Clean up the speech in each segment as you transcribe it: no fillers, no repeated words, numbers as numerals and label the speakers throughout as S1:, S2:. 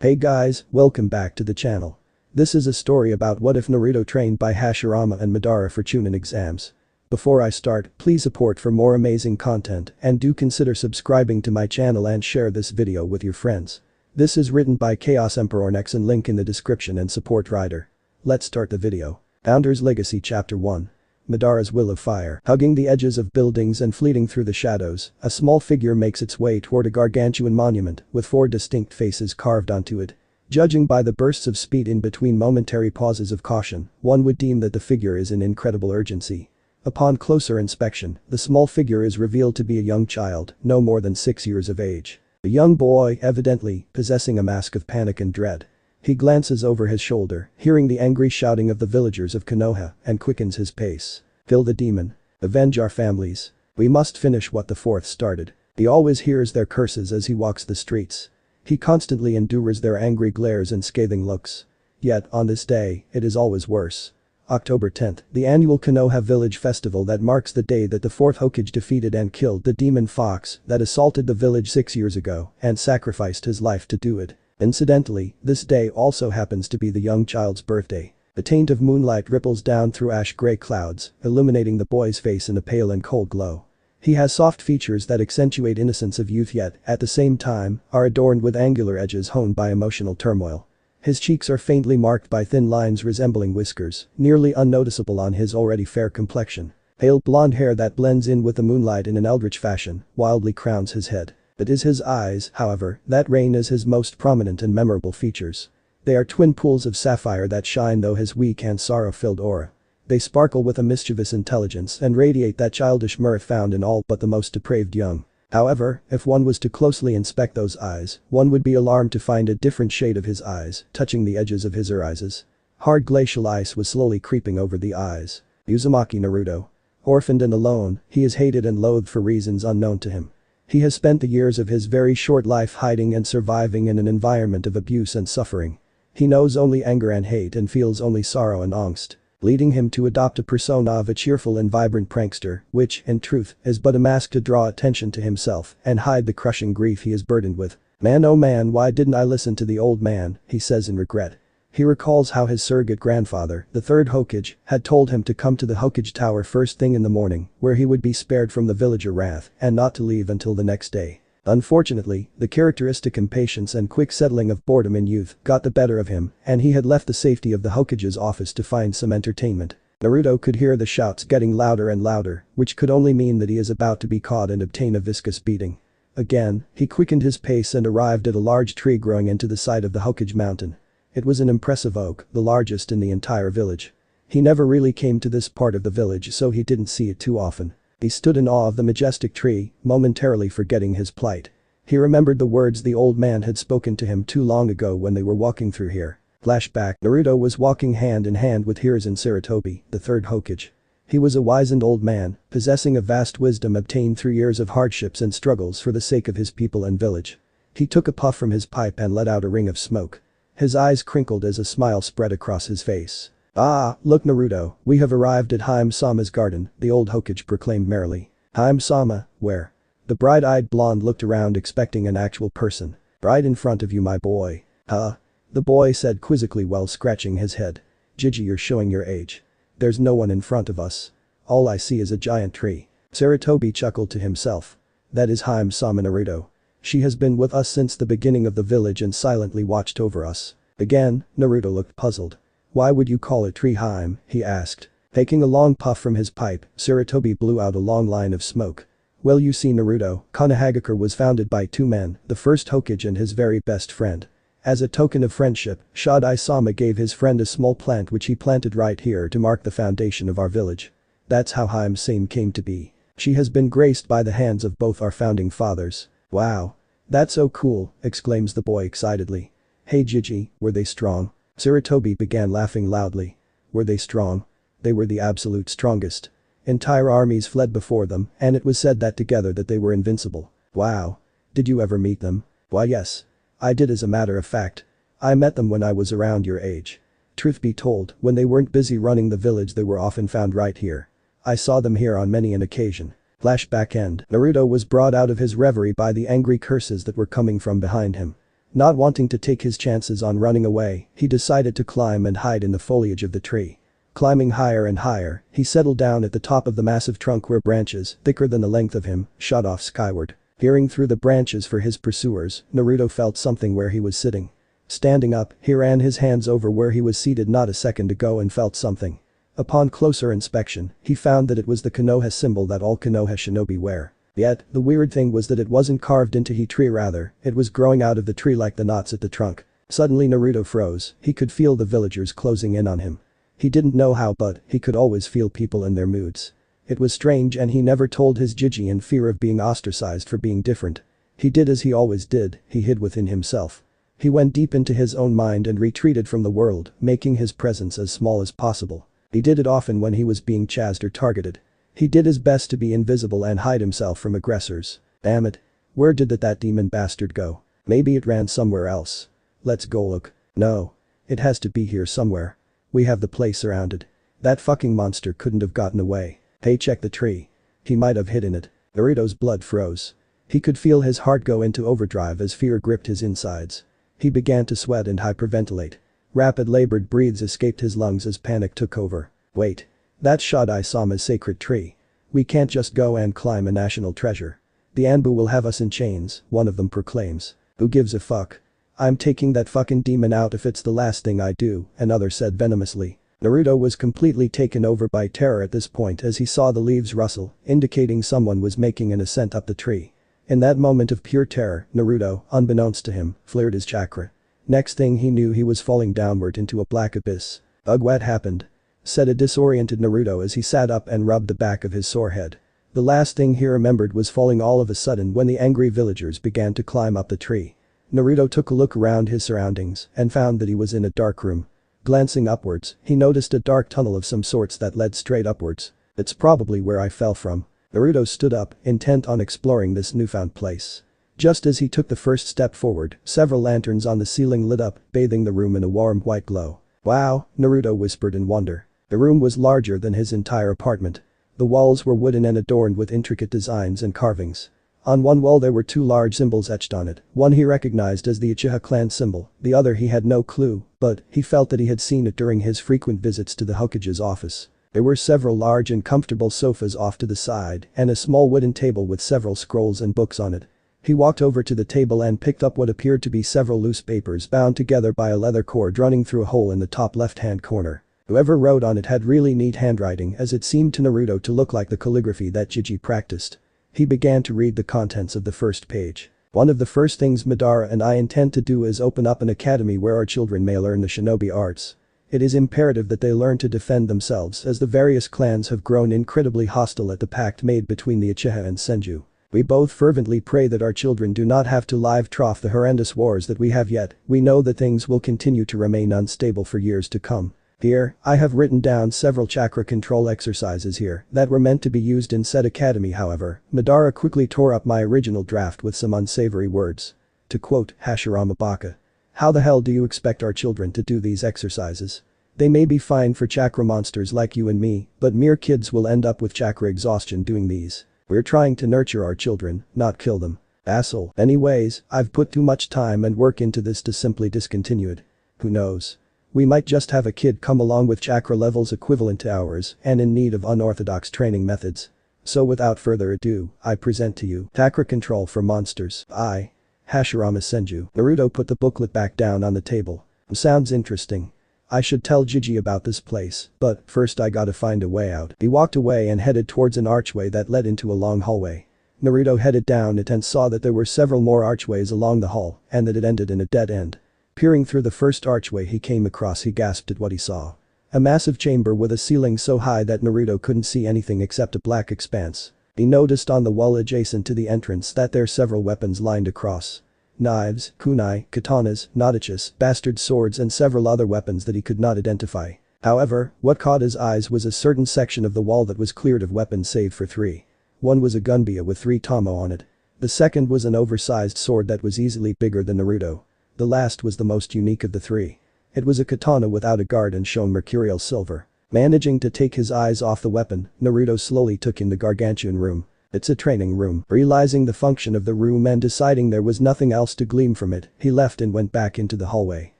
S1: Hey guys, welcome back to the channel. This is a story about what if Naruto trained by Hashirama and Madara for Chunin exams. Before I start, please support for more amazing content and do consider subscribing to my channel and share this video with your friends. This is written by Chaos Emperor Nex and link in the description and support rider. Let's start the video. Founder's Legacy Chapter 1. Madara's Will of Fire. Hugging the edges of buildings and fleeting through the shadows, a small figure makes its way toward a gargantuan monument with 4 distinct faces carved onto it. Judging by the bursts of speed in between momentary pauses of caution, one would deem that the figure is in incredible urgency. Upon closer inspection, the small figure is revealed to be a young child, no more than 6 years of age. A young boy, evidently, possessing a mask of panic and dread. He glances over his shoulder, hearing the angry shouting of the villagers of Konoha, and quickens his pace. Kill the demon. Avenge our families. We must finish what the fourth started. He always hears their curses as he walks the streets. He constantly endures their angry glares and scathing looks. Yet, on this day, it is always worse. October 10th, the annual Konoha village festival that marks the day that the fourth Hokage defeated and killed the demon fox that assaulted the village 6 years ago and sacrificed his life to do it. Incidentally, this day also happens to be the young child's birthday. A taint of moonlight ripples down through ash-gray clouds, illuminating the boy's face in a pale and cold glow. He has soft features that accentuate innocence of youth yet, at the same time, are adorned with angular edges honed by emotional turmoil. His cheeks are faintly marked by thin lines resembling whiskers, nearly unnoticeable on his already fair complexion. Pale blonde hair that blends in with the moonlight in an eldritch fashion, wildly crowns his head. It is his eyes, however, that reign as his most prominent and memorable features. They are twin pools of sapphire that shine through his weak and sorrow-filled aura. They sparkle with a mischievous intelligence and radiate that childish mirth found in all but the most depraved young. However, if one was to closely inspect those eyes, one would be alarmed to find a different shade of his eyes touching the edges of his irises. Hard glacial ice was slowly creeping over the eyes. Uzumaki Naruto. Orphaned and alone, he is hated and loathed for reasons unknown to him. He has spent the years of his very short life hiding and surviving in an environment of abuse and suffering. He knows only anger and hate and feels only sorrow and angst, leading him to adopt a persona of a cheerful and vibrant prankster, which, in truth, is but a mask to draw attention to himself and hide the crushing grief he is burdened with. Man, oh man, why didn't I listen to the old man, he says in regret. He recalls how his surrogate grandfather, the third Hokage, had told him to come to the Hokage Tower first thing in the morning, where he would be spared from the villager wrath and not to leave until the next day. Unfortunately, the characteristic impatience and quick settling of boredom in youth got the better of him and he had left the safety of the Hokage's office to find some entertainment. Naruto could hear the shouts getting louder and louder, which could only mean that he is about to be caught and obtain a viscous beating. Again, he quickened his pace and arrived at a large tree growing into the side of the Hokage mountain. It was an impressive oak, the largest in the entire village. He never really came to this part of the village so he didn't see it too often. He stood in awe of the majestic tree, momentarily forgetting his plight. He remembered the words the old man had spoken to him too long ago when they were walking through here. Flashback, Naruto was walking hand in hand with Hiruzen Sarutobi, the third Hokage. He was a wizened old man, possessing a vast wisdom obtained through years of hardships and struggles for the sake of his people and village. He took a puff from his pipe and let out a ring of smoke. His eyes crinkled as a smile spread across his face. Ah, look Naruto, we have arrived at Haim-sama's garden, the old Hokage proclaimed merrily. Haim-sama, where? The bright-eyed blonde looked around expecting an actual person. Right in front of you my boy. Huh? The boy said quizzically while scratching his head. Gigi, you're showing your age. There's no one in front of us. All I see is a giant tree. Sarutobi chuckled to himself. That is Haim-sama Naruto. She has been with us since the beginning of the village and silently watched over us. Again, Naruto looked puzzled. Why would you call it tree Haim, he asked. Taking a long puff from his pipe, Sarutobi blew out a long line of smoke. Well you see Naruto, Konohagakure was founded by 2 men, the first Hokage and his very best friend. As a token of friendship, Shadai-sama gave his friend a small plant which he planted right here to mark the foundation of our village. That's how Haim-sama came to be. She has been graced by the hands of both our founding fathers. Wow. That's so cool, exclaims the boy excitedly. Hey Gigi, were they strong? Sarutobi began laughing loudly. Were they strong? They were the absolute strongest. Entire armies fled before them and it was said that together that they were invincible. Wow. Did you ever meet them? Why yes. I did as a matter of fact. I met them when I was around your age. Truth be told, when they weren't busy running the village they were often found right here. I saw them here on many an occasion. Flashback end. Naruto was brought out of his reverie by the angry curses that were coming from behind him. Not wanting to take his chances on running away, he decided to climb and hide in the foliage of the tree. Climbing higher and higher, he settled down at the top of the massive trunk where branches, thicker than the length of him, shot off skyward. Peering through the branches for his pursuers, Naruto felt something where he was sitting. Standing up, he ran his hands over where he was seated not a second ago and felt something. Upon closer inspection, he found that it was the Konoha symbol that all Konoha shinobi wear. Yet, the weird thing was that it wasn't carved into the tree rather, it was growing out of the tree like the knots at the trunk. Suddenly Naruto froze, he could feel the villagers closing in on him. He didn't know how but he could always feel people in their moods. It was strange and he never told his Jiji in fear of being ostracized for being different. He did as he always did, he hid within himself. He went deep into his own mind and retreated from the world, making his presence as small as possible. He did it often when he was being chased or targeted. He did his best to be invisible and hide himself from aggressors. Damn it. Where did that demon bastard go? Maybe it ran somewhere else. Let's go look. No. It has to be here somewhere. We have the place surrounded. That fucking monster couldn't have gotten away. Hey, check the tree. He might have hidden it. Naruto's blood froze. He could feel his heart go into overdrive as fear gripped his insides. He began to sweat and hyperventilate. Rapid labored breaths escaped his lungs as panic took over. Wait. That Shodai Sama's sacred tree. We can't just go and climb a national treasure. The Anbu will have us in chains, one of them proclaims. Who gives a fuck? I'm taking that fucking demon out if it's the last thing I do, another said venomously. Naruto was completely taken over by terror at this point as he saw the leaves rustle, indicating someone was making an ascent up the tree. In that moment of pure terror, Naruto, unbeknownst to him, flared his chakra. Next thing he knew he was falling downward into a black abyss. Ugh, what happened? Said a disoriented Naruto as he sat up and rubbed the back of his sore head. The last thing he remembered was falling all of a sudden when the angry villagers began to climb up the tree. Naruto took a look around his surroundings and found that he was in a dark room. Glancing upwards, he noticed a dark tunnel of some sorts that led straight upwards. It's probably where I fell from. Naruto stood up, intent on exploring this newfound place. Just as he took the first step forward, several lanterns on the ceiling lit up, bathing the room in a warm white glow. Wow, Naruto whispered in wonder. The room was larger than his entire apartment. The walls were wooden and adorned with intricate designs and carvings. On one wall there were two large symbols etched on it, one he recognized as the Uchiha clan symbol, the other he had no clue, but he felt that he had seen it during his frequent visits to the Hokage's office. There were several large and comfortable sofas off to the side and a small wooden table with several scrolls and books on it. He walked over to the table and picked up what appeared to be several loose papers bound together by a leather cord running through a hole in the top left-hand corner. Whoever wrote on it had really neat handwriting as it seemed to Naruto to look like the calligraphy that Jiji practiced. He began to read the contents of the first page. One of the first things Madara and I intend to do is open up an academy where our children may learn the shinobi arts. It is imperative that they learn to defend themselves as the various clans have grown incredibly hostile at the pact made between the Uchiha and Senju. We both fervently pray that our children do not have to live trough the horrendous wars that we have yet. We know that things will continue to remain unstable for years to come. Here, I have written down several chakra control exercises here that were meant to be used in said academy. However, Madara quickly tore up my original draft with some unsavory words. To quote Hashirama Baka. How the hell do you expect our children to do these exercises? They may be fine for chakra monsters like you and me, but mere kids will end up with chakra exhaustion doing these. We're trying to nurture our children, not kill them. Asshole. Anyways, I've put too much time and work into this to simply discontinue it. Who knows? We might just have a kid come along with chakra levels equivalent to ours and in need of unorthodox training methods. So without further ado, I present to you Chakra Control for Monsters. I. Hashirama Senju. Naruto put the booklet back down on the table. Sounds interesting. I should tell Jiji about this place, but first I gotta find a way out. He walked away and headed towards an archway that led into a long hallway. Naruto headed down it and saw that there were several more archways along the hall and that it ended in a dead end. Peering through the first archway he came across, he gasped at what he saw. A massive chamber with a ceiling so high that Naruto couldn't see anything except a black expanse. He noticed on the wall adjacent to the entrance that there are several weapons lined across. Knives, kunai, katanas, notachis, bastard swords and several other weapons that he could not identify. However, what caught his eyes was a certain section of the wall that was cleared of weapons save for three. One was a gunbia with 3 tamo on it. The second was an oversized sword that was easily bigger than Naruto. The last was the most unique of the three. It was a katana without a guard and shone mercurial silver. Managing to take his eyes off the weapon, Naruto slowly took in the gargantuan room. It's a training room. Realizing the function of the room and deciding there was nothing else to glean from it, he left and went back into the hallway.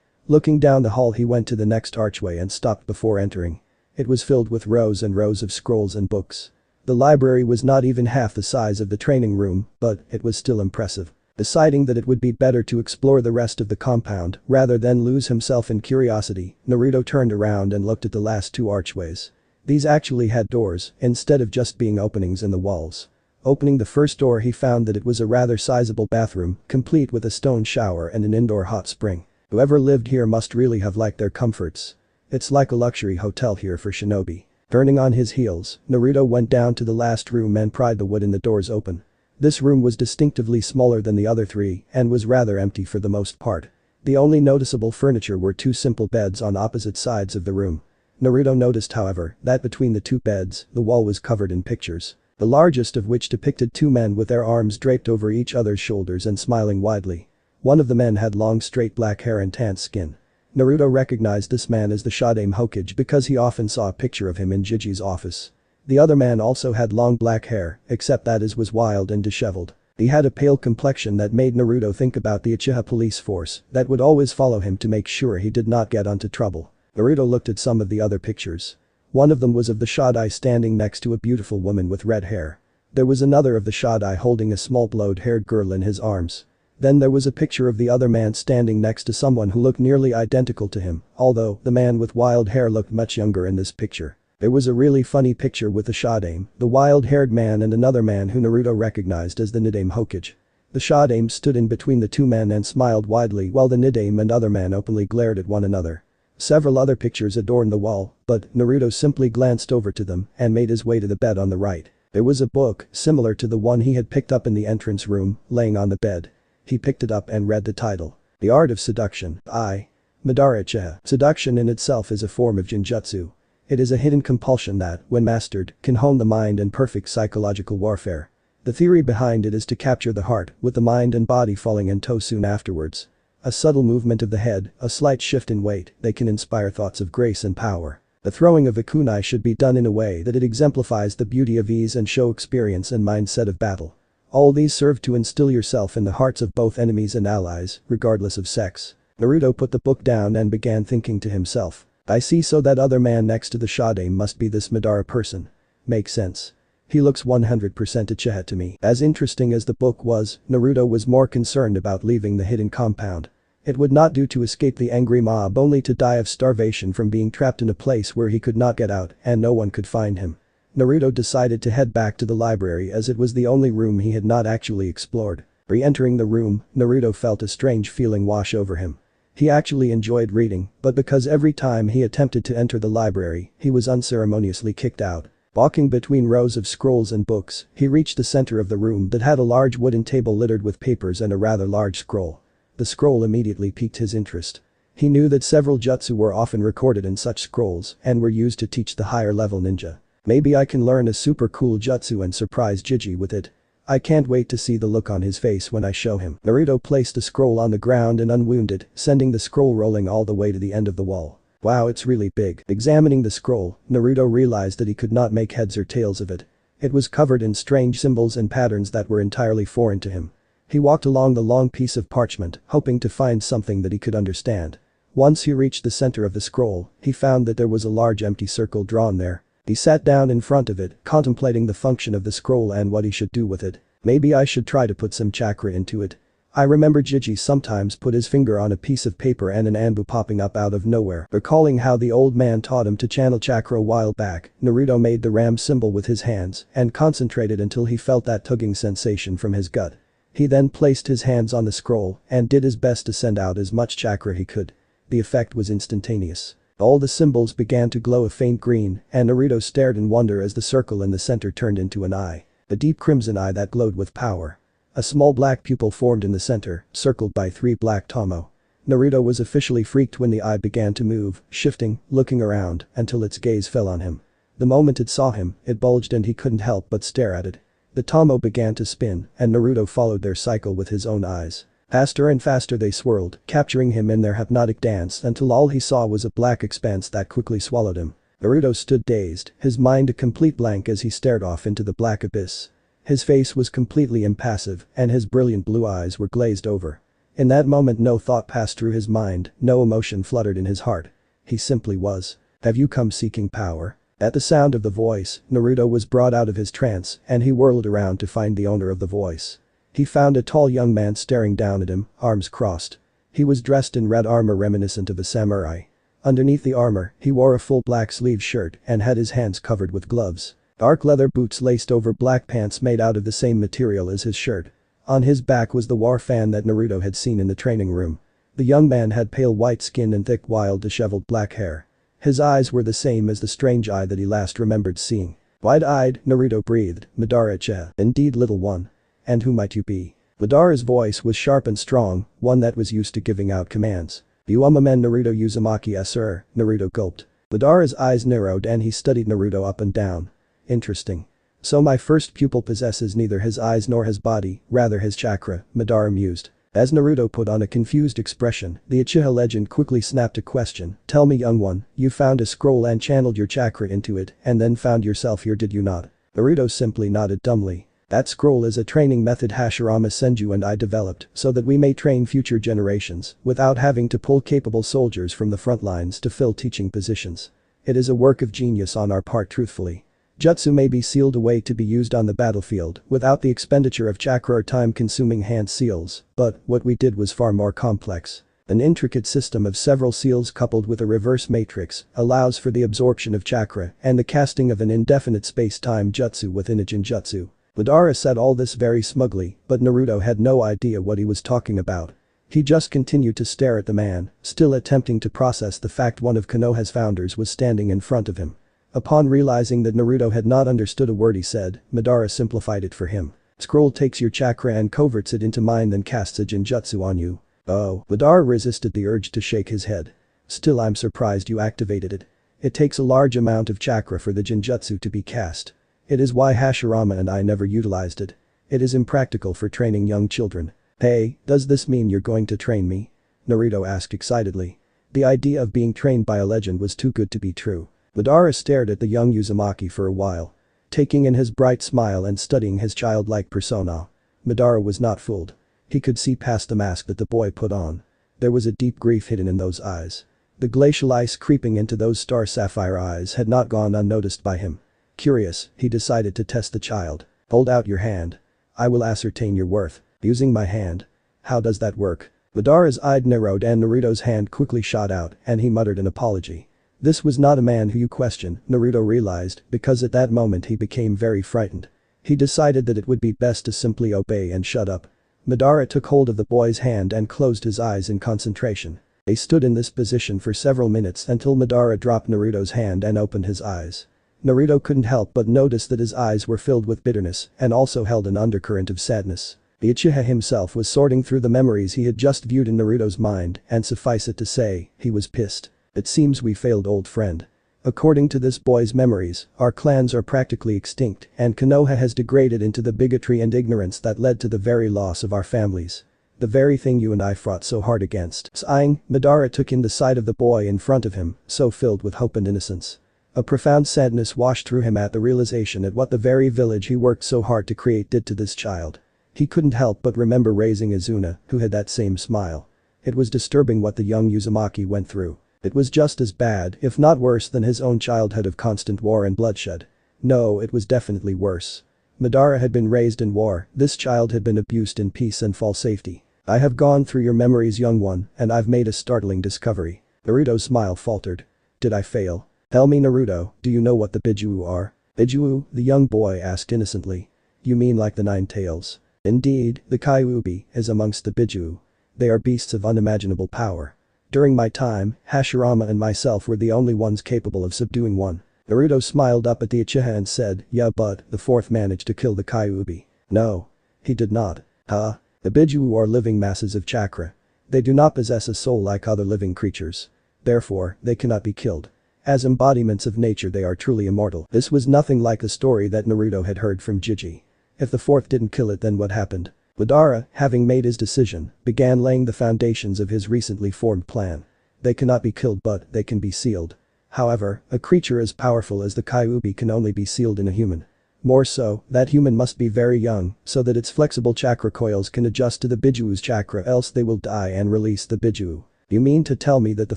S1: Looking down the hall, he went to the next archway and stopped before entering. It was filled with rows and rows of scrolls and books. The library was not even half the size of the training room, but it was still impressive. Deciding that it would be better to explore the rest of the compound rather than lose himself in curiosity, Naruto turned around and looked at the last two archways. These actually had doors instead of just being openings in the walls. Opening the first door, he found that it was a rather sizable bathroom, complete with a stone shower and an indoor hot spring. Whoever lived here must really have liked their comforts. It's like a luxury hotel here for shinobi. Turning on his heels, Naruto went down to the last room and pried the wood in the doors open. This room was distinctively smaller than the other three and was rather empty for the most part. The only noticeable furniture were two simple beds on opposite sides of the room. Naruto noticed, however, that between the two beds, the wall was covered in pictures. The largest of which depicted two men with their arms draped over each other's shoulders and smiling widely. One of the men had long straight black hair and tanned skin. Naruto recognized this man as the Shodaime Hokage because he often saw a picture of him in Jiji's office. The other man also had long black hair, except that his was wild and disheveled. He had a pale complexion that made Naruto think about the Uchiha police force that would always follow him to make sure he did not get onto trouble. Naruto looked at some of the other pictures. One of them was of the Shodaime standing next to a beautiful woman with red hair. There was another of the Shodaime holding a small blonde-haired girl in his arms. Then there was a picture of the other man standing next to someone who looked nearly identical to him, although the man with wild hair looked much younger in this picture. There was a really funny picture with the Shodaime, the wild-haired man, and another man who Naruto recognized as the Nidaime Hokage. The Shodaime stood in between the two men and smiled widely while the Nidaime and other man openly glared at one another. Several other pictures adorned the wall, but Naruto simply glanced over to them and made his way to the bed on the right. There was a book, similar to the one he had picked up in the entrance room, laying on the bed. He picked it up and read the title. The Art of Seduction, by Madara Uchiha. Seduction in itself is a form of genjutsu. It is a hidden compulsion that, when mastered, can hone the mind and perfect psychological warfare. The theory behind it is to capture the heart, with the mind and body falling in tow soon afterwards. A subtle movement of the head, a slight shift in weight, they can inspire thoughts of grace and power. The throwing of a kunai should be done in a way that it exemplifies the beauty of ease and show experience and mindset of battle. All these serve to instill yourself in the hearts of both enemies and allies, regardless of sex. Naruto put the book down and began thinking to himself. I see, so that other man next to the Shodaime must be this Madara person. Makes sense. He looks 100% Uchiha to me. As interesting as the book was, Naruto was more concerned about leaving the hidden compound. It would not do to escape the angry mob only to die of starvation from being trapped in a place where he could not get out and no one could find him. Naruto decided to head back to the library as it was the only room he had not actually explored. Re-entering the room, Naruto felt a strange feeling wash over him. He actually enjoyed reading, but because every time he attempted to enter the library, he was unceremoniously kicked out. Walking between rows of scrolls and books, he reached the center of the room that had a large wooden table littered with papers and a rather large scroll. The scroll immediately piqued his interest. He knew that several jutsu were often recorded in such scrolls and were used to teach the higher level ninja. Maybe I can learn a super cool jutsu and surprise Jiji with it. I can't wait to see the look on his face when I show him. Naruto placed the scroll on the ground and unwound it, sending the scroll rolling all the way to the end of the wall. Wow, it's really big. Examining the scroll, Naruto realized that he could not make heads or tails of it. It was covered in strange symbols and patterns that were entirely foreign to him. He walked along the long piece of parchment, hoping to find something that he could understand. Once he reached the center of the scroll, he found that there was a large empty circle drawn there. He sat down in front of it, contemplating the function of the scroll and what he should do with it. Maybe I should try to put some chakra into it. I remember Jiji sometimes put his finger on a piece of paper and an anbu popping up out of nowhere. Recalling how the old man taught him to channel chakra a while back, Naruto made the ram symbol with his hands and concentrated until he felt that tugging sensation from his gut. He then placed his hands on the scroll and did his best to send out as much chakra he could. The effect was instantaneous. All the symbols began to glow a faint green, and Naruto stared in wonder as the circle in the center turned into an eye. A deep crimson eye that glowed with power. A small black pupil formed in the center, circled by 3 black tomo. Naruto was officially freaked when the eye began to move, shifting, looking around, until its gaze fell on him. The moment it saw him, it bulged and he couldn't help but stare at it. The tomo began to spin, and Naruto followed their cycle with his own eyes. Faster and faster they swirled, capturing him in their hypnotic dance until all he saw was a black expanse that quickly swallowed him. Naruto stood dazed, his mind a complete blank as he stared off into the black abyss. His face was completely impassive and his brilliant blue eyes were glazed over. In that moment no thought passed through his mind, no emotion fluttered in his heart. He simply was. Have you come seeking power? At the sound of the voice, Naruto was brought out of his trance and he whirled around to find the owner of the voice. He found a tall young man staring down at him, arms crossed. He was dressed in red armor reminiscent of a samurai. Underneath the armor, he wore a full black sleeve shirt and had his hands covered with gloves. Dark leather boots laced over black pants made out of the same material as his shirt. On his back was the war fan that Naruto had seen in the training room. The young man had pale white skin and thick wild disheveled black hair. His eyes were the same as the strange eye that he last remembered seeing. Wide-eyed, Naruto breathed, Madara-cha, indeed little one. And who might you be? Madara's voice was sharp and strong, one that was used to giving out commands. You men Naruto Uzumaki sir, Naruto gulped. Madara's eyes narrowed and he studied Naruto up and down. Interesting. So my first pupil possesses neither his eyes nor his body, rather his chakra, Madara mused. As Naruto put on a confused expression, the Uchiha legend quickly snapped a question. Tell me young one, you found a scroll and channeled your chakra into it and then found yourself here did you not? Naruto simply nodded dumbly. That scroll is a training method Hashirama Senju and I developed so that we may train future generations without having to pull capable soldiers from the front lines to fill teaching positions. It is a work of genius on our part truthfully. Jutsu may be sealed away to be used on the battlefield without the expenditure of chakra or time-consuming hand seals, but what we did was far more complex. An intricate system of several seals coupled with a reverse matrix allows for the absorption of chakra and the casting of an indefinite space-time jutsu within a genjutsu. Madara said all this very smugly, but Naruto had no idea what he was talking about. He just continued to stare at the man, still attempting to process the fact one of Konoha's founders was standing in front of him. Upon realizing that Naruto had not understood a word he said, Madara simplified it for him. Scroll takes your chakra and converts it into mind then casts a genjutsu on you. Oh, Madara resisted the urge to shake his head. Still I'm surprised you activated it. It takes a large amount of chakra for the genjutsu to be cast. It is why Hashirama and I never utilized it. It is impractical for training young children. Hey, does this mean you're going to train me? Naruto asked excitedly. The idea of being trained by a legend was too good to be true. Madara stared at the young Uzumaki for a while. Taking in his bright smile and studying his childlike persona. Madara was not fooled. He could see past the mask that the boy put on. There was a deep grief hidden in those eyes. The glacial ice creeping into those star sapphire eyes had not gone unnoticed by him. Curious, he decided to test the child. Hold out your hand. I will ascertain your worth. Using my hand. How does that work? Madara's eye narrowed and Naruto's hand quickly shot out and he muttered an apology. This was not a man who you question, Naruto realized, because at that moment he became very frightened. He decided that it would be best to simply obey and shut up. Madara took hold of the boy's hand and closed his eyes in concentration. They stood in this position for several minutes until Madara dropped Naruto's hand and opened his eyes. Naruto couldn't help but notice that his eyes were filled with bitterness and also held an undercurrent of sadness. The Uchiha himself was sorting through the memories he had just viewed in Naruto's mind and suffice it to say, he was pissed. It seems we failed old friend. According to this boy's memories, our clans are practically extinct and Konoha has degraded into the bigotry and ignorance that led to the very loss of our families. The very thing you and I fought so hard against. Sighing, Madara took in the sight of the boy in front of him, so filled with hope and innocence. A profound sadness washed through him at the realization at what the very village he worked so hard to create did to this child. He couldn't help but remember raising Izuna, who had that same smile. It was disturbing what the young Uzumaki went through. It was just as bad, if not worse than his own childhood of constant war and bloodshed. No, it was definitely worse. Madara had been raised in war, this child had been abused in peace and false safety. I have gone through your memories young one, and I've made a startling discovery. Naruto's smile faltered. Did I fail? Tell me Naruto, do you know what the Bijuu are? Bijuu, the young boy asked innocently. You mean like the nine tails? Indeed, the Kyuubi is amongst the Bijuu. They are beasts of unimaginable power. During my time, Hashirama and myself were the only ones capable of subduing one. Naruto smiled up at the Uchiha and said, yeah but, the fourth managed to kill the Kyuubi. No. He did not. Huh? The Bijuu are living masses of chakra. They do not possess a soul like other living creatures. Therefore, they cannot be killed. As embodiments of nature they are truly immortal. This was nothing like the story that Naruto had heard from Jiji. If the fourth didn't kill it then what happened? Madara, having made his decision, began laying the foundations of his recently formed plan. They cannot be killed but they can be sealed. However, a creature as powerful as the Kyuubi can only be sealed in a human. More so, that human must be very young so that its flexible chakra coils can adjust to the Bijuu's chakra, else they will die and release the Bijuu. You mean to tell me that the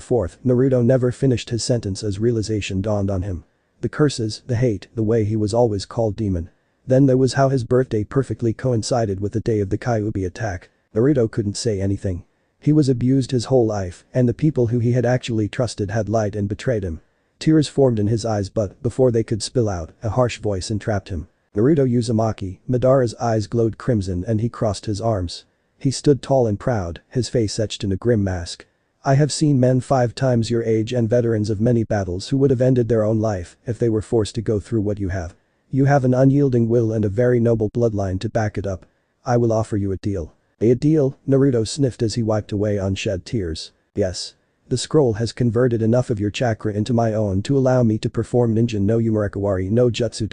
S1: fourth Naruto never finished his sentence as realization dawned on him. The curses, the hate, the way he was always called demon. Then there was how his birthday perfectly coincided with the day of the Kyuubi attack. Naruto couldn't say anything. He was abused his whole life, and the people who he had actually trusted had lied and betrayed him. Tears formed in his eyes, but before they could spill out, a harsh voice entrapped him. Naruto Uzumaki. Madara's eyes glowed crimson and he crossed his arms. He stood tall and proud, his face etched in a grim mask. I have seen men 5 times your age and veterans of many battles who would have ended their own life if they were forced to go through what you have. You have an unyielding will and a very noble bloodline to back it up. I will offer you a deal. A deal? Naruto sniffed as he wiped away unshed tears. Yes. The scroll has converted enough of your chakra into my own to allow me to perform ninja no Umarekawari no Jutsu.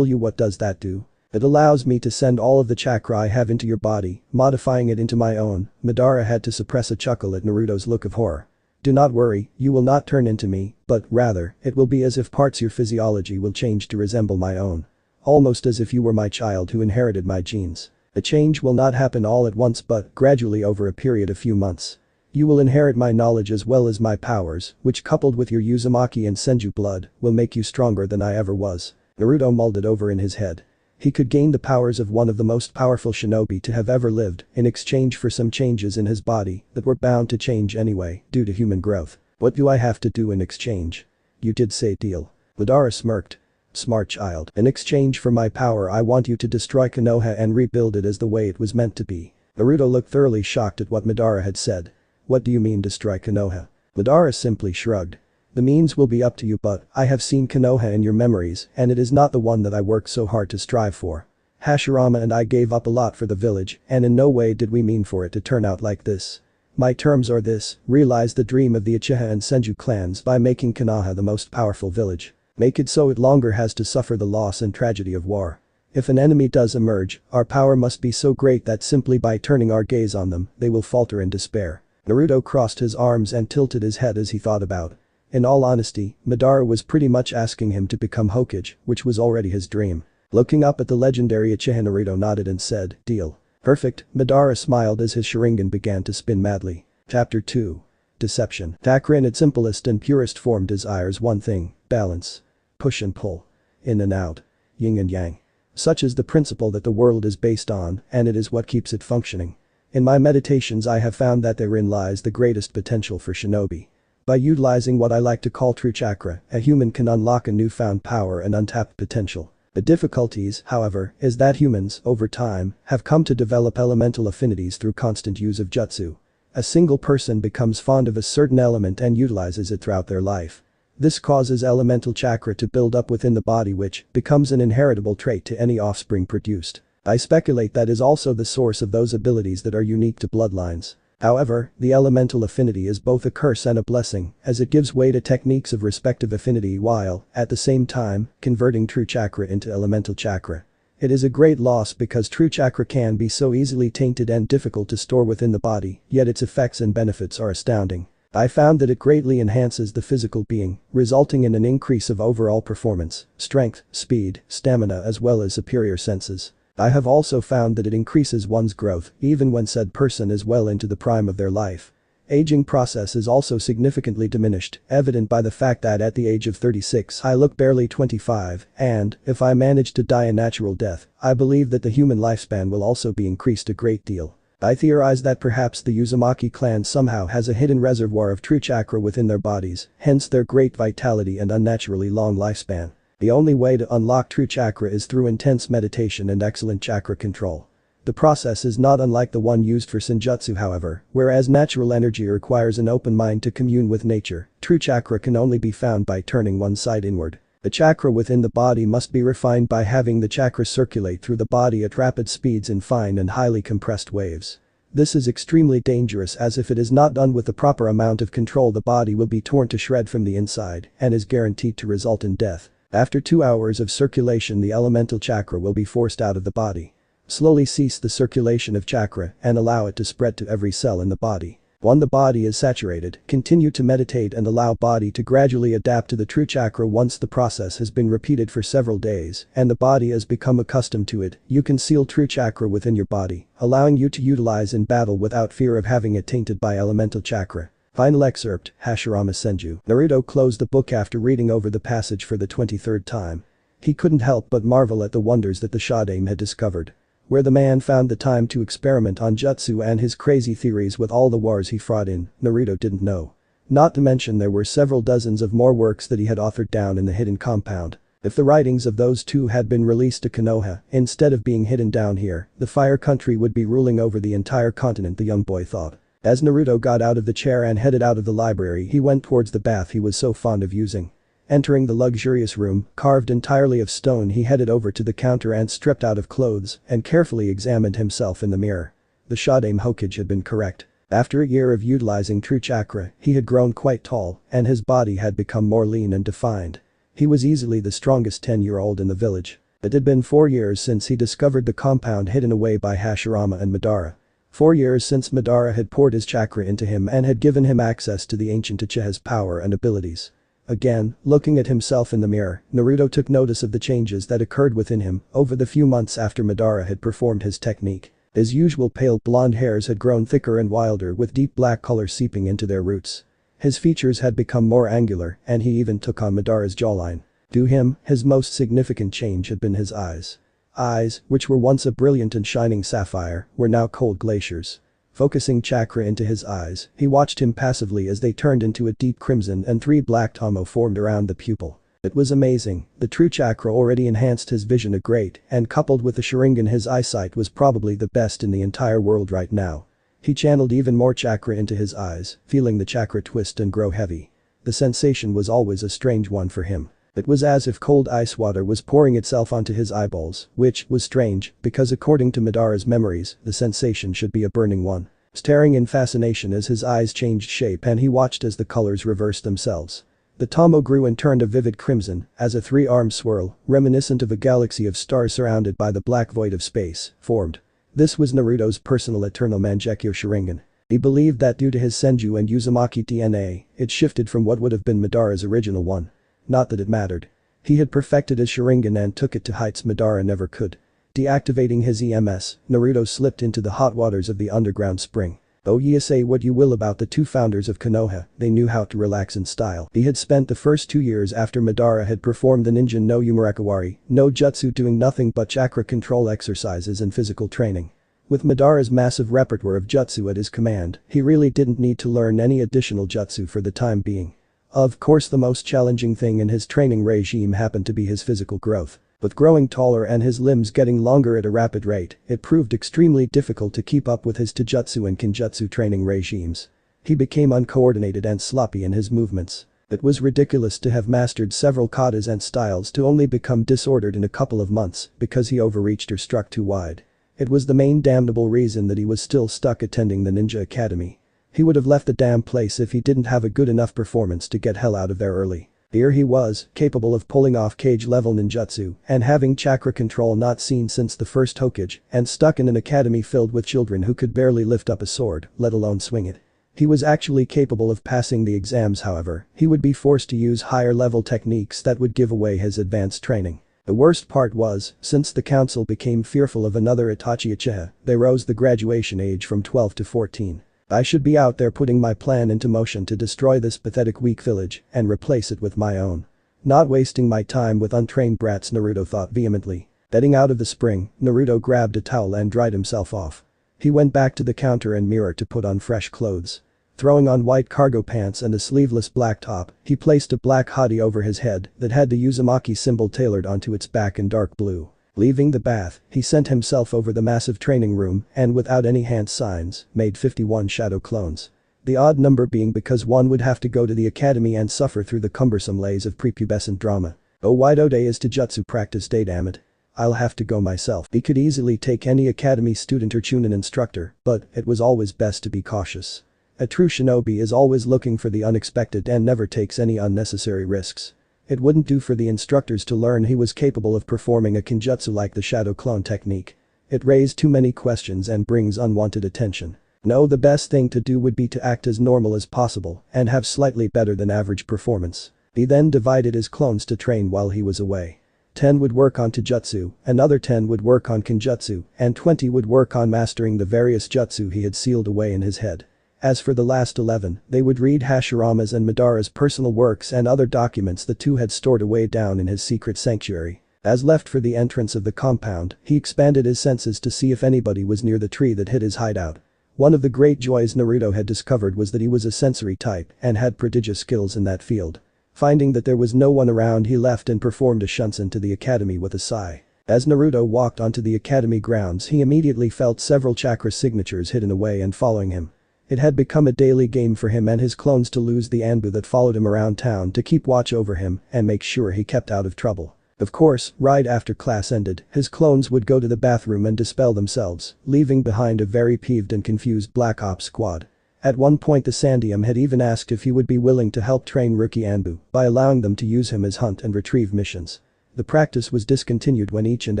S1: What does that do? It allows me to send all of the chakra I have into your body, modifying it into my own. Madara had to suppress a chuckle at Naruto's look of horror. Do not worry, you will not turn into me, but rather, it will be as if parts of your physiology will change to resemble my own. Almost as if you were my child who inherited my genes. The change will not happen all at once but gradually over a period of few months. You will inherit my knowledge as well as my powers, which coupled with your Uzumaki and Senju blood, will make you stronger than I ever was. Naruto mulled it over in his head. He could gain the powers of one of the most powerful shinobi to have ever lived in exchange for some changes in his body that were bound to change anyway due to human growth. What do I have to do in exchange? You did say deal. Madara smirked. Smart child. In exchange for my power I want you to destroy Konoha and rebuild it as the way it was meant to be. Naruto looked thoroughly shocked at what Madara had said. What do you mean destroy Konoha? Madara simply shrugged. The means will be up to you, but I have seen Konoha in your memories and it is not the one that I worked so hard to strive for. Hashirama and I gave up a lot for the village and in no way did we mean for it to turn out like this. My terms are this: realize the dream of the Uchiha and Senju clans by making Konoha the most powerful village. Make it so it longer has to suffer the loss and tragedy of war. If an enemy does emerge, our power must be so great that simply by turning our gaze on them, they will falter in despair. Naruto crossed his arms and tilted his head as he thought about. In all honesty, Madara was pretty much asking him to become Hokage, which was already his dream. Looking up at the legendary Uchiha, Naruto nodded and said, deal. Perfect. Madara smiled as his Sharingan began to spin madly. Chapter 2. Deception. Chakra in its simplest and purest form desires one thing: balance. Push and pull. In and out. Yin and yang. Such is the principle that the world is based on, and it is what keeps it functioning. In my meditations I have found that therein lies the greatest potential for shinobi. By utilizing what I like to call true chakra, a human can unlock a newfound power and untapped potential. The difficulties, however, is that humans, over time, have come to develop elemental affinities through constant use of jutsu. A single person becomes fond of a certain element and utilizes it throughout their life. This causes elemental chakra to build up within the body, which becomes an inheritable trait to any offspring produced. I speculate that is also the source of those abilities that are unique to bloodlines. However, the elemental affinity is both a curse and a blessing, as it gives way to techniques of respective affinity while, at the same time, converting true chakra into elemental chakra. It is a great loss because true chakra can be so easily tainted and difficult to store within the body, yet its effects and benefits are astounding. I found that it greatly enhances the physical being, resulting in an increase of overall performance, strength, speed, stamina as well as superior senses. I have also found that it increases one's growth, even when said person is well into the prime of their life. Aging process is also significantly diminished, evident by the fact that at the age of 36 I look barely 25, and, if I manage to die a natural death, I believe that the human lifespan will also be increased a great deal. I theorize that perhaps the Uzumaki clan somehow has a hidden reservoir of true chakra within their bodies, hence their great vitality and unnaturally long lifespan. The only way to unlock true chakra is through intense meditation and excellent chakra control. The process is not unlike the one used for senjutsu, however, whereas natural energy requires an open mind to commune with nature, true chakra can only be found by turning one side inward. The chakra within the body must be refined by having the chakra circulate through the body at rapid speeds in fine and highly compressed waves. This is extremely dangerous, as if it is not done with the proper amount of control the body will be torn to shred from the inside and is guaranteed to result in death. After 2 hours of circulation, the elemental chakra will be forced out of the body. Slowly cease the circulation of chakra and allow it to spread to every cell in the body. When the body is saturated, continue to meditate and allow body to gradually adapt to the true chakra. Once the process has been repeated for several days and the body has become accustomed to it, you can seal true chakra within your body, allowing you to utilize in battle without fear of having it tainted by elemental chakra. Final excerpt, Hashirama Senju. Naruto closed the book after reading over the passage for the 23rd time. He couldn't help but marvel at the wonders that the Shodaime had discovered. Where the man found the time to experiment on jutsu and his crazy theories with all the wars he fought in, Naruto didn't know. Not to mention there were several dozens of more works that he had authored down in the hidden compound. If the writings of those two had been released to Konoha, instead of being hidden down here, the Fire Country would be ruling over the entire continent, the young boy thought. As Naruto got out of the chair and headed out of the library, he went towards the bath he was so fond of using. Entering the luxurious room, carved entirely of stone, he headed over to the counter and stripped out of clothes and carefully examined himself in the mirror. The Shodaime Hokage had been correct. After a year of utilizing true chakra, he had grown quite tall and his body had become more lean and defined. He was easily the strongest 10-year-old in the village. It had been 4 years since he discovered the compound hidden away by Hashirama and Madara. 4 years since Madara had poured his chakra into him and had given him access to the ancient Uchiha's power and abilities. Again, looking at himself in the mirror, Naruto took notice of the changes that occurred within him over the few months after Madara had performed his technique. His usual pale blonde hairs had grown thicker and wilder with deep black color seeping into their roots. His features had become more angular and he even took on Madara's jawline. To him, his most significant change had been his eyes. Eyes, which were once a brilliant and shining sapphire, were now cold glaciers. Focusing chakra into his eyes, he watched him passively as they turned into a deep crimson and 3 black tomo formed around the pupil. It was amazing, the true chakra already enhanced his vision a great and coupled with the Sharingan his eyesight was probably the best in the entire world right now. He channeled even more chakra into his eyes, feeling the chakra twist and grow heavy. The sensation was always a strange one for him. It was as if cold ice water was pouring itself onto his eyeballs, which was strange because according to Madara's memories, the sensation should be a burning one. Staring in fascination as his eyes changed shape and he watched as the colors reversed themselves. The tomo grew and turned a vivid crimson as a 3-armed swirl, reminiscent of a galaxy of stars surrounded by the black void of space, formed. This was Naruto's personal eternal Mangekyo Sharingan. He believed that due to his Senju and Uzumaki DNA, it shifted from what would have been Madara's original one. Not that it mattered. He had perfected his Sharingan and took it to heights Madara never could. Deactivating his EMS, Naruto slipped into the hot waters of the underground spring. Though ye say what you will about the two founders of Konoha, they knew how to relax in style. He had spent the first 2 years after Madara had performed the ninja no Umarakawari, no jutsu doing nothing but chakra control exercises and physical training. With Madara's massive repertoire of jutsu at his command, he really didn't need to learn any additional jutsu for the time being. Of course the most challenging thing in his training regime happened to be his physical growth. With growing taller and his limbs getting longer at a rapid rate, it proved extremely difficult to keep up with his taijutsu and kinjutsu training regimes. He became uncoordinated and sloppy in his movements. It was ridiculous to have mastered several katas and styles to only become disordered in a couple of months because he overreached or struck too wide. It was the main damnable reason that he was still stuck attending the Ninja Academy. He would have left the damn place if he didn't have a good enough performance to get hell out of there early. Here he was, capable of pulling off cage-level ninjutsu and having chakra control not seen since the first Hokage and stuck in an academy filled with children who could barely lift up a sword, let alone swing it. He was actually capable of passing the exams, however, he would be forced to use higher-level techniques that would give away his advanced training. The worst part was, since the council became fearful of another Itachi Uchiha, they rose the graduation age from 12 to 14. I should be out there putting my plan into motion to destroy this pathetic weak village and replace it with my own. Not wasting my time with untrained brats, Naruto thought vehemently. Heading out of the spring, Naruto grabbed a towel and dried himself off. He went back to the counter and mirror to put on fresh clothes. Throwing on white cargo pants and a sleeveless black top, he placed a black hottie over his head that had the Uzumaki symbol tailored onto its back in dark blue. Leaving the bath, he sent himself over the massive training room and without any hand signs, made 51 shadow clones. The odd number being because one would have to go to the academy and suffer through the cumbersome lays of prepubescent drama. Oh, why do is to jutsu practice day, damn it. I'll have to go myself. He could easily take any academy student or chunin instructor, but it was always best to be cautious. A true shinobi is always looking for the unexpected and never takes any unnecessary risks. It wouldn't do for the instructors to learn he was capable of performing a kinjutsu like the shadow clone technique. It raised too many questions and brings unwanted attention. No, the best thing to do would be to act as normal as possible and have slightly better than average performance. He then divided his clones to train while he was away. 10 would work on Taijutsu, another 10 would work on Kenjutsu, and 20 would work on mastering the various jutsu he had sealed away in his head. As for the last 11, they would read Hashirama's and Madara's personal works and other documents the two had stored away down in his secret sanctuary. As left for the entrance of the compound, he expanded his senses to see if anybody was near the tree that hid his hideout. One of the great joys Naruto had discovered was that he was a sensory type and had prodigious skills in that field. Finding that there was no one around, he left and performed a shunsen to the academy with a sigh. As Naruto walked onto the academy grounds, he immediately felt several chakra signatures hidden away and following him. It had become a daily game for him and his clones to lose the Anbu that followed him around town to keep watch over him and make sure he kept out of trouble. Of course, right after class ended, his clones would go to the bathroom and dispel themselves, leaving behind a very peeved and confused Black Ops squad. At one point the Sandium had even asked if he would be willing to help train rookie Anbu by allowing them to use him as hunt and retrieve missions. The practice was discontinued when each and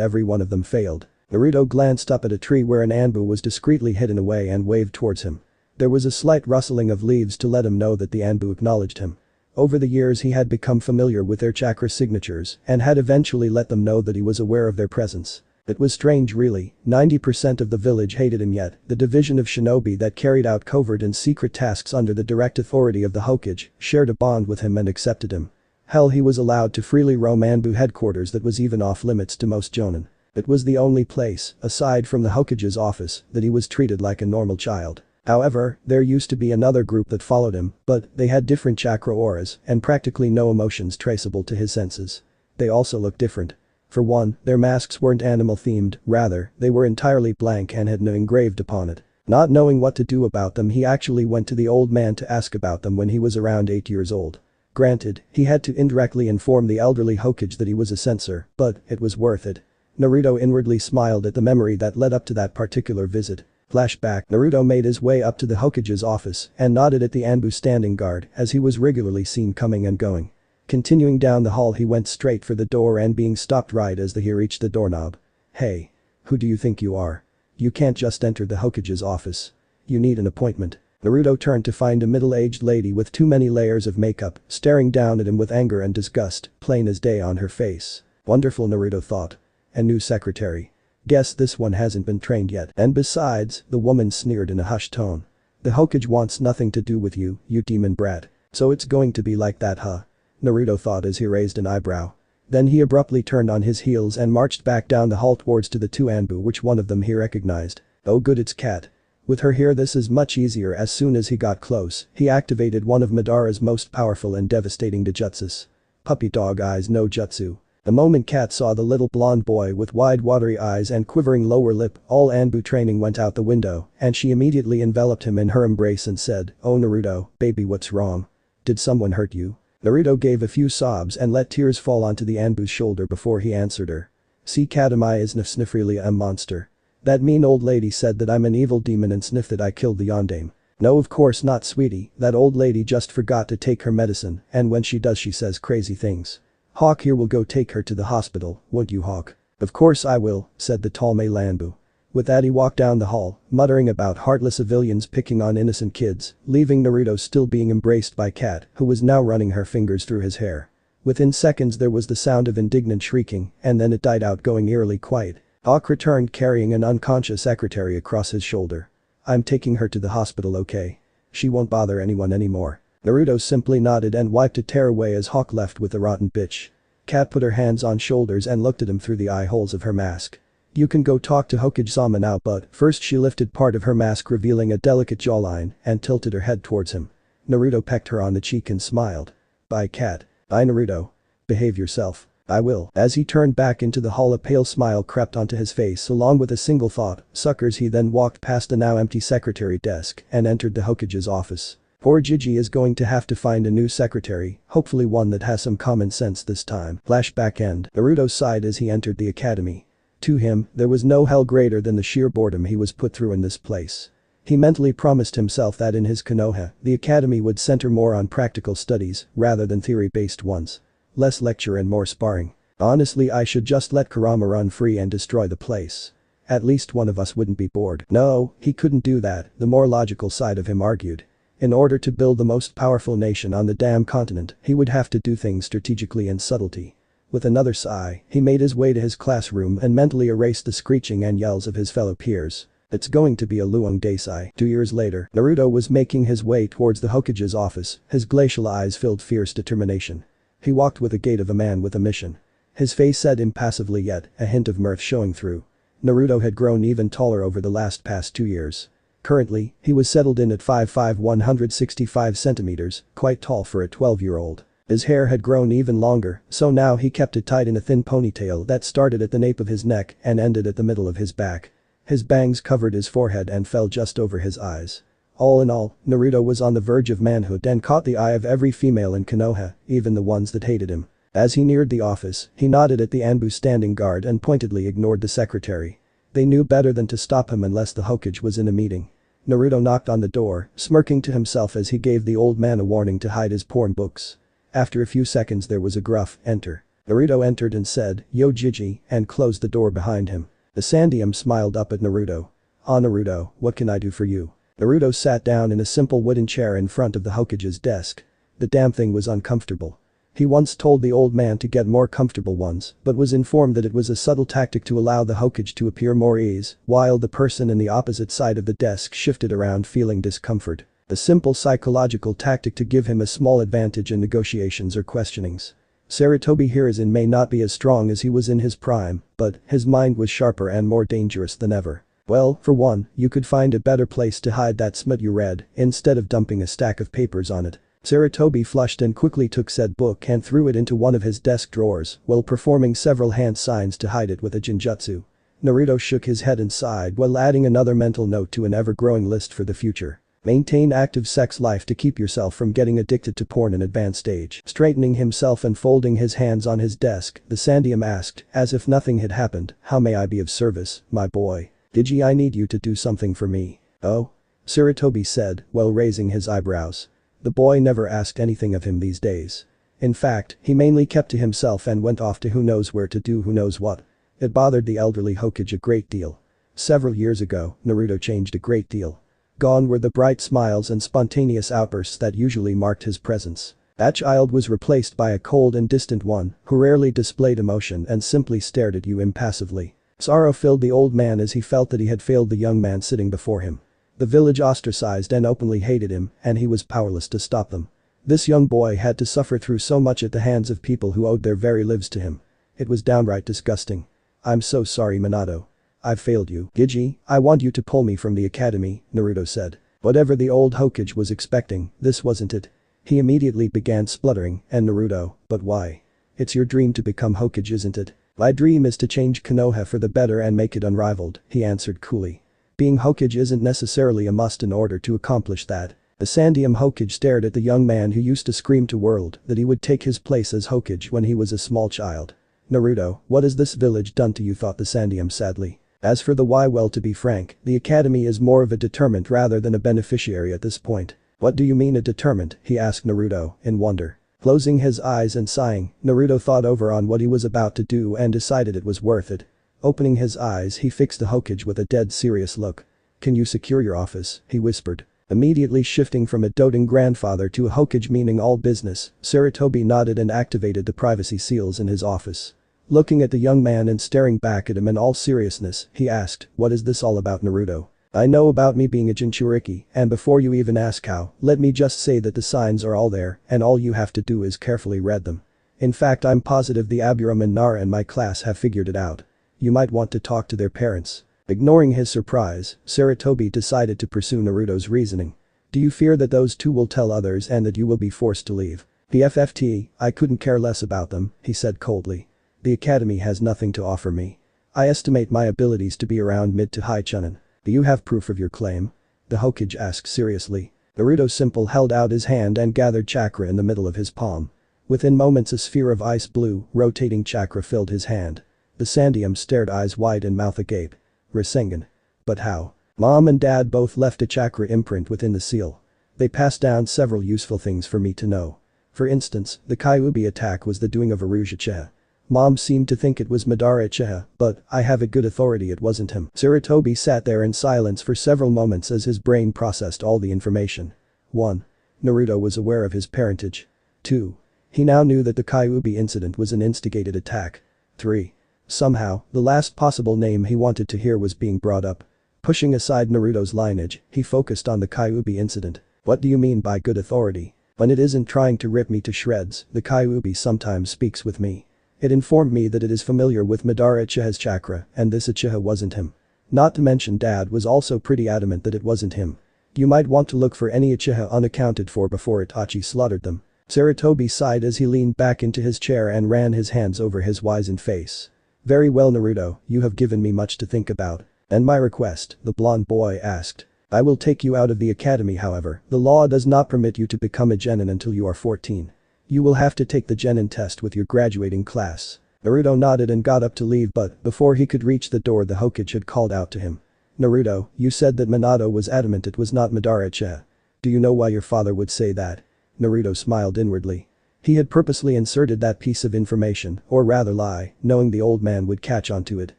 S1: every one of them failed. Naruto glanced up at a tree where an Anbu was discreetly hidden away and waved towards him. There was a slight rustling of leaves to let him know that the Anbu acknowledged him. Over the years he had become familiar with their chakra signatures and had eventually let them know that he was aware of their presence. It was strange really, 90% of the village hated him, yet the division of shinobi that carried out covert and secret tasks under the direct authority of the Hokage shared a bond with him and accepted him. Hell, he was allowed to freely roam Anbu headquarters that was even off limits to most jonin. It was the only place, aside from the Hokage's office, that he was treated like a normal child. However, there used to be another group that followed him, but they had different chakra auras and practically no emotions traceable to his senses. They also looked different. For one, their masks weren't animal-themed, rather, they were entirely blank and had no engraved upon it. Not knowing what to do about them, he actually went to the old man to ask about them when he was around 8 years old. Granted, he had to indirectly inform the elderly Hokage that he was a censor, but it was worth it. Naruto inwardly smiled at the memory that led up to that particular visit. Flashback, Naruto made his way up to the Hokage's office and nodded at the Anbu standing guard as he was regularly seen coming and going. Continuing down the hall, he went straight for the door and being stopped right as he reached the doorknob. "Hey. Who do you think you are? You can't just enter the Hokage's office. You need an appointment." Naruto turned to find a middle-aged lady with too many layers of makeup staring down at him with anger and disgust, plain as day on her face. Wonderful, Naruto thought. A new secretary. Guess this one hasn't been trained yet. And besides, the woman sneered in a hushed tone. The Hokage wants nothing to do with you, you demon brat. So it's going to be like that, huh? Naruto thought as he raised an eyebrow. Then he abruptly turned on his heels and marched back down the hall towards to the two Anbu, which one of them he recognized. Oh good, it's Cat. With her here this is much easier. As soon as he got close, he activated one of Madara's most powerful and devastating jutsus. Puppy dog eyes no jutsu. The moment Cat saw the little blonde boy with wide watery eyes and quivering lower lip, all Anbu training went out the window and she immediately enveloped him in her embrace and said, "Oh Naruto, baby, what's wrong? Did someone hurt you?" Naruto gave a few sobs and let tears fall onto the Anbu's shoulder before he answered her. "See, Cat, am I is Snifrelia a monster? That mean old lady said that I'm an evil demon and sniffed that I killed the Yondaime." "No, of course not, sweetie, that old lady just forgot to take her medicine and when she does she says crazy things. Hawk here will go take her to the hospital, won't you, Hawk?" "Of course I will," said the tall male Anbu. With that he walked down the hall, muttering about heartless civilians picking on innocent kids, leaving Naruto still being embraced by Cat, who was now running her fingers through his hair. Within seconds there was the sound of indignant shrieking and then it died out, going eerily quiet. Hawk returned carrying an unconscious secretary across his shoulder. "I'm taking her to the hospital, okay? She won't bother anyone anymore." Naruto simply nodded and wiped a tear away as Hawk left with the rotten bitch. Cat put her hands on shoulders and looked at him through the eye holes of her mask. "You can go talk to Hokage-sama now, but first," she lifted part of her mask revealing a delicate jawline and tilted her head towards him. Naruto pecked her on the cheek and smiled. "Bye, Cat." "Bye, Naruto. Behave yourself." "I will." As he turned back into the hall, a pale smile crept onto his face along with a single thought, "Suckers." He then walked past the now empty secretary desk and entered the Hokage's office. Poor Gigi is going to have to find a new secretary, hopefully one that has some common sense this time. Flashback end. Naruto sighed as he entered the academy. To him, there was no hell greater than the sheer boredom he was put through in this place. He mentally promised himself that in his Konoha, the academy would center more on practical studies rather than theory-based ones. Less lecture and more sparring. Honestly, I should just let Kurama run free and destroy the place. At least one of us wouldn't be bored. No, he couldn't do that, the more logical side of him argued. In order to build the most powerful nation on the damn continent, he would have to do things strategically and subtlety. With another sigh, he made his way to his classroom and mentally erased the screeching and yells of his fellow peers. It's going to be a long day. 2 years later, Naruto was making his way towards the Hokage's office, his glacial eyes filled fierce determination. He walked with the gait of a man with a mission. His face said impassively yet, a hint of mirth showing through. Naruto had grown even taller over the past 2 years. Currently, he was settled in at 5'5", 165 centimeters, quite tall for a 12-year-old. His hair had grown even longer, so now he kept it tied in a thin ponytail that started at the nape of his neck and ended at the middle of his back. His bangs covered his forehead and fell just over his eyes. All in all, Naruto was on the verge of manhood and caught the eye of every female in Konoha, even the ones that hated him. As he neared the office, he nodded at the Anbu standing guard and pointedly ignored the secretary. They knew better than to stop him unless the Hokage was in a meeting. Naruto knocked on the door, smirking to himself as he gave the old man a warning to hide his porn books. After a few seconds there was a gruff, "Enter." Naruto entered and said, "Yo Jiji," and closed the door behind him. The Sandium smiled up at Naruto. "Ah Naruto, what can I do for you?" Naruto sat down in a simple wooden chair in front of the Hokage's desk. The damn thing was uncomfortable. He once told the old man to get more comfortable ones, but was informed that it was a subtle tactic to allow the Hokage to appear more ease, while the person in the opposite side of the desk shifted around feeling discomfort. A simple psychological tactic to give him a small advantage in negotiations or questionings. Sarutobi Hiruzen may not be as strong as he was in his prime, but his mind was sharper and more dangerous than ever. Well, for one, you could find a better place to hide that smut you read, instead of dumping a stack of papers on it. Sarutobi flushed and quickly took said book and threw it into one of his desk drawers while performing several hand signs to hide it with a genjutsu. Naruto shook his head and sighed while adding another mental note to an ever-growing list for the future. Maintain active sex life to keep yourself from getting addicted to porn in advanced age. Straightening himself and folding his hands on his desk, the Sandium asked, as if nothing had happened, "How may I be of service, my boy?" "Digi, I need you to do something for me." "Oh?" Sarutobi said, while raising his eyebrows. The boy never asked anything of him these days. In fact, he mainly kept to himself and went off to who knows where to do who knows what. It bothered the elderly Hokage a great deal. Several years ago, Naruto changed a great deal. Gone were the bright smiles and spontaneous outbursts that usually marked his presence. That child was replaced by a cold and distant one who rarely displayed emotion and simply stared at you impassively. Sorrow filled the old man as he felt that he had failed the young man sitting before him. The village ostracized and openly hated him, and he was powerless to stop them. This young boy had to suffer through so much at the hands of people who owed their very lives to him. It was downright disgusting. "I'm so sorry, Minato. I've failed you." "Gigi, I want you to pull me from the academy," Naruto said. Whatever the old Hokage was expecting, this wasn't it. He immediately began spluttering, and Naruto, "But why? It's your dream to become Hokage, isn't it?" "My dream is to change Konoha for the better and make it unrivaled," he answered coolly. Being Hokage isn't necessarily a must in order to accomplish that. The Sandium Hokage stared at the young man who used to scream to world that he would take his place as Hokage when he was a small child. "Naruto, what has this village done to you?" thought the Sandium sadly. As for the why, well, to be frank, the academy is more of a determinant rather than a beneficiary at this point. "What do you mean a determinant?" he asked Naruto, in wonder. Closing his eyes and sighing, Naruto thought over on what he was about to do and decided it was worth it. Opening his eyes, he fixed the Hokage with a dead serious look. "Can you secure your office?" he whispered. Immediately shifting from a doting grandfather to a Hokage meaning all business, Sarutobi nodded and activated the privacy seals in his office. Looking at the young man and staring back at him in all seriousness, he asked, "What is this all about, Naruto?" "I know about me being a Jinchuriki, and before you even ask how, let me just say that the signs are all there, and all you have to do is carefully read them. In fact, I'm positive the Aburam and Nara in my class have figured it out. You might want to talk to their parents." Ignoring his surprise, Sarutobi decided to pursue Naruto's reasoning. "Do you fear that those two will tell others and that you will be forced to leave?" "PFFT, I couldn't care less about them," he said coldly. "The academy has nothing to offer me. I estimate my abilities to be around mid to high chunin. Do you have proof of your claim?" the Hokage asked seriously. Naruto Simple held out his hand and gathered chakra in the middle of his palm. Within moments a sphere of ice blue, rotating chakra filled his hand. The Sandium stared eyes wide and mouth agape. Rasengan. "But how?" "Mom and Dad both left a chakra imprint within the seal. They passed down several useful things for me to know. For instance, the Kyuubi attack was the doing of Arujache. Mom seemed to think it was Madara Uchiha, but I have a good authority it wasn't him. Sarutobi sat there in silence for several moments as his brain processed all the information. 1. Naruto was aware of his parentage. 2. He now knew that the Kyuubi incident was an instigated attack. 3. Somehow, the last possible name he wanted to hear was being brought up. Pushing aside Naruto's lineage, he focused on the Kyuubi incident. What do you mean by good authority? When it isn't trying to rip me to shreds, the Kyuubi sometimes speaks with me. It informed me that it is familiar with Madara Uchiha's chakra, and this Uchiha wasn't him. Not to mention Dad was also pretty adamant that it wasn't him. You might want to look for any Uchiha unaccounted for before Itachi slaughtered them. Sarutobi sighed as he leaned back into his chair and ran his hands over his wizened face. Very well Naruto, you have given me much to think about. And my request, the blonde boy asked. I will take you out of the academy however, the law does not permit you to become a genin until you are 14. You will have to take the genin test with your graduating class. Naruto nodded and got up to leave but before he could reach the door the Hokage had called out to him. Naruto, you said that Minato was adamant it was not Madara Uchiha. Do you know why your father would say that? Naruto smiled inwardly. He had purposely inserted that piece of information, or rather lie, knowing the old man would catch onto it.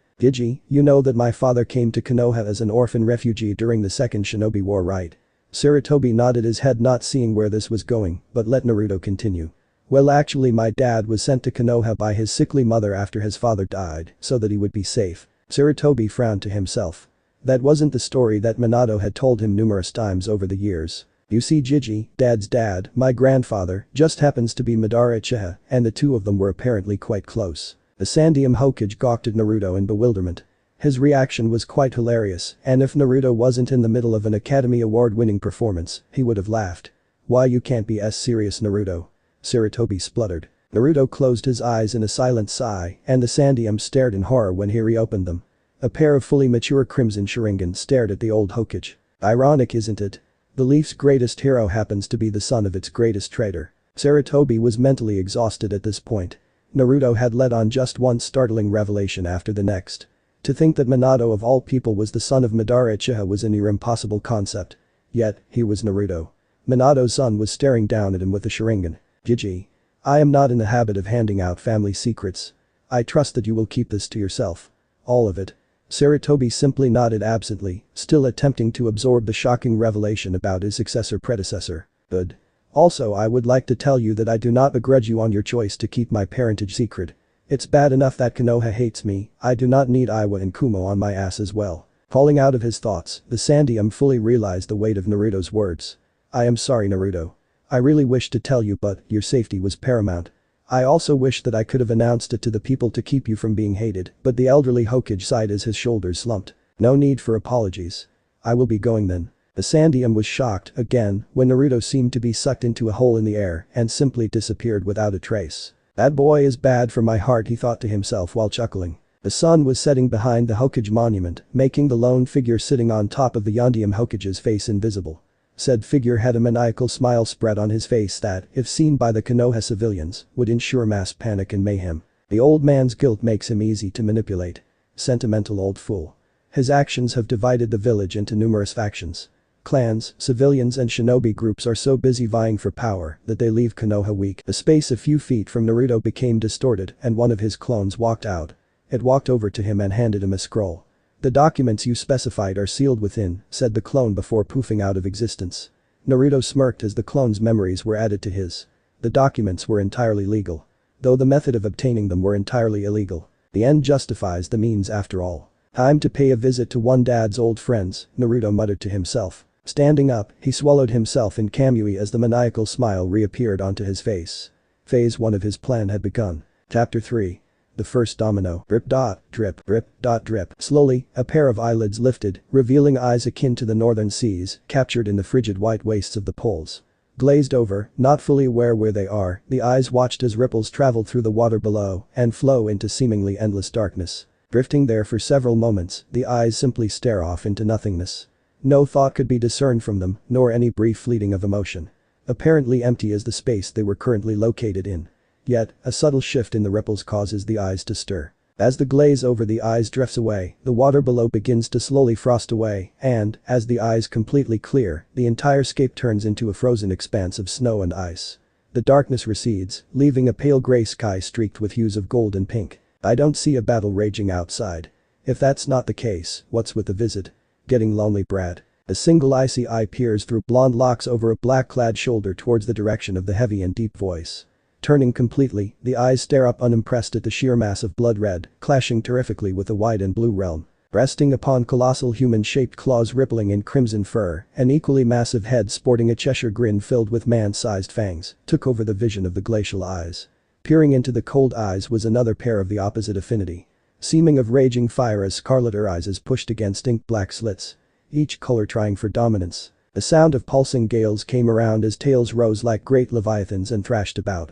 S1: Gigi, you know that my father came to Konoha as an orphan refugee during the Second Shinobi War, right? Sarutobi nodded his head not seeing where this was going, but let Naruto continue. Well actually my dad was sent to Konoha by his sickly mother after his father died, so that he would be safe. Sarutobi frowned to himself. That wasn't the story that Minato had told him numerous times over the years. You see Gigi, Dad's dad, my grandfather, just happens to be Madara Uchiha, and the two of them were apparently quite close. The Sandium Hokage gawked at Naruto in bewilderment. His reaction was quite hilarious, and if Naruto wasn't in the middle of an Academy Award-winning performance, he would have laughed. Why you can't be as serious Naruto? Sarutobi spluttered. Naruto closed his eyes in a silent sigh, and the Sandium stared in horror when he reopened them. A pair of fully mature crimson Sharingan stared at the old Hokage. Ironic isn't it? The Leaf's greatest hero happens to be the son of its greatest traitor. Sarutobi was mentally exhausted at this point. Naruto had let on just one startling revelation after the next. To think that Minato of all people was the son of Madara Uchiha was a near impossible concept. Yet, he was Naruto. Minato's son was staring down at him with a Sharingan. Gigi. I am not in the habit of handing out family secrets. I trust that you will keep this to yourself. All of it. Sarutobi simply nodded absently, still attempting to absorb the shocking revelation about his predecessor. Good. Also I would like to tell you that I do not begrudge you on your choice to keep my parentage secret. It's bad enough that Konoha hates me, I do not need Iwa and Kumo on my ass as well. Falling out of his thoughts, the Sandium fully realized the weight of Naruto's words. I am sorry Naruto. I really wish to tell you but your safety was paramount. I also wish that I could have announced it to the people to keep you from being hated, but the elderly Hokage sighed as his shoulders slumped. No need for apologies. I will be going then. The Sandium was shocked, again, when Naruto seemed to be sucked into a hole in the air and simply disappeared without a trace. That boy is bad for my heart he thought to himself while chuckling. The sun was setting behind the Hokage monument, making the lone figure sitting on top of the Yondium Hokage's face invisible. Said figure had a maniacal smile spread on his face that, if seen by the Konoha civilians, would ensure mass panic and mayhem. The old man's guilt makes him easy to manipulate. Sentimental old fool. His actions have divided the village into numerous factions. Clans, civilians and shinobi groups are so busy vying for power that they leave Konoha weak. The space a few feet from Naruto became distorted and one of his clones walked out. It walked over to him and handed him a scroll. The documents you specified are sealed within, said the clone before poofing out of existence. Naruto smirked as the clone's memories were added to his. The documents were entirely legal. Though the method of obtaining them were entirely illegal. The end justifies the means after all. Time to pay a visit to one dad's old friends, Naruto muttered to himself. Standing up, he swallowed himself in Kamui as the maniacal smile reappeared onto his face. Phase 1 of his plan had begun. Chapter 3. The first domino. Drip dot, drip, drip dot drip. Slowly, a pair of eyelids lifted, revealing eyes akin to the northern seas, captured in the frigid white wastes of the poles. Glazed over, not fully aware where they are, the eyes watched as ripples traveled through the water below and flow into seemingly endless darkness. Drifting there for several moments, the eyes simply stare off into nothingness. No thought could be discerned from them, nor any brief fleeting of emotion. Apparently empty as the space they were currently located in. Yet, a subtle shift in the ripples causes the eyes to stir. As the glaze over the eyes drifts away, the water below begins to slowly frost away, and, as the eyes completely clear, the entire scape turns into a frozen expanse of snow and ice. The darkness recedes, leaving a pale gray sky streaked with hues of gold and pink. I don't see a battle raging outside. If that's not the case, what's with the visit? Getting lonely, Brad? A single icy eye peers through blonde locks over a black-clad shoulder towards the direction of the heavy and deep voice. Turning completely, the eyes stare up unimpressed at the sheer mass of blood red, clashing terrifically with the white and blue realm. Resting upon colossal human-shaped claws rippling in crimson fur, an equally massive head sporting a Cheshire grin filled with man-sized fangs, took over the vision of the glacial eyes. Peering into the cold eyes was another pair of the opposite affinity. Seeming of raging fire as scarlet irises pushed against ink-black slits. Each color trying for dominance. The sound of pulsing gales came around as tails rose like great leviathans and thrashed about.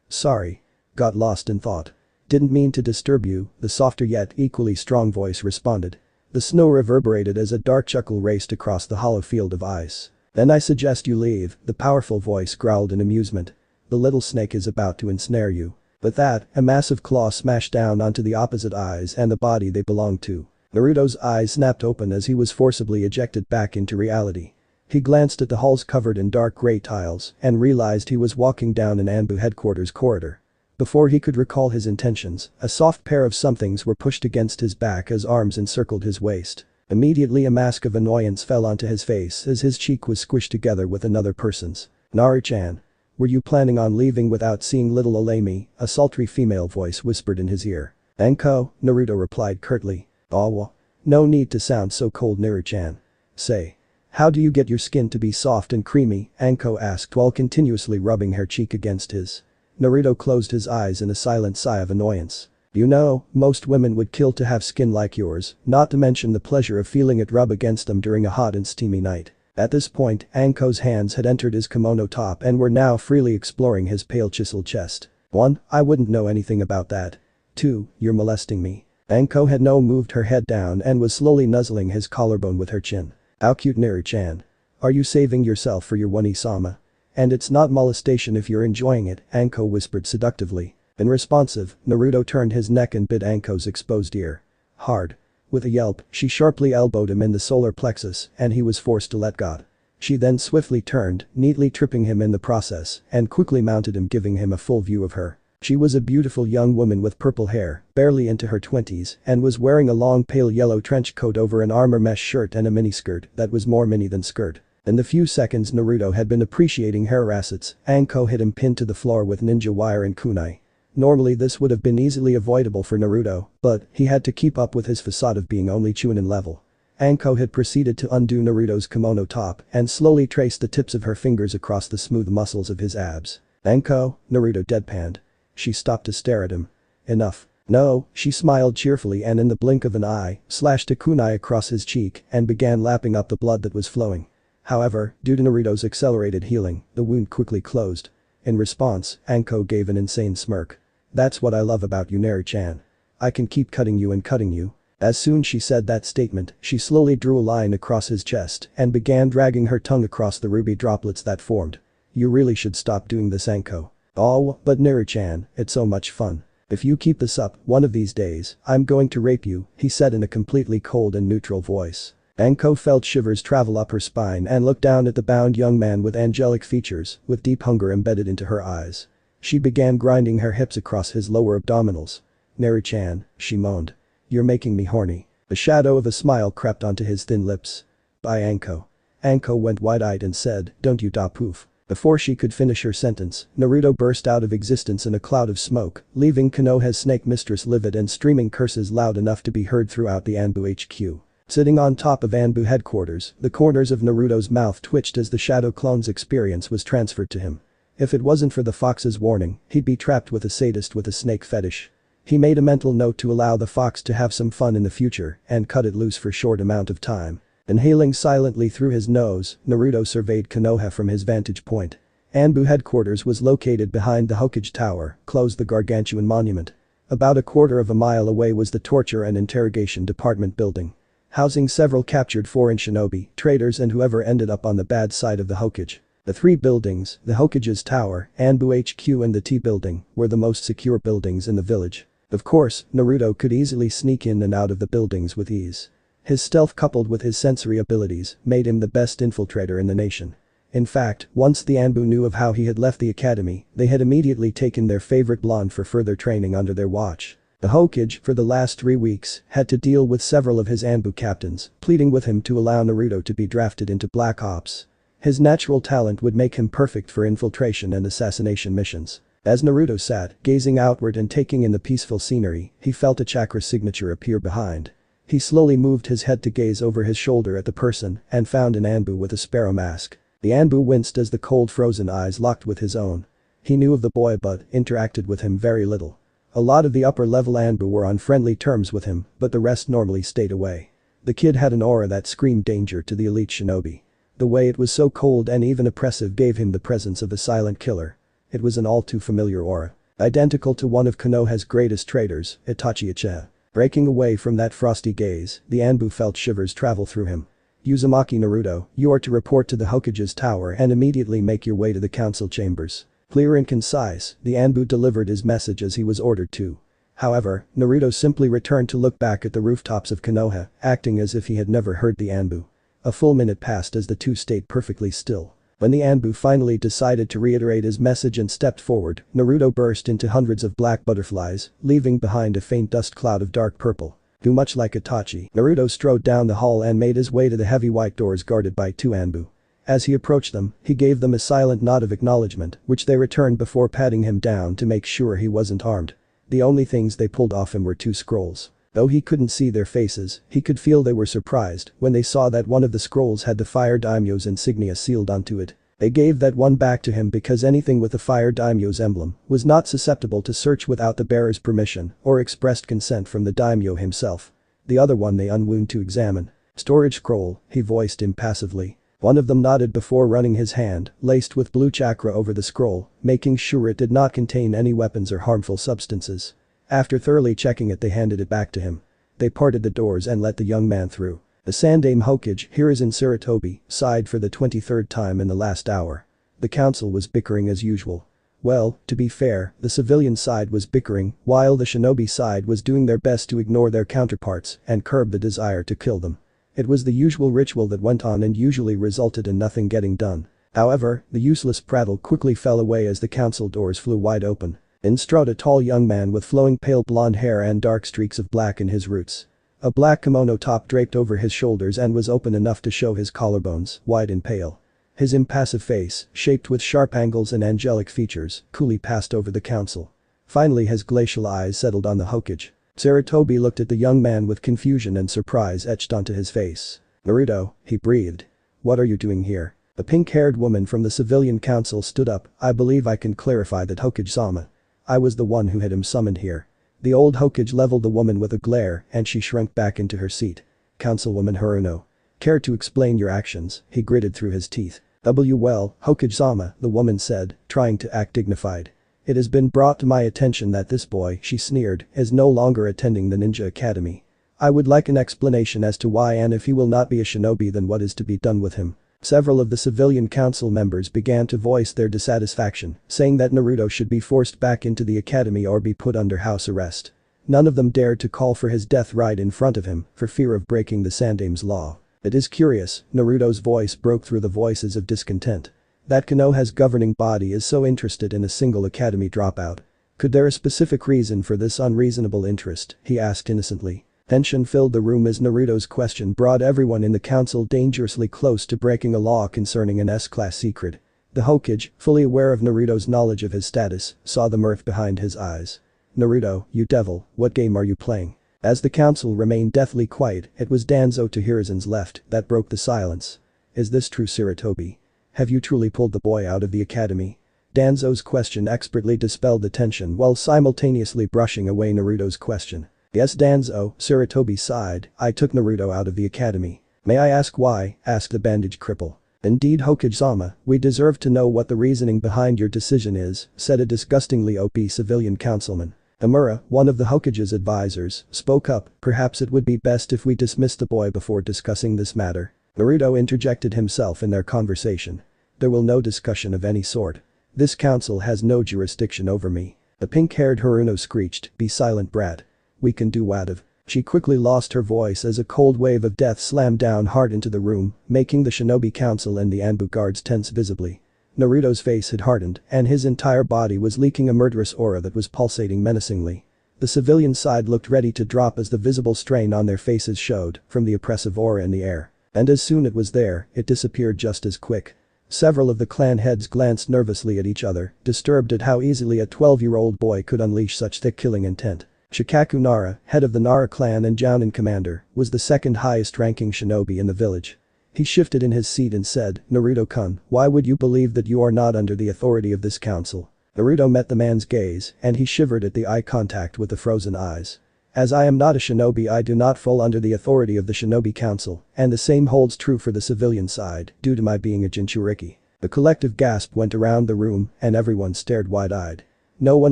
S1: Sorry. Got lost in thought. Didn't mean to disturb you, the softer yet equally strong voice responded. The snow reverberated as a dark chuckle raced across the hollow field of ice. Then I suggest you leave, the powerful voice growled in amusement. The little snake is about to ensnare you. With that, a massive claw smashed down onto the opposite eyes and the body they belonged to. Naruto's eyes snapped open as he was forcibly ejected back into reality. He glanced at the halls covered in dark gray tiles and realized he was walking down an Anbu headquarters corridor. Before he could recall his intentions, a soft pair of somethings were pushed against his back as arms encircled his waist. Immediately a mask of annoyance fell onto his face as his cheek was squished together with another person's. Naru-chan. Were you planning on leaving without seeing little Olemi? A sultry female voice whispered in his ear. Anko, Naruto replied curtly. Oh, no need to sound so cold, Naru-chan. Say. How do you get your skin to be soft and creamy? Anko asked while continuously rubbing her cheek against his. Naruto closed his eyes in a silent sigh of annoyance. You know, most women would kill to have skin like yours, not to mention the pleasure of feeling it rub against them during a hot and steamy night. At this point, Anko's hands had entered his kimono top and were now freely exploring his pale chiseled chest. 1. I wouldn't know anything about that. 2. You're molesting me. Anko had now moved her head down and was slowly nuzzling his collarbone with her chin. How cute, Naru-chan. Are you saving yourself for your one-sama? And it's not molestation if you're enjoying it, Anko whispered seductively. Unresponsive, Naruto turned his neck and bit Anko's exposed ear. Hard. With a yelp, she sharply elbowed him in the solar plexus and he was forced to let go. She then swiftly turned, neatly tripping him in the process, and quickly mounted him, giving him a full view of her. She was a beautiful young woman with purple hair, barely into her 20s, and was wearing a long pale yellow trench coat over an armor mesh shirt and a miniskirt that was more mini than skirt. In the few seconds Naruto had been appreciating her assets, Anko hit him pinned to the floor with ninja wire and kunai. Normally this would have been easily avoidable for Naruto, but he had to keep up with his facade of being only Chunin level. Anko had proceeded to undo Naruto's kimono top and slowly traced the tips of her fingers across the smooth muscles of his abs. Anko, Naruto deadpanned. She stopped to stare at him. Enough. No, she smiled cheerfully and in the blink of an eye, slashed a kunai across his cheek and began lapping up the blood that was flowing. However, due to Naruto's accelerated healing, the wound quickly closed. In response, Anko gave an insane smirk. That's what I love about you, Naru-chan. I can keep cutting you and cutting you. As soon as she said that statement, she slowly drew a line across his chest and began dragging her tongue across the ruby droplets that formed. You really should stop doing this, Anko. Oh, but Naru-chan, it's so much fun. If you keep this up, one of these days, I'm going to rape you, he said in a completely cold and neutral voice. Anko felt shivers travel up her spine and looked down at the bound young man with angelic features, with deep hunger embedded into her eyes. She began grinding her hips across his lower abdominals. Naru-chan, she moaned. You're making me horny. The shadow of a smile crept onto his thin lips. Bye, Anko. Anko went wide-eyed and said, don't you da poof. Before she could finish her sentence, Naruto burst out of existence in a cloud of smoke, leaving Konoha's snake mistress livid and streaming curses loud enough to be heard throughout the Anbu HQ. Sitting on top of Anbu headquarters, the corners of Naruto's mouth twitched as the Shadow Clone's experience was transferred to him. If it wasn't for the fox's warning, he'd be trapped with a sadist with a snake fetish. He made a mental note to allow the fox to have some fun in the future and cut it loose for a short amount of time. Inhaling silently through his nose, Naruto surveyed Konoha from his vantage point. Anbu headquarters was located behind the Hokage Tower, close the gargantuan monument. About a quarter of a mile away was the Torture and Interrogation Department building. Housing several captured foreign shinobi, traders and whoever ended up on the bad side of the Hokage. The three buildings, the Hokage's Tower, Anbu HQ and the T-Building, were the most secure buildings in the village. Of course, Naruto could easily sneak in and out of the buildings with ease. His stealth coupled with his sensory abilities made him the best infiltrator in the nation. In fact, once the Anbu knew of how he had left the academy, they had immediately taken their favorite blonde for further training under their watch. The Hokage, for the last 3 weeks, had to deal with several of his Anbu captains, pleading with him to allow Naruto to be drafted into Black Ops. His natural talent would make him perfect for infiltration and assassination missions. As Naruto sat, gazing outward and taking in the peaceful scenery, he felt a chakra signature appear behind. He slowly moved his head to gaze over his shoulder at the person and found an Anbu with a sparrow mask. The Anbu winced as the cold frozen eyes locked with his own. He knew of the boy but interacted with him very little. A lot of the upper-level Anbu were on friendly terms with him, but the rest normally stayed away. The kid had an aura that screamed danger to the elite shinobi. The way it was so cold and even oppressive gave him the presence of a silent killer. It was an all-too-familiar aura. Identical to one of Konoha's greatest traitors, Itachi Uchiha. Breaking away from that frosty gaze, the Anbu felt shivers travel through him. Uzumaki Naruto, you are to report to the Hokage's tower and immediately make your way to the council chambers. Clear and concise, the Anbu delivered his message as he was ordered to. However, Naruto simply returned to look back at the rooftops of Konoha, acting as if he had never heard the Anbu. A full minute passed as the two stayed perfectly still. When the Anbu finally decided to reiterate his message and stepped forward, Naruto burst into hundreds of black butterflies, leaving behind a faint dust cloud of dark purple. Too much like Itachi, Naruto strode down the hall and made his way to the heavy white doors guarded by 2 Anbu. As he approached them, he gave them a silent nod of acknowledgement, which they returned before patting him down to make sure he wasn't armed. The only things they pulled off him were 2 scrolls. Though he couldn't see their faces, he could feel they were surprised when they saw that one of the scrolls had the Fire Daimyo's insignia sealed onto it. They gave that one back to him because anything with the Fire Daimyo's emblem was not susceptible to search without the bearer's permission or expressed consent from the daimyo himself. The other one they unwound to examine. Storage scroll, he voiced impassively. One of them nodded before running his hand, laced with blue chakra over the scroll, making sure it did not contain any weapons or harmful substances. After thoroughly checking it, they handed it back to him. They parted the doors and let the young man through. The Sandaime Hokage, Hiruzen Sarutobi, sighed for the 23rd time in the last hour. The council was bickering as usual. Well, to be fair, the civilian side was bickering, while the shinobi side was doing their best to ignore their counterparts and curb the desire to kill them. It was the usual ritual that went on and usually resulted in nothing getting done. However, the useless prattle quickly fell away as the council doors flew wide open. In strode a tall young man with flowing pale blonde hair and dark streaks of black in his roots. A black kimono top draped over his shoulders and was open enough to show his collarbones, wide and pale. His impassive face, shaped with sharp angles and angelic features, coolly passed over the council. Finally his glacial eyes settled on the Hokage. Sarutobi looked at the young man with confusion and surprise etched onto his face. "Naruto," he breathed. "What are you doing here?" The pink-haired woman from the civilian council stood up. "I believe I can clarify that, Hokage-sama. I was the one who had him summoned here." The old Hokage leveled the woman with a glare and she shrank back into her seat. "Councilwoman Haruno. Care to explain your actions?" he gritted through his teeth. "Well, Hokage-sama," the woman said, trying to act dignified. "It has been brought to my attention that this boy," she sneered, "is no longer attending the ninja academy. I would like an explanation as to why, and if he will not be a shinobi, then what is to be done with him." Several of the civilian council members began to voice their dissatisfaction, saying that Naruto should be forced back into the academy or be put under house arrest. None of them dared to call for his death right in front of him, for fear of breaking the Sandaime's law. "It is curious," Naruto's voice broke through the voices of discontent, "that Konoha's governing body is so interested in a single academy dropout. Could there a specific reason for this unreasonable interest?" he asked innocently. Tension filled the room as Naruto's question brought everyone in the council dangerously close to breaking a law concerning an S-class secret. The Hokage, fully aware of Naruto's knowledge of his status, saw the mirth behind his eyes. "Naruto, you devil, what game are you playing?" As the council remained deathly quiet, it was Danzo to Hiruzen's left that broke the silence. "Is this true, Sarutobi? Have you truly pulled the boy out of the academy?" Danzo's question expertly dispelled the tension while simultaneously brushing away Naruto's question. "Yes, Danzo," Sarutobi sighed, "I took Naruto out of the academy." "May I ask why?" asked the bandaged cripple. "Indeed, Hokage-sama, we deserve to know what the reasoning behind your decision is," said a disgustingly OP civilian councilman. Amura, one of the Hokage's advisors, spoke up. "Perhaps it would be best if we dismiss the boy before discussing this matter." Naruto interjected himself in their conversation. "There will no discussion of any sort. This council has no jurisdiction over me." The pink-haired Haruno screeched, "Be silent, brat. We can do whatever." She quickly lost her voice as a cold wave of death slammed down hard into the room, making the Shinobi Council and the Anbu guards tense visibly. Naruto's face had hardened, and his entire body was leaking a murderous aura that was pulsating menacingly. The civilian side looked ready to drop as the visible strain on their faces showed from the oppressive aura in the air. And as soon as it was there, it disappeared just as quick. Several of the clan heads glanced nervously at each other, disturbed at how easily a 12-year-old boy could unleash such thick killing intent. Shikaku Nara, head of the Nara clan and Jounin commander, was the second highest ranking shinobi in the village. He shifted in his seat and said, "Naruto-kun, why would you believe that you are not under the authority of this council?" Naruto met the man's gaze, and he shivered at the eye contact with the frozen eyes. "As I am not a shinobi, I do not fall under the authority of the shinobi council, and the same holds true for the civilian side, due to my being a Jinchuriki." The collective gasp went around the room, and everyone stared wide-eyed. No one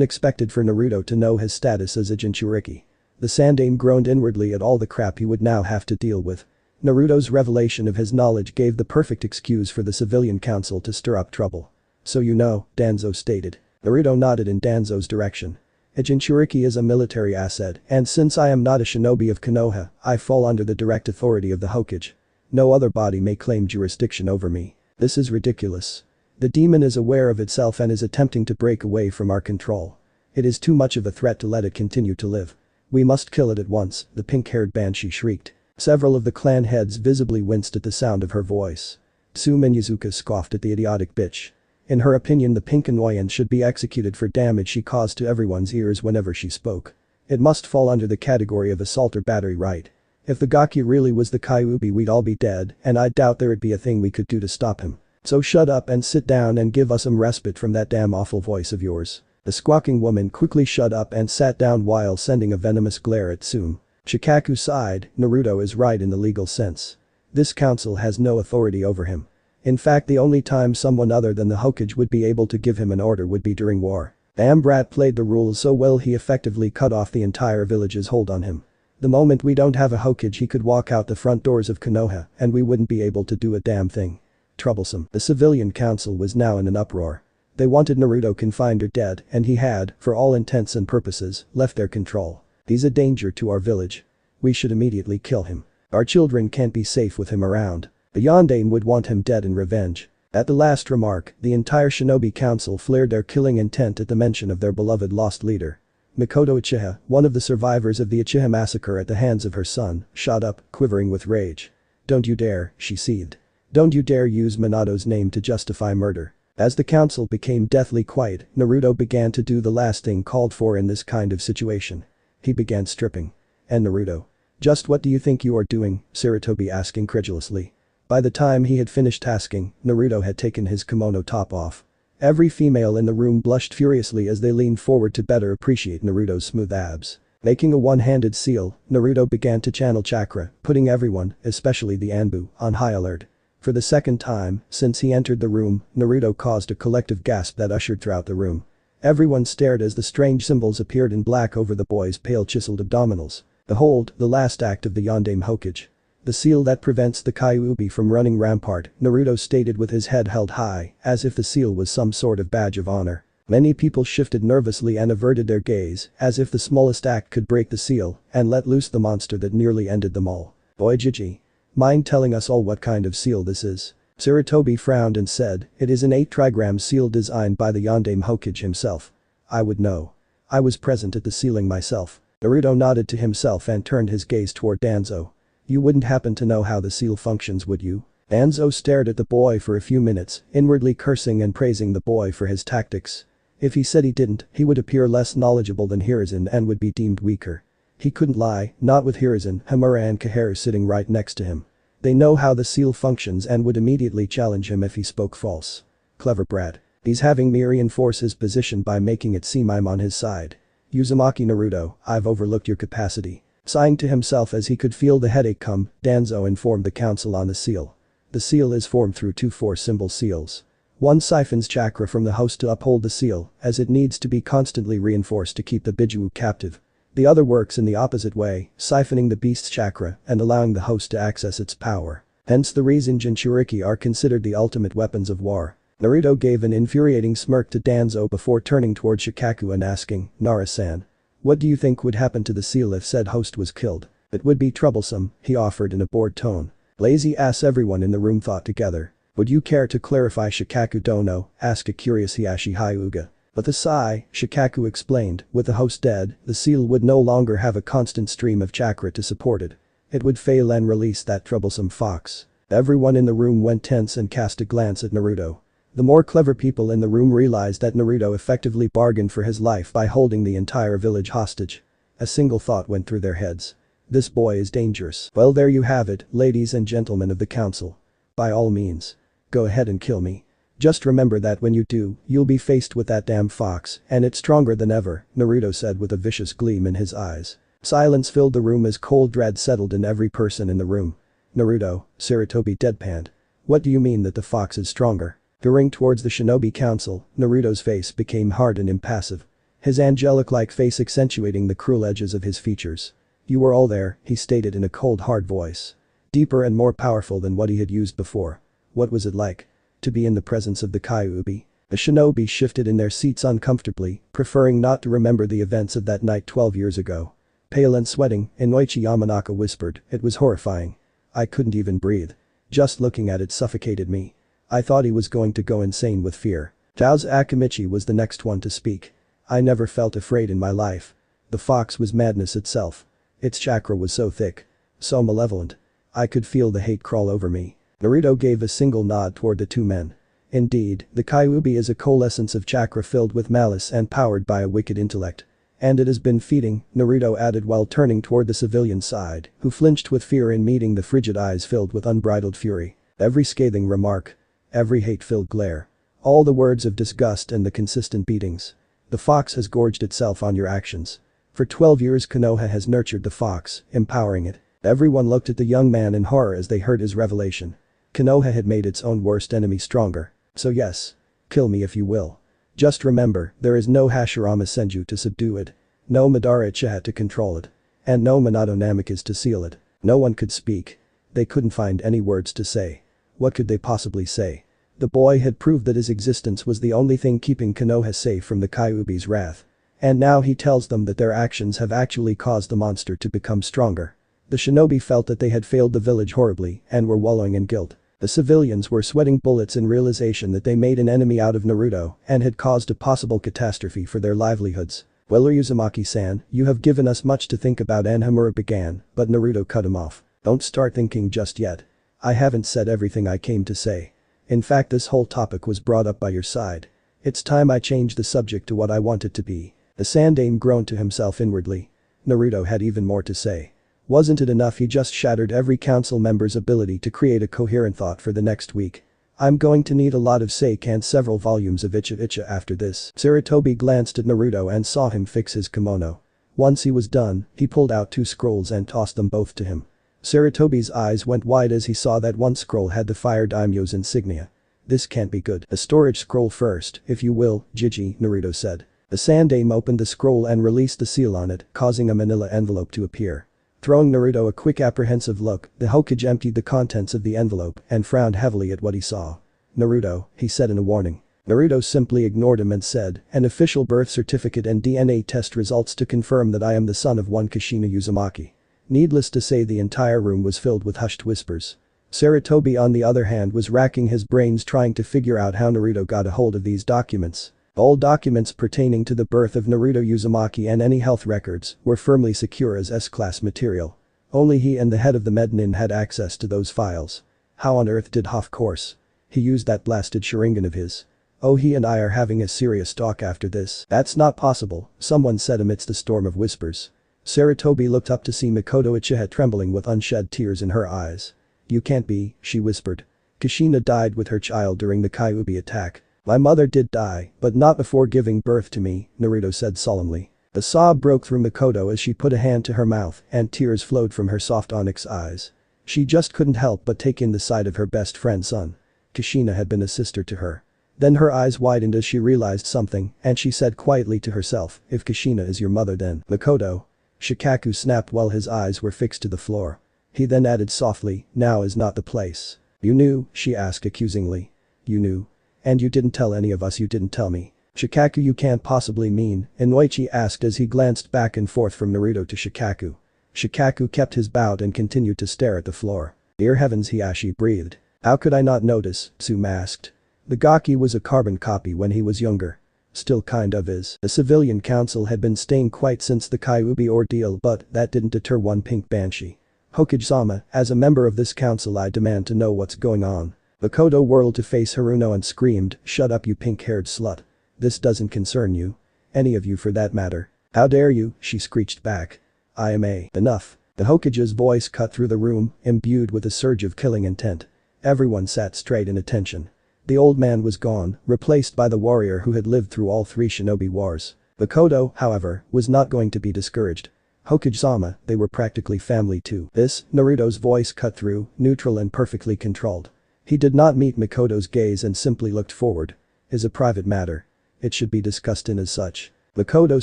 S1: expected for Naruto to know his status as a Jinchuriki. The Sandaime groaned inwardly at all the crap he would now have to deal with. Naruto's revelation of his knowledge gave the perfect excuse for the civilian council to stir up trouble. "So you know," Danzo stated. Naruto nodded in Danzo's direction. "A Jinchuriki is a military asset, and since I am not a shinobi of Konoha, I fall under the direct authority of the Hokage. No other body may claim jurisdiction over me. This is ridiculous. The demon is aware of itself and is attempting to break away from our control. It is too much of a threat to let it continue to live. We must kill it at once," the pink-haired banshee shrieked. Several of the clan heads visibly winced at the sound of her voice. Tsuminyazuka scoffed at the idiotic bitch. In her opinion, the pink annoyance should be executed for damage she caused to everyone's ears whenever she spoke. It must fall under the category of assault or battery, right? If the Gaki really was the Kyuubi, we'd all be dead, and I doubt there'd be a thing we could do to stop him. So shut up and sit down and give us some respite from that damn awful voice of yours." The squawking woman quickly shut up and sat down while sending a venomous glare at Tsume. Shikaku sighed, "Naruto is right in the legal sense. This council has no authority over him. In fact, the only time someone other than the Hokage would be able to give him an order would be during war. The Ambrat played the rules so well he effectively cut off the entire village's hold on him. The moment we don't have a Hokage, he could walk out the front doors of Konoha and we wouldn't be able to do a damn thing. Troublesome." The civilian council was now in an uproar. They wanted Naruto confined or dead, and he had, for all intents and purposes, left their control. "He's a danger to our village. We should immediately kill him. Our children can't be safe with him around. The Yondaime would want him dead in revenge." At the last remark, the entire shinobi council flared their killing intent at the mention of their beloved lost leader. Mikoto Uchiha, one of the survivors of the Uchiha massacre at the hands of her son, shot up, quivering with rage. "Don't you dare," she seethed. "Don't you dare use Minato's name to justify murder." As the council became deathly quiet, Naruto began to do the last thing called for in this kind of situation. He began stripping. "And Naruto? Just what do you think you are doing?" Sarutobi asked incredulously. By the time he had finished asking, Naruto had taken his kimono top off. Every female in the room blushed furiously as they leaned forward to better appreciate Naruto's smooth abs. Making a one-handed seal, Naruto began to channel chakra, putting everyone, especially the Anbu, on high alert. For the second time since he entered the room, Naruto caused a collective gasp that ushered throughout the room. Everyone stared as the strange symbols appeared in black over the boy's pale chiseled abdominals. Behold, the last act of the Yondaime Hokage. "The seal that prevents the Kyuubi from running rampart," Naruto stated with his head held high, as if the seal was some sort of badge of honor. Many people shifted nervously and averted their gaze, as if the smallest act could break the seal and let loose the monster that nearly ended them all. "Boy Gigi. Mind telling us all what kind of seal this is?" Sarutobi frowned and said, "It is an 8-trigram seal designed by the Yondaime Hokage himself. I would know. I was present at the sealing myself." Naruto nodded to himself and turned his gaze toward Danzo. "You wouldn't happen to know how the seal functions, would you?" Danzo stared at the boy for a few minutes, inwardly cursing and praising the boy for his tactics. If he said he didn't, he would appear less knowledgeable than Hiruzen and would be deemed weaker. He couldn't lie, not with Hiruzen, Hamura and Kaheru sitting right next to him. They know how the seal functions and would immediately challenge him if he spoke false. Clever brat. He's having me reinforce his position by making it seem I'm on his side. "Uzumaki Naruto, I've overlooked your capacity." Sighing to himself as he could feel the headache come, Danzo informed the council on the seal. The seal is formed through 2 4-symbol seals. One siphons chakra from the host to uphold the seal, as it needs to be constantly reinforced to keep the Biju captive. The other works in the opposite way, siphoning the beast's chakra and allowing the host to access its power. Hence the reason Jinchuriki are considered the ultimate weapons of war. Naruto gave an infuriating smirk to Danzo before turning toward Shikaku and asking, "Nara-san. What do you think would happen to the seal if said host was killed? It would be troublesome, he offered in a bored tone. Lazy ass, everyone in the room thought together. Would you care to clarify? Shikaku Dono asked a curious Hiashi Hyuga. With a sigh, Shikaku explained, with the host dead, the seal would no longer have a constant stream of chakra to support it. It would fail and release that troublesome fox. Everyone in the room went tense and cast a glance at Naruto. The more clever people in the room realized that Naruto effectively bargained for his life by holding the entire village hostage. A single thought went through their heads. This boy is dangerous. Well, there you have it, ladies and gentlemen of the council. By all means. Go ahead and kill me. Just remember that when you do, you'll be faced with that damn fox, and it's stronger than ever, Naruto said with a vicious gleam in his eyes. Silence filled the room as cold dread settled in every person in the room. Naruto, Sarutobi deadpanned. What do you mean that the fox is stronger? Hurrying towards the shinobi council, Naruto's face became hard and impassive. His angelic-like face accentuating the cruel edges of his features. You were all there, he stated in a cold hard voice. Deeper and more powerful than what he had used before. What was it like? To be in the presence of the Kyuubi? The shinobi shifted in their seats uncomfortably, preferring not to remember the events of that night 12 years ago. Pale and sweating, Inoichi Yamanaka whispered, it was horrifying. I couldn't even breathe. Just looking at it suffocated me. I thought he was going to go insane with fear. Tao's Akamichi was the next one to speak. I never felt afraid in my life. The fox was madness itself. Its chakra was so thick. So malevolent. I could feel the hate crawl over me. Naruto gave a single nod toward the two men. Indeed, the Kyuubi is a coalescence of chakra filled with malice and powered by a wicked intellect. And it has been feeding, Naruto added while turning toward the civilian side, who flinched with fear in meeting the frigid eyes filled with unbridled fury. Every scathing remark. Every hate-filled glare. All the words of disgust and the consistent beatings. The fox has gorged itself on your actions. For 12 years Konoha has nurtured the fox, empowering it. Everyone looked at the young man in horror as they heard his revelation. Konoha had made its own worst enemy stronger. So yes. Kill me if you will. Just remember, there is no Hashirama Senju to subdue it. No Madara Uchiha to control it. And no Minato Namikaze to seal it. No one could speak. They couldn't find any words to say. What could they possibly say? The boy had proved that his existence was the only thing keeping Konoha safe from the Kyuubi's wrath. And now he tells them that their actions have actually caused the monster to become stronger. The shinobi felt that they had failed the village horribly and were wallowing in guilt. The civilians were sweating bullets in realization that they made an enemy out of Naruto and had caused a possible catastrophe for their livelihoods. Well, Uzumaki-san, you have given us much to think about, Anhamura began, but Naruto cut him off. Don't start thinking just yet. I haven't said everything I came to say. In fact, this whole topic was brought up by your side. It's time I changed the subject to what I want it to be. The Sandaime groaned to himself inwardly. Naruto had even more to say. Wasn't it enough he just shattered every council member's ability to create a coherent thought for the next week? I'm going to need a lot of sake and several volumes of Icha after this. Sarutobi glanced at Naruto and saw him fix his kimono. Once he was done, he pulled out 2 scrolls and tossed them both to him. Sarutobi's eyes went wide as he saw that one scroll had the Fire Daimyo's insignia. This can't be good. A storage scroll first, if you will, Jiji, Naruto said. The Sandaime opened the scroll and released the seal on it, causing a manila envelope to appear. Throwing Naruto a quick apprehensive look, the Hokage emptied the contents of the envelope and frowned heavily at what he saw. Naruto, he said in a warning. Naruto simply ignored him and said, an official birth certificate and DNA test results to confirm that I am the son of one Kushina Uzumaki. Needless to say, the entire room was filled with hushed whispers. Sarutobi on the other hand was racking his brains trying to figure out how Naruto got a hold of these documents. All documents pertaining to the birth of Naruto Uzumaki and any health records were firmly secure as S-class material. Only he and the head of the Mednin had access to those files. How on earth did Hoff course? He used that blasted Sharingan of his. Oh, he and I are having a serious talk after this. That's not possible, someone said amidst a storm of whispers. Sarutobi looked up to see Mikoto Uchiha trembling with unshed tears in her eyes. You can't be, she whispered. Kushina died with her child during the Kyuubi attack. My mother did die, but not before giving birth to me, Naruto said solemnly. A sob broke through Mikoto as she put a hand to her mouth and tears flowed from her soft onyx eyes. She just couldn't help but take in the sight of her best friend's son. Kushina had been a sister to her. Then her eyes widened as she realized something and she said quietly to herself, if Kushina is your mother then, Mikoto. Shikaku snapped while his eyes were fixed to the floor. He then added softly, now is not the place. You knew, she asked accusingly. You knew. And you didn't tell any of us, you didn't tell me. Shikaku, you can't possibly mean, Inoichi asked as he glanced back and forth from Naruto to Shikaku. Shikaku kept his bow and continued to stare at the floor. Dear heavens, Hiashi breathed. How could I not notice, Tsume asked. The Gaki was a carbon copy when he was younger. Still kind of is. The civilian council had been staying quiet since the Kyuubi ordeal, but that didn't deter one pink banshee. Hokage-sama, as a member of this council I demand to know what's going on. Makoto whirled to face Haruno and screamed, shut up you pink-haired slut. This doesn't concern you. Any of you for that matter. How dare you, she screeched back. I am a. Enough. The Hokage's voice cut through the room, imbued with a surge of killing intent. Everyone sat straight in attention. The old man was gone, replaced by the warrior who had lived through all 3 shinobi wars. Makoto, however, was not going to be discouraged. Hokage-sama, they were practically family too. This, Naruto's voice cut through, neutral and perfectly controlled. He did not meet Makoto's gaze and simply looked forward. Is a private matter. It should be discussed in as such. Makoto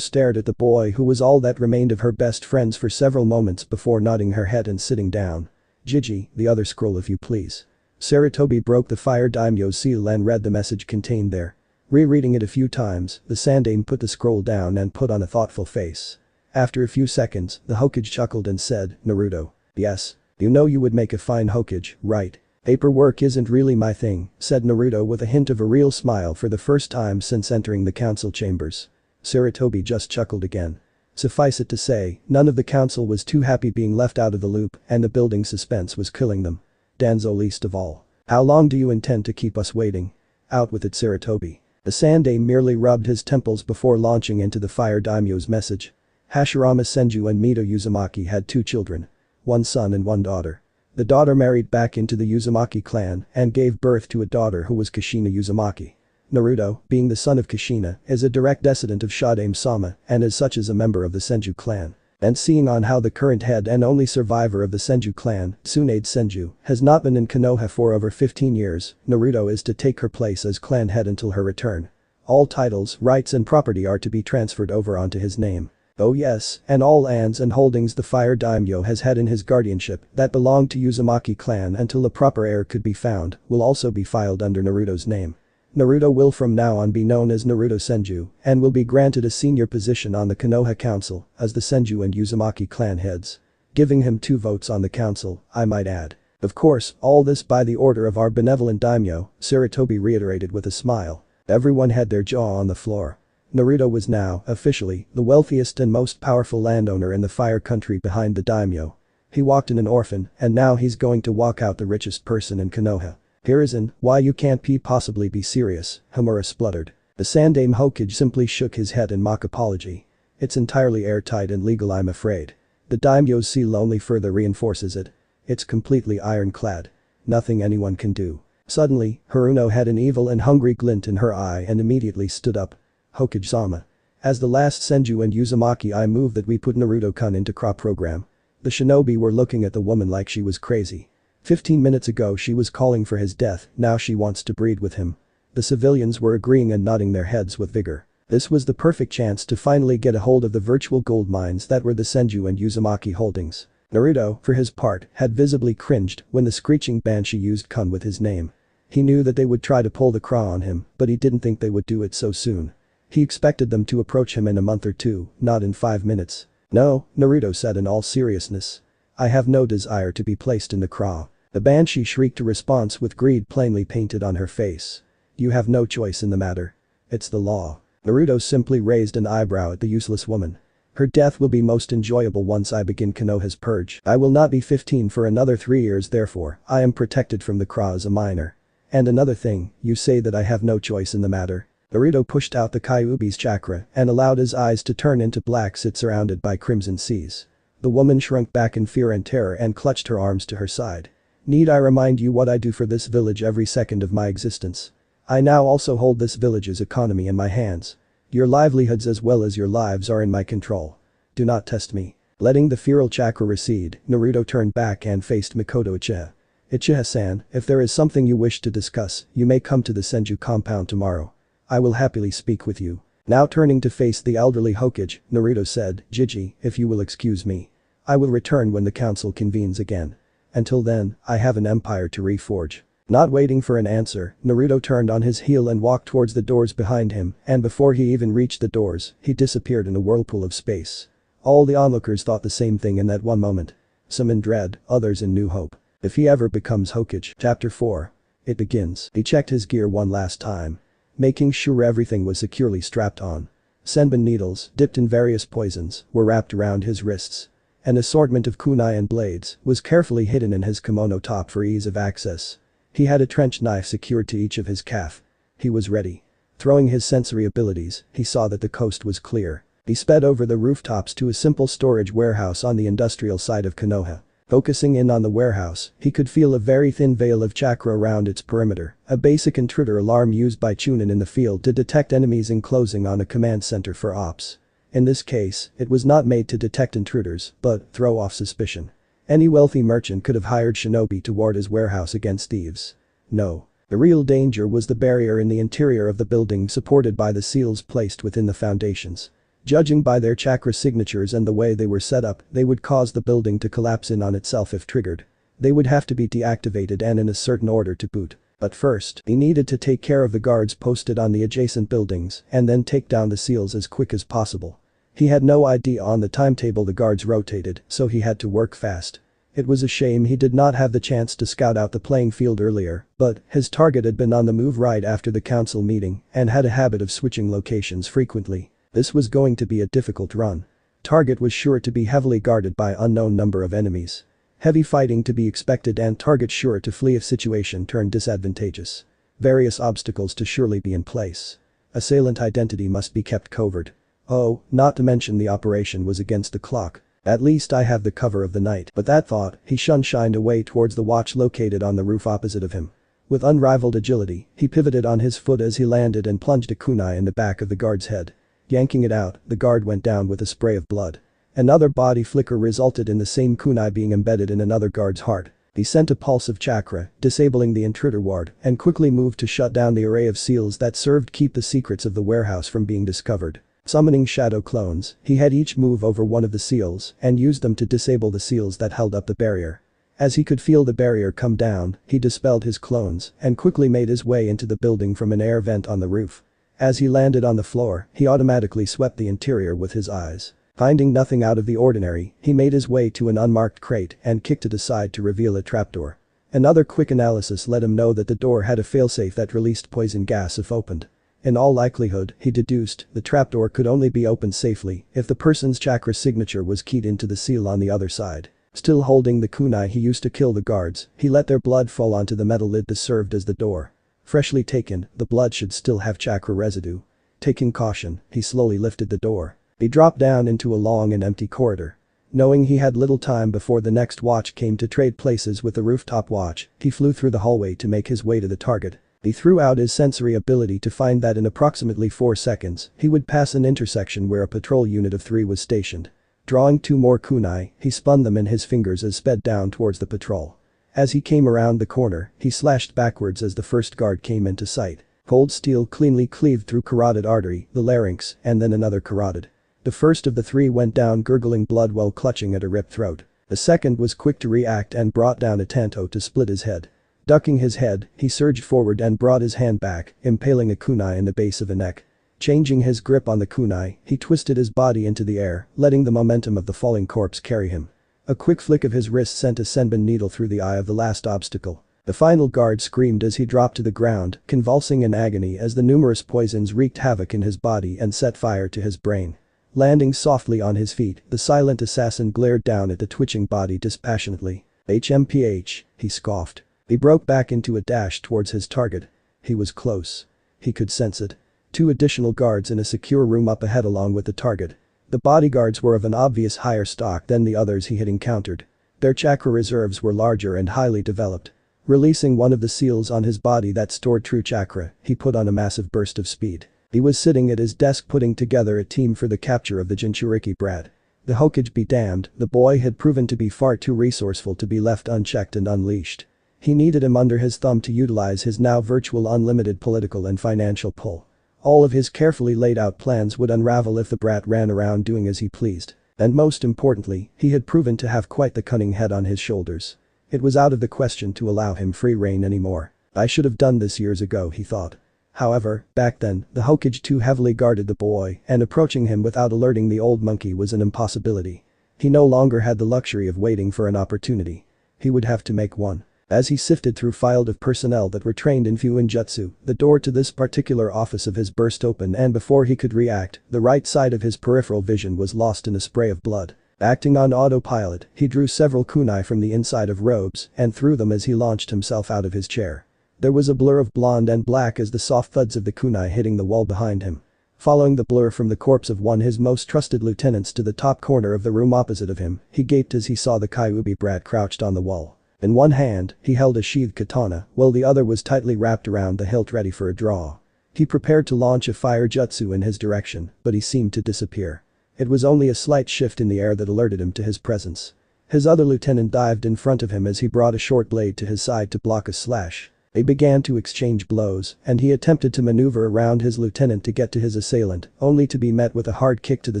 S1: stared at the boy who was all that remained of her best friends for several moments before nodding her head and sitting down. Jiji, the other scroll if you please. Sarutobi broke the fire daimyo's seal and read the message contained there. Rereading it a few times, the Sandaime put the scroll down and put on a thoughtful face. After a few seconds, the Hokage chuckled and said, Naruto. Yes. You know you would make a fine Hokage, right? Paperwork isn't really my thing, said Naruto with a hint of a real smile for the first time since entering the council chambers. Sarutobi just chuckled again. Suffice it to say, none of the council was too happy being left out of the loop and the building suspense was killing them. Danzo least of all. How long do you intend to keep us waiting? Out with it, Sarutobi. The Sandaime merely rubbed his temples before launching into the fire daimyo's message. Hashirama Senju and Mito Uzumaki had 2 children. 1 son and 1 daughter. The daughter married back into the Uzumaki clan and gave birth to a daughter who was Kushina Uzumaki. Naruto, being the son of Kushina, is a direct descendant of Shadaime-sama and as such is a member of the Senju clan. And seeing on how the current head and only survivor of the Senju clan, Tsunade Senju, has not been in Konoha for over 15 years, Naruto is to take her place as clan head until her return. All titles, rights and property are to be transferred over onto his name. Oh yes, and all lands and holdings the Fire Daimyo has had in his guardianship that belonged to Uzumaki clan until a proper heir could be found will also be filed under Naruto's name. Naruto will from now on be known as Naruto Senju and will be granted a senior position on the Konoha Council as the Senju and Uzumaki clan heads. Giving him 2 votes on the council, I might add. Of course, all this by the order of our benevolent daimyo, Sarutobi reiterated with a smile. Everyone had their jaw on the floor. Naruto was now, officially, the wealthiest and most powerful landowner in the fire country behind the daimyo. He walked in an orphan and now he's going to walk out the richest person in Konoha. Hiruzen, why you can't possibly be serious, Homura spluttered. The Sandaime Hokage simply shook his head in mock apology. It's entirely airtight and legal, I'm afraid. The daimyo's seal only further reinforces it. It's completely ironclad. Nothing anyone can do. Suddenly, Haruno had an evil and hungry glint in her eye and immediately stood up. Hokage-sama. As the last Senju and Uzumaki, I move that we put Naruto-kun into crop program. The shinobi were looking at the woman like she was crazy. 15 minutes ago she was calling for his death, now she wants to breed with him. The civilians were agreeing and nodding their heads with vigor. This was the perfect chance to finally get a hold of the virtual gold mines that were the Senju and Uzumaki holdings. Naruto, for his part, had visibly cringed when the screeching banshee used kun with his name. He knew that they would try to pull the craw on him, but he didn't think they would do it so soon. He expected them to approach him in a month or 2, not in 5 minutes. No, Naruto said in all seriousness. I have no desire to be placed in the craw. The banshee shrieked a response with greed plainly painted on her face. You have no choice in the matter. It's the law. Naruto simply raised an eyebrow at the useless woman. Her death will be most enjoyable once I begin Konoha's purge. I will not be 15 for another 3 years, therefore I am protected from the craw as a minor. And another thing, you say that I have no choice in the matter. Naruto pushed out the Kyuubi's chakra and allowed his eyes to turn into black sit surrounded by crimson seas. The woman shrunk back in fear and terror and clutched her arms to her side. Need I remind you what I do for this village every second of my existence? I now also hold this village's economy in my hands. Your livelihoods as well as your lives are in my control. Do not test me. Letting the feral chakra recede, Naruto turned back and faced Mikoto Uchiha. Uchiha-san, if there is something you wish to discuss, you may come to the Senju compound tomorrow. I will happily speak with you. Now turning to face the elderly Hokage, Naruto said, Jiji, if you will excuse me. I will return when the council convenes again. Until then, I have an empire to reforge. Not waiting for an answer, Naruto turned on his heel and walked towards the doors behind him, and before he even reached the doors, he disappeared in a whirlpool of space. All the onlookers thought the same thing in that one moment. Some in dread, others in new hope. If he ever becomes Hokage. Chapter 4. It begins. He checked his gear one last time, making sure everything was securely strapped on. Senbon needles, dipped in various poisons, were wrapped around his wrists. An assortment of kunai and blades was carefully hidden in his kimono top for ease of access. He had a trench knife secured to each of his calf. He was ready. Throwing his sensory abilities, he saw that the coast was clear. He sped over the rooftops to a simple storage warehouse on the industrial side of Konoha. Focusing in on the warehouse, he could feel a very thin veil of chakra around its perimeter, a basic intruder alarm used by Chunin in the field to detect enemies enclosing on a command center for ops. In this case, it was not made to detect intruders, but throw off suspicion. Any wealthy merchant could have hired shinobi to ward his warehouse against thieves. No. The real danger was the barrier in the interior of the building supported by the seals placed within the foundations. Judging by their chakra signatures and the way they were set up, they would cause the building to collapse in on itself if triggered. They would have to be deactivated and in a certain order to boot. But first, he needed to take care of the guards posted on the adjacent buildings and then take down the seals as quick as possible. He had no idea on the timetable the guards rotated, so he had to work fast. It was a shame he did not have the chance to scout out the playing field earlier, but his target had been on the move right after the council meeting and had a habit of switching locations frequently. This was going to be a difficult run. Target was sure to be heavily guarded by unknown number of enemies. Heavy fighting to be expected and target sure to flee if situation turned disadvantageous. Various obstacles to surely be in place. Assailant identity must be kept covert. Oh, not to mention the operation was against the clock. At least I have the cover of the night. But that thought, he shined away towards the watch located on the roof opposite of him. With unrivaled agility, he pivoted on his foot as he landed and plunged a kunai in the back of the guard's head. Yanking it out, the guard went down with a spray of blood. Another body flicker resulted in the same kunai being embedded in another guard's heart. He sent a pulse of chakra, disabling the intruder ward, and quickly moved to shut down the array of seals that served keep the secrets of the warehouse from being discovered. Summoning shadow clones, he had each move over one of the seals and used them to disable the seals that held up the barrier. As he could feel the barrier come down, he dispelled his clones and quickly made his way into the building from an air vent on the roof. As he landed on the floor, he automatically swept the interior with his eyes. Finding nothing out of the ordinary, he made his way to an unmarked crate and kicked it aside to reveal a trapdoor. Another quick analysis let him know that the door had a failsafe that released poison gas if opened. In all likelihood, he deduced, the trapdoor could only be opened safely if the person's chakra signature was keyed into the seal on the other side. Still holding the kunai he used to kill the guards, he let their blood fall onto the metal lid that served as the door. Freshly taken, the blood should still have chakra residue. Taking caution, he slowly lifted the door. He dropped down into a long and empty corridor. Knowing he had little time before the next watch came to trade places with the rooftop watch, he flew through the hallway to make his way to the target. He threw out his sensory ability to find that in approximately 4 seconds, he would pass an intersection where a patrol unit of 3 was stationed. Drawing 2 more kunai, he spun them in his fingers as sped down towards the patrol. As he came around the corner, he slashed backwards as the first guard came into sight. Cold steel cleanly cleaved through carotid artery, the larynx, and then another carotid. The first of the 3 went down gurgling blood while clutching at a ripped throat. The second was quick to react and brought down a tanto to split his head. Ducking his head, he surged forward and brought his hand back, impaling a kunai in the base of the neck. Changing his grip on the kunai, he twisted his body into the air, letting the momentum of the falling corpse carry him. A quick flick of his wrist sent a senbon needle through the eye of the last obstacle. The final guard screamed as he dropped to the ground, convulsing in agony as the numerous poisons wreaked havoc in his body and set fire to his brain. Landing softly on his feet, the silent assassin glared down at the twitching body dispassionately. HMPH, he scoffed. He broke back into a dash towards his target. He was close. He could sense it. 2 additional guards in a secure room up ahead along with the target. The bodyguards were of an obvious higher stock than the others he had encountered. Their chakra reserves were larger and highly developed. Releasing one of the seals on his body that stored true chakra, he put on a massive burst of speed. He was sitting at his desk putting together a team for the capture of the Jinchuriki brat. The Hokage be damned, the boy had proven to be far too resourceful to be left unchecked and unleashed. He needed him under his thumb to utilize his now virtual unlimited political and financial pull. All of his carefully laid out plans would unravel if the brat ran around doing as he pleased. And most importantly, he had proven to have quite the cunning head on his shoulders. It was out of the question to allow him free rein anymore. I should have done this years ago, he thought. However, back then, the Hokage too heavily guarded the boy, and approaching him without alerting the old monkey was an impossibility. He no longer had the luxury of waiting for an opportunity. He would have to make one. As he sifted through files of personnel that were trained in Fuinjutsu, the door to this particular office of his burst open, and before he could react, the right side of his peripheral vision was lost in a spray of blood. Acting on autopilot, he drew several kunai from the inside of robes and threw them as he launched himself out of his chair. There was a blur of blonde and black as the soft thuds of the kunai hitting the wall behind him. Following the blur from the corpse of one of his most trusted lieutenants to the top corner of the room opposite of him, he gaped as he saw the Kyuubi brat crouched on the wall. In one hand, he held a sheathed katana, while the other was tightly wrapped around the hilt ready for a draw. He prepared to launch a fire jutsu in his direction, but he seemed to disappear. It was only a slight shift in the air that alerted him to his presence. His other lieutenant dived in front of him as he brought a short blade to his side to block a slash. They began to exchange blows, and he attempted to maneuver around his lieutenant to get to his assailant, only to be met with a hard kick to the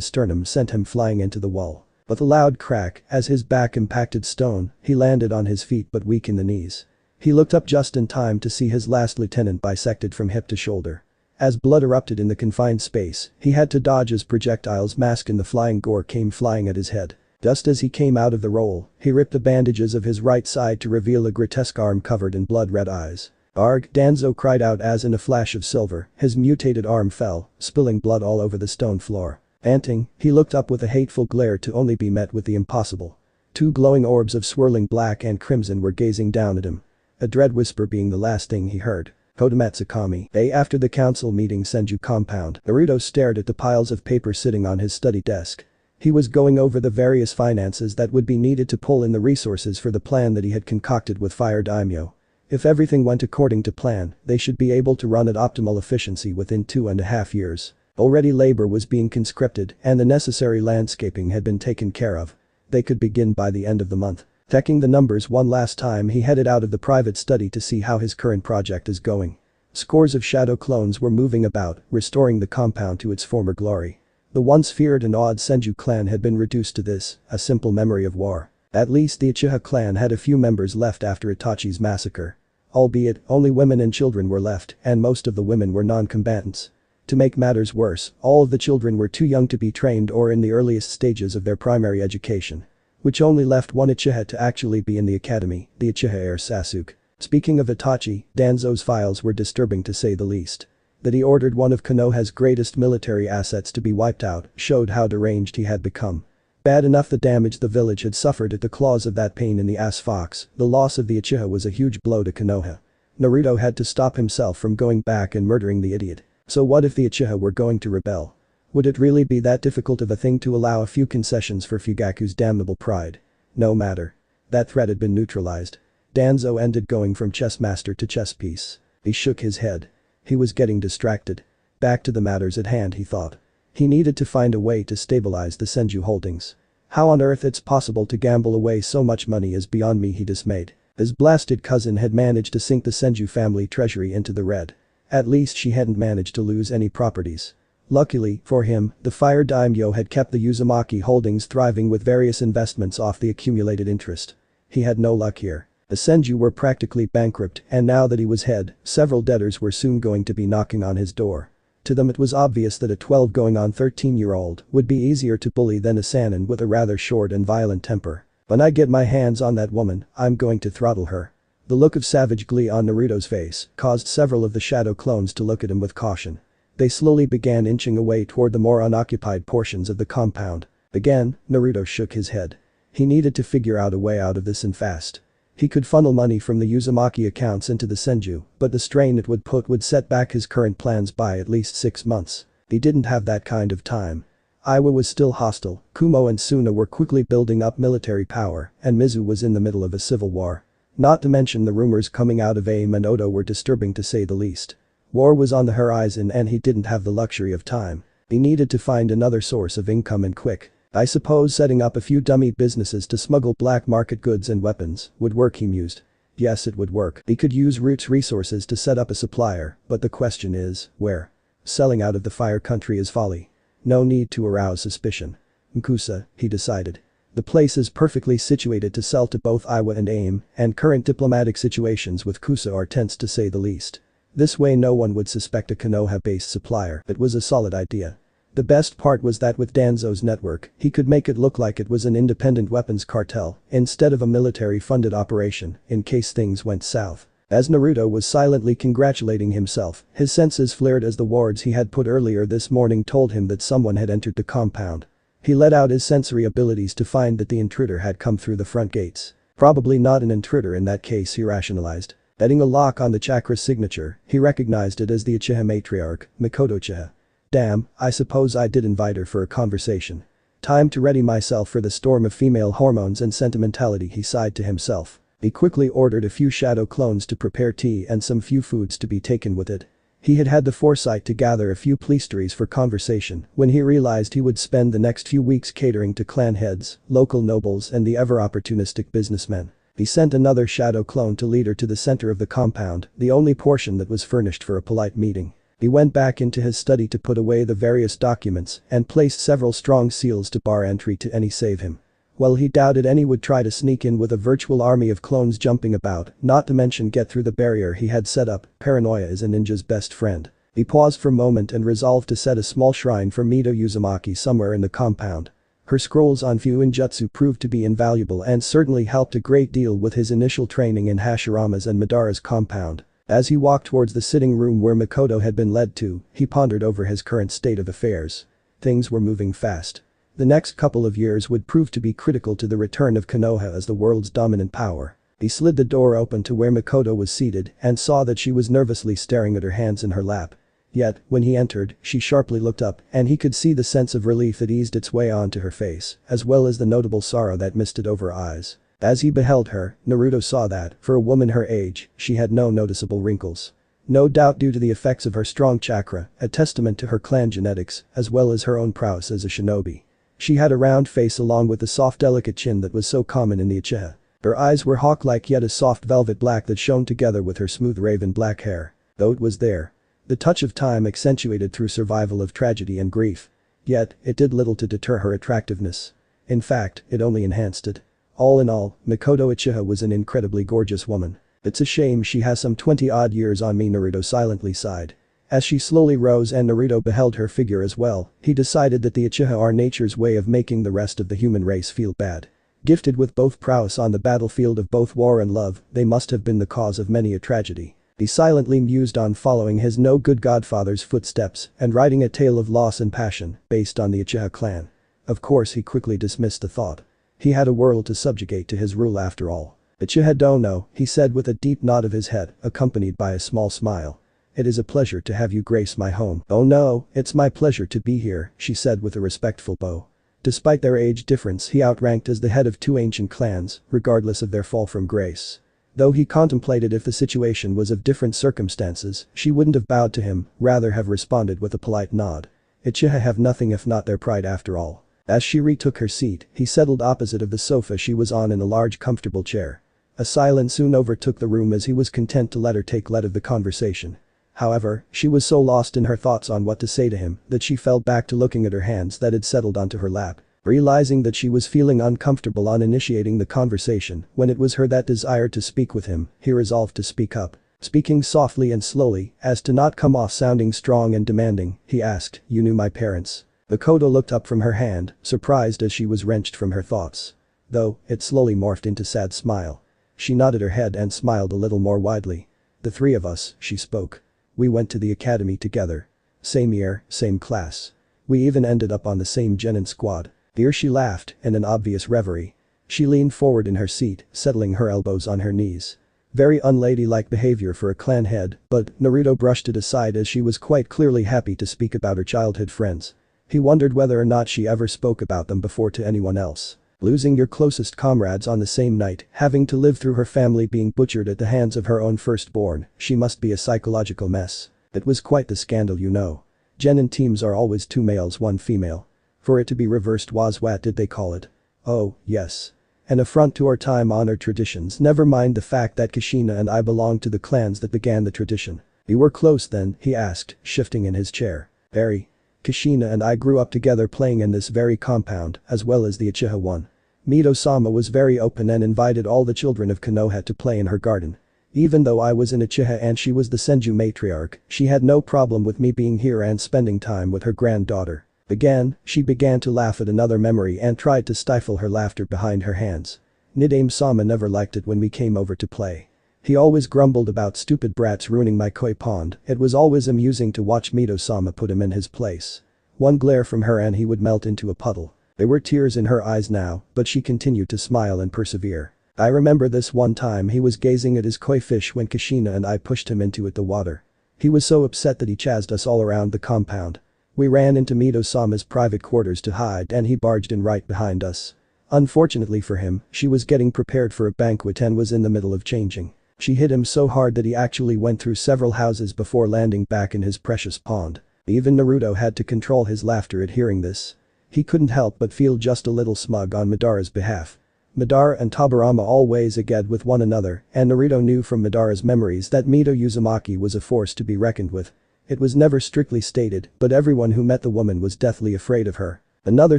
S1: sternum sent him flying into the wall. With a loud crack, as his back impacted stone, he landed on his feet but weak in the knees. He looked up just in time to see his last lieutenant bisected from hip to shoulder. As blood erupted in the confined space, he had to dodge as projectiles masked in the flying gore came flying at his head. Just as he came out of the roll, he ripped the bandages of his right side to reveal a grotesque arm covered in blood-red eyes. "Arg!" Danzo cried out as in a flash of silver, his mutated arm fell, spilling blood all over the stone floor. Panting, he looked up with a hateful glare to only be met with the impossible. Two glowing orbs of swirling black and crimson were gazing down at him. A dread whisper being the last thing he heard. Kodamatsukami. Day after the council meeting Senju compound, Naruto stared at the piles of paper sitting on his study desk. He was going over the various finances that would be needed to pull in the resources for the plan that he had concocted with Fire Daimyo. If everything went according to plan, they should be able to run at optimal efficiency within 2.5 years. Already labor was being conscripted and the necessary landscaping had been taken care of. They could begin by the end of the month. Checking the numbers one last time, he headed out of the private study to see how his current project is going. Scores of shadow clones were moving about, restoring the compound to its former glory. The once feared and awed Senju clan had been reduced to this, a simple memory of war. At least the Uchiha clan had a few members left after Itachi's massacre. Albeit, only women and children were left, and most of the women were non-combatants. To make matters worse, all of the children were too young to be trained or in the earliest stages of their primary education. Which only left one Uchiha to actually be in the academy, the Uchiha heir Sasuke. Speaking of Itachi, Danzo's files were disturbing to say the least. That he ordered one of Konoha's greatest military assets to be wiped out showed how deranged he had become. Bad enough the damage the village had suffered at the claws of that pain in the ass fox, the loss of the Uchiha was a huge blow to Konoha. Naruto had to stop himself from going back and murdering the idiot. So what if the Uchiha were going to rebel? Would it really be that difficult of a thing to allow a few concessions for Fugaku's damnable pride? No matter. That threat had been neutralized. Danzo ended going from chess master to chess piece. He shook his head. He was getting distracted. Back to the matters at hand, he thought. He needed to find a way to stabilize the Senju holdings. How on earth it's possible to gamble away so much money is beyond me, he dismayed. His blasted cousin had managed to sink the Senju family treasury into the red. At least she hadn't managed to lose any properties. Luckily, for him, the Fire Daimyo had kept the Uzumaki holdings thriving with various investments off the accumulated interest. He had no luck here. The Senju were practically bankrupt, and now that he was head, several debtors were soon going to be knocking on his door. To them it was obvious that a 12 going on 13-year-old would be easier to bully than a Sannin with a rather short and violent temper. When I get my hands on that woman, I'm going to throttle her. The look of savage glee on Naruto's face caused several of the shadow clones to look at him with caution. They slowly began inching away toward the more unoccupied portions of the compound. Again, Naruto shook his head. He needed to figure out a way out of this and fast. He could funnel money from the Uzumaki accounts into the Senju, but the strain it would put would set back his current plans by at least 6 months. He didn't have that kind of time. Iwa was still hostile, Kumo and Suna were quickly building up military power, and Mizu was in the middle of a civil war. Not to mention the rumors coming out of Aim and Odo were disturbing to say the least. War was on the horizon and he didn't have the luxury of time. He needed to find another source of income and quick. I suppose setting up a few dummy businesses to smuggle black market goods and weapons would work, he mused. Yes, it would work. He could use Root's resources to set up a supplier, but the question is, where? Selling out of the fire country is folly. No need to arouse suspicion. Mkusa, he decided. The place is perfectly situated to sell to both Iwa and AIM, and current diplomatic situations with Kusa are tense to say the least. This way no one would suspect a Konoha-based supplier. It was a solid idea. The best part was that with Danzo's network, he could make it look like it was an independent weapons cartel instead of a military-funded operation in case things went south. As Naruto was silently congratulating himself, his senses flared as the wards he had put earlier this morning told him that someone had entered the compound. He let out his sensory abilities to find that the intruder had come through the front gates. Probably not an intruder in that case, he rationalized. Betting a lock on the chakra signature, he recognized it as the Uchiha matriarch, Mikoto Uchiha. Damn, I suppose I did invite her for a conversation. Time to ready myself for the storm of female hormones and sentimentality, he sighed to himself. He quickly ordered a few shadow clones to prepare tea and some few foods to be taken with it. He had had the foresight to gather a few pleasantries for conversation when he realized he would spend the next few weeks catering to clan heads, local nobles and the ever-opportunistic businessmen. He sent another shadow clone to lead her to the center of the compound, the only portion that was furnished for a polite meeting. He went back into his study to put away the various documents and placed several strong seals to bar entry to any save him. While he doubted any would try to sneak in with a virtual army of clones jumping about, not to mention get through the barrier he had set up, paranoia is a ninja's best friend. He paused for a moment and resolved to set a small shrine for Mito Uzumaki somewhere in the compound. Her scrolls on Fuinjutsu proved to be invaluable and certainly helped a great deal with his initial training in Hashirama's and Madara's compound. As he walked towards the sitting room where Mikoto had been led to, he pondered over his current state of affairs. Things were moving fast. The next couple of years would prove to be critical to the return of Konoha as the world's dominant power. He slid the door open to where Mikoto was seated and saw that she was nervously staring at her hands in her lap. Yet, when he entered, she sharply looked up and he could see the sense of relief that eased its way onto her face, as well as the notable sorrow that misted over her eyes. As he beheld her, Naruto saw that, for a woman her age, she had no noticeable wrinkles. No doubt due to the effects of her strong chakra, a testament to her clan genetics, as well as her own prowess as a shinobi. She had a round face along with the soft delicate chin that was so common in the Uchiha. Her eyes were hawk-like yet a soft velvet black that shone together with her smooth raven black hair. Though it was there. The touch of time accentuated through survival of tragedy and grief. Yet, it did little to deter her attractiveness. In fact, it only enhanced it. All in all, Mikoto Uchiha was an incredibly gorgeous woman. It's a shame she has some 20-odd years on me, Naruto silently sighed. As she slowly rose and Naruto beheld her figure as well, he decided that the Uchiha are nature's way of making the rest of the human race feel bad. Gifted with both prowess on the battlefield of both war and love, they must have been the cause of many a tragedy. He silently mused on following his no-good godfather's footsteps and writing a tale of loss and passion based on the Uchiha clan. Of course he quickly dismissed the thought. He had a world to subjugate to his rule after all. Uchiha Dono, he said with a deep nod of his head, accompanied by a small smile. It is a pleasure to have you grace my home. Oh no, it's my pleasure to be here, she said with a respectful bow. Despite their age difference, he outranked as the head of two ancient clans, regardless of their fall from grace. Though he contemplated if the situation was of different circumstances, she wouldn't have bowed to him, rather have responded with a polite nod. Uchiha have nothing if not their pride after all. As she retook her seat, he settled opposite of the sofa she was on in a large comfortable chair. A silence soon overtook the room as he was content to let her take lead of the conversation. However, she was so lost in her thoughts on what to say to him that she fell back to looking at her hands that had settled onto her lap. Realizing that she was feeling uncomfortable on initiating the conversation when it was her that desired to speak with him, he resolved to speak up. Speaking softly and slowly, as to not come off sounding strong and demanding, he asked, "You knew my parents?" Makoto looked up from her hand, surprised as she was wrenched from her thoughts. Though, it slowly morphed into sad smile. She nodded her head and smiled a little more widely. "The three of us," she spoke. "We went to the academy together. Same year, same class. We even ended up on the same genin squad." Here she laughed, in an obvious reverie. She leaned forward in her seat, settling her elbows on her knees. Very unladylike behavior for a clan head, but Naruto brushed it aside as she was quite clearly happy to speak about her childhood friends. He wondered whether or not she ever spoke about them before to anyone else. Losing your closest comrades on the same night, having to live through her family being butchered at the hands of her own firstborn, she must be a psychological mess. It was quite the scandal, you know. Genin teams are always 2 males 1 female. For it to be reversed was what did they call it? Oh, yes. An affront to our time-honored traditions, never mind the fact that Kushina and I belonged to the clans that began the tradition. You were close then, he asked, shifting in his chair. Very. Kushina and I grew up together playing in this very compound, as well as the Uchiha one. Mido-sama was very open and invited all the children of Konoha to play in her garden. Even though I was in Uchiha and she was the Senju matriarch, she had no problem with me being here and spending time with her granddaughter. Again, she began to laugh at another memory and tried to stifle her laughter behind her hands. Nidame-sama never liked it when we came over to play. He always grumbled about stupid brats ruining my koi pond. It was always amusing to watch Mido-sama put him in his place. One glare from her and he would melt into a puddle. There were tears in her eyes now, but she continued to smile and persevere. I remember this one time he was gazing at his koi fish when Kushina and I pushed him into the water. He was so upset that he chased us all around the compound. We ran into Mido-sama's private quarters to hide and he barged in right behind us. Unfortunately for him, she was getting prepared for a banquet and was in the middle of changing. She hit him so hard that he actually went through several houses before landing back in his precious pond. Even Naruto had to control his laughter at hearing this. He couldn't help but feel just a little smug on Madara's behalf. Madara and Tobirama always agreed with one another, and Naruto knew from Madara's memories that Mido Uzumaki was a force to be reckoned with. It was never strictly stated, but everyone who met the woman was deathly afraid of her. Another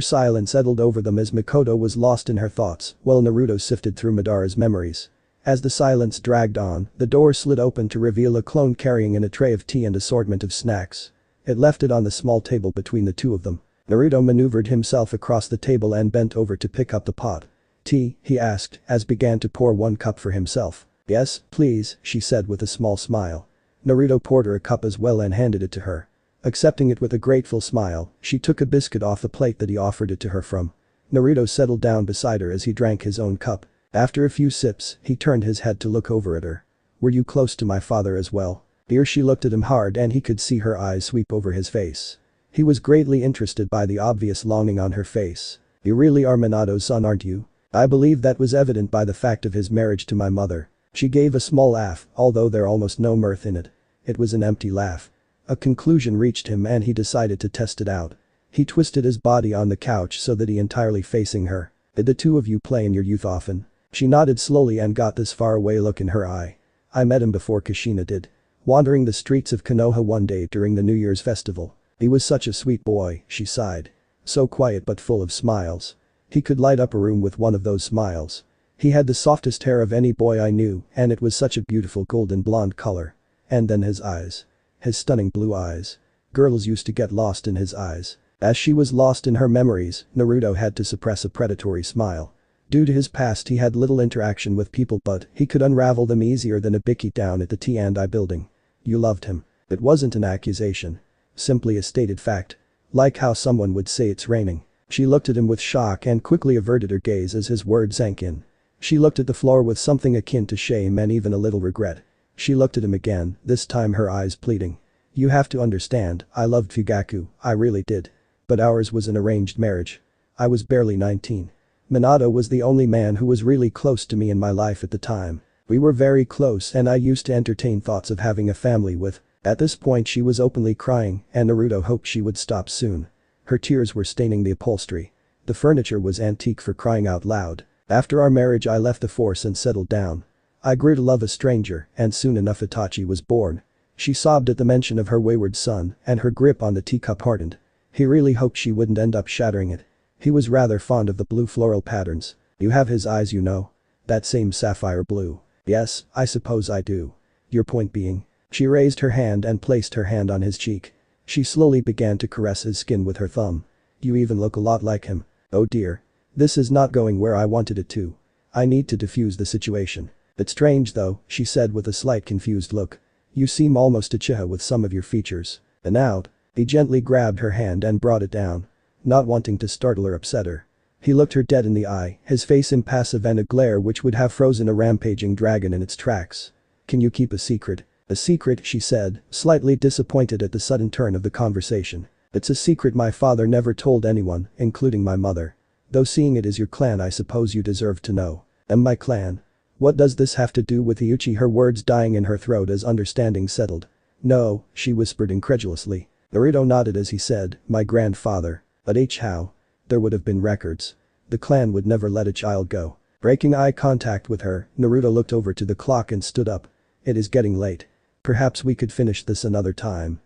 S1: silence settled over them as Mikoto was lost in her thoughts, while Naruto sifted through Madara's memories. As the silence dragged on, the door slid open to reveal a clone carrying in a tray of tea and assortment of snacks. It left it on the small table between the two of them. Naruto maneuvered himself across the table and bent over to pick up the pot. "Tea?" he asked, as began to pour one cup for himself. "Yes, please," she said with a small smile. Naruto poured her a cup as well and handed it to her. Accepting it with a grateful smile, she took a biscuit off the plate that he offered it to her from. Naruto settled down beside her as he drank his own cup. After a few sips, he turned his head to look over at her. "Were you close to my father as well?" Here she looked at him hard and he could see her eyes sweep over his face. He was greatly interested by the obvious longing on her face. "You really are Minato's son, aren't you?" "I believe that was evident by the fact of his marriage to my mother." She gave a small laugh, although there almost no mirth in it. It was an empty laugh. A conclusion reached him and he decided to test it out. He twisted his body on the couch so that he entirely facing her. "Did the two of you play in your youth often?" She nodded slowly and got this faraway look in her eye. "I met him before Kushina did. Wandering the streets of Konoha one day during the New Year's festival. He was such a sweet boy," she sighed. "So quiet but full of smiles. He could light up a room with one of those smiles. He had the softest hair of any boy I knew and it was such a beautiful golden blonde color. And then his eyes. His stunning blue eyes. Girls used to get lost in his eyes." As she was lost in her memories, Naruto had to suppress a predatory smile. Due to his past he had little interaction with people but he could unravel them easier than a bicky down at the T&I building. "You loved him." It wasn't an accusation. Simply a stated fact. Like how someone would say it's raining. She looked at him with shock and quickly averted her gaze as his words sank in. She looked at the floor with something akin to shame and even a little regret. She looked at him again, this time her eyes pleading. "You have to understand, I loved Fugaku, I really did. But ours was an arranged marriage. I was barely 19. Minato was the only man who was really close to me in my life at the time. We were very close and I used to entertain thoughts of having a family with." At this point she was openly crying and Naruto hoped she would stop soon. Her tears were staining the upholstery. The furniture was antique for crying out loud. "After our marriage I left the force and settled down. I grew to love a stranger and soon enough Itachi was born." She sobbed at the mention of her wayward son and her grip on the teacup hardened. He really hoped she wouldn't end up shattering it. He was rather fond of the blue floral patterns. "You have his eyes, you know. That same sapphire blue." "Yes, I suppose I do. Your point being?" She raised her hand and placed her hand on his cheek. She slowly began to caress his skin with her thumb. "You even look a lot like him." "Oh dear. This is not going where I wanted it to. I need to defuse the situation." "It's strange though," she said with a slight confused look. "You seem almost Uchiha with some of your features." "And out." He gently grabbed her hand and brought it down. Not wanting to startle or upset her. He looked her dead in the eye, his face impassive and a glare which would have frozen a rampaging dragon in its tracks. "Can you keep a secret?" "A secret," she said, slightly disappointed at the sudden turn of the conversation. "It's a secret my father never told anyone, including my mother. Though seeing it is your clan I suppose you deserve to know." "And my clan? What does this have to do with Iuchi?" Her words dying in her throat as understanding settled. "No," she whispered incredulously. Naruto nodded as he said, "My grandfather. But how? There would have been records. The clan would never let a child go." Breaking eye contact with her, Naruto looked over to the clock and stood up. "It is getting late. Perhaps we could finish this another time."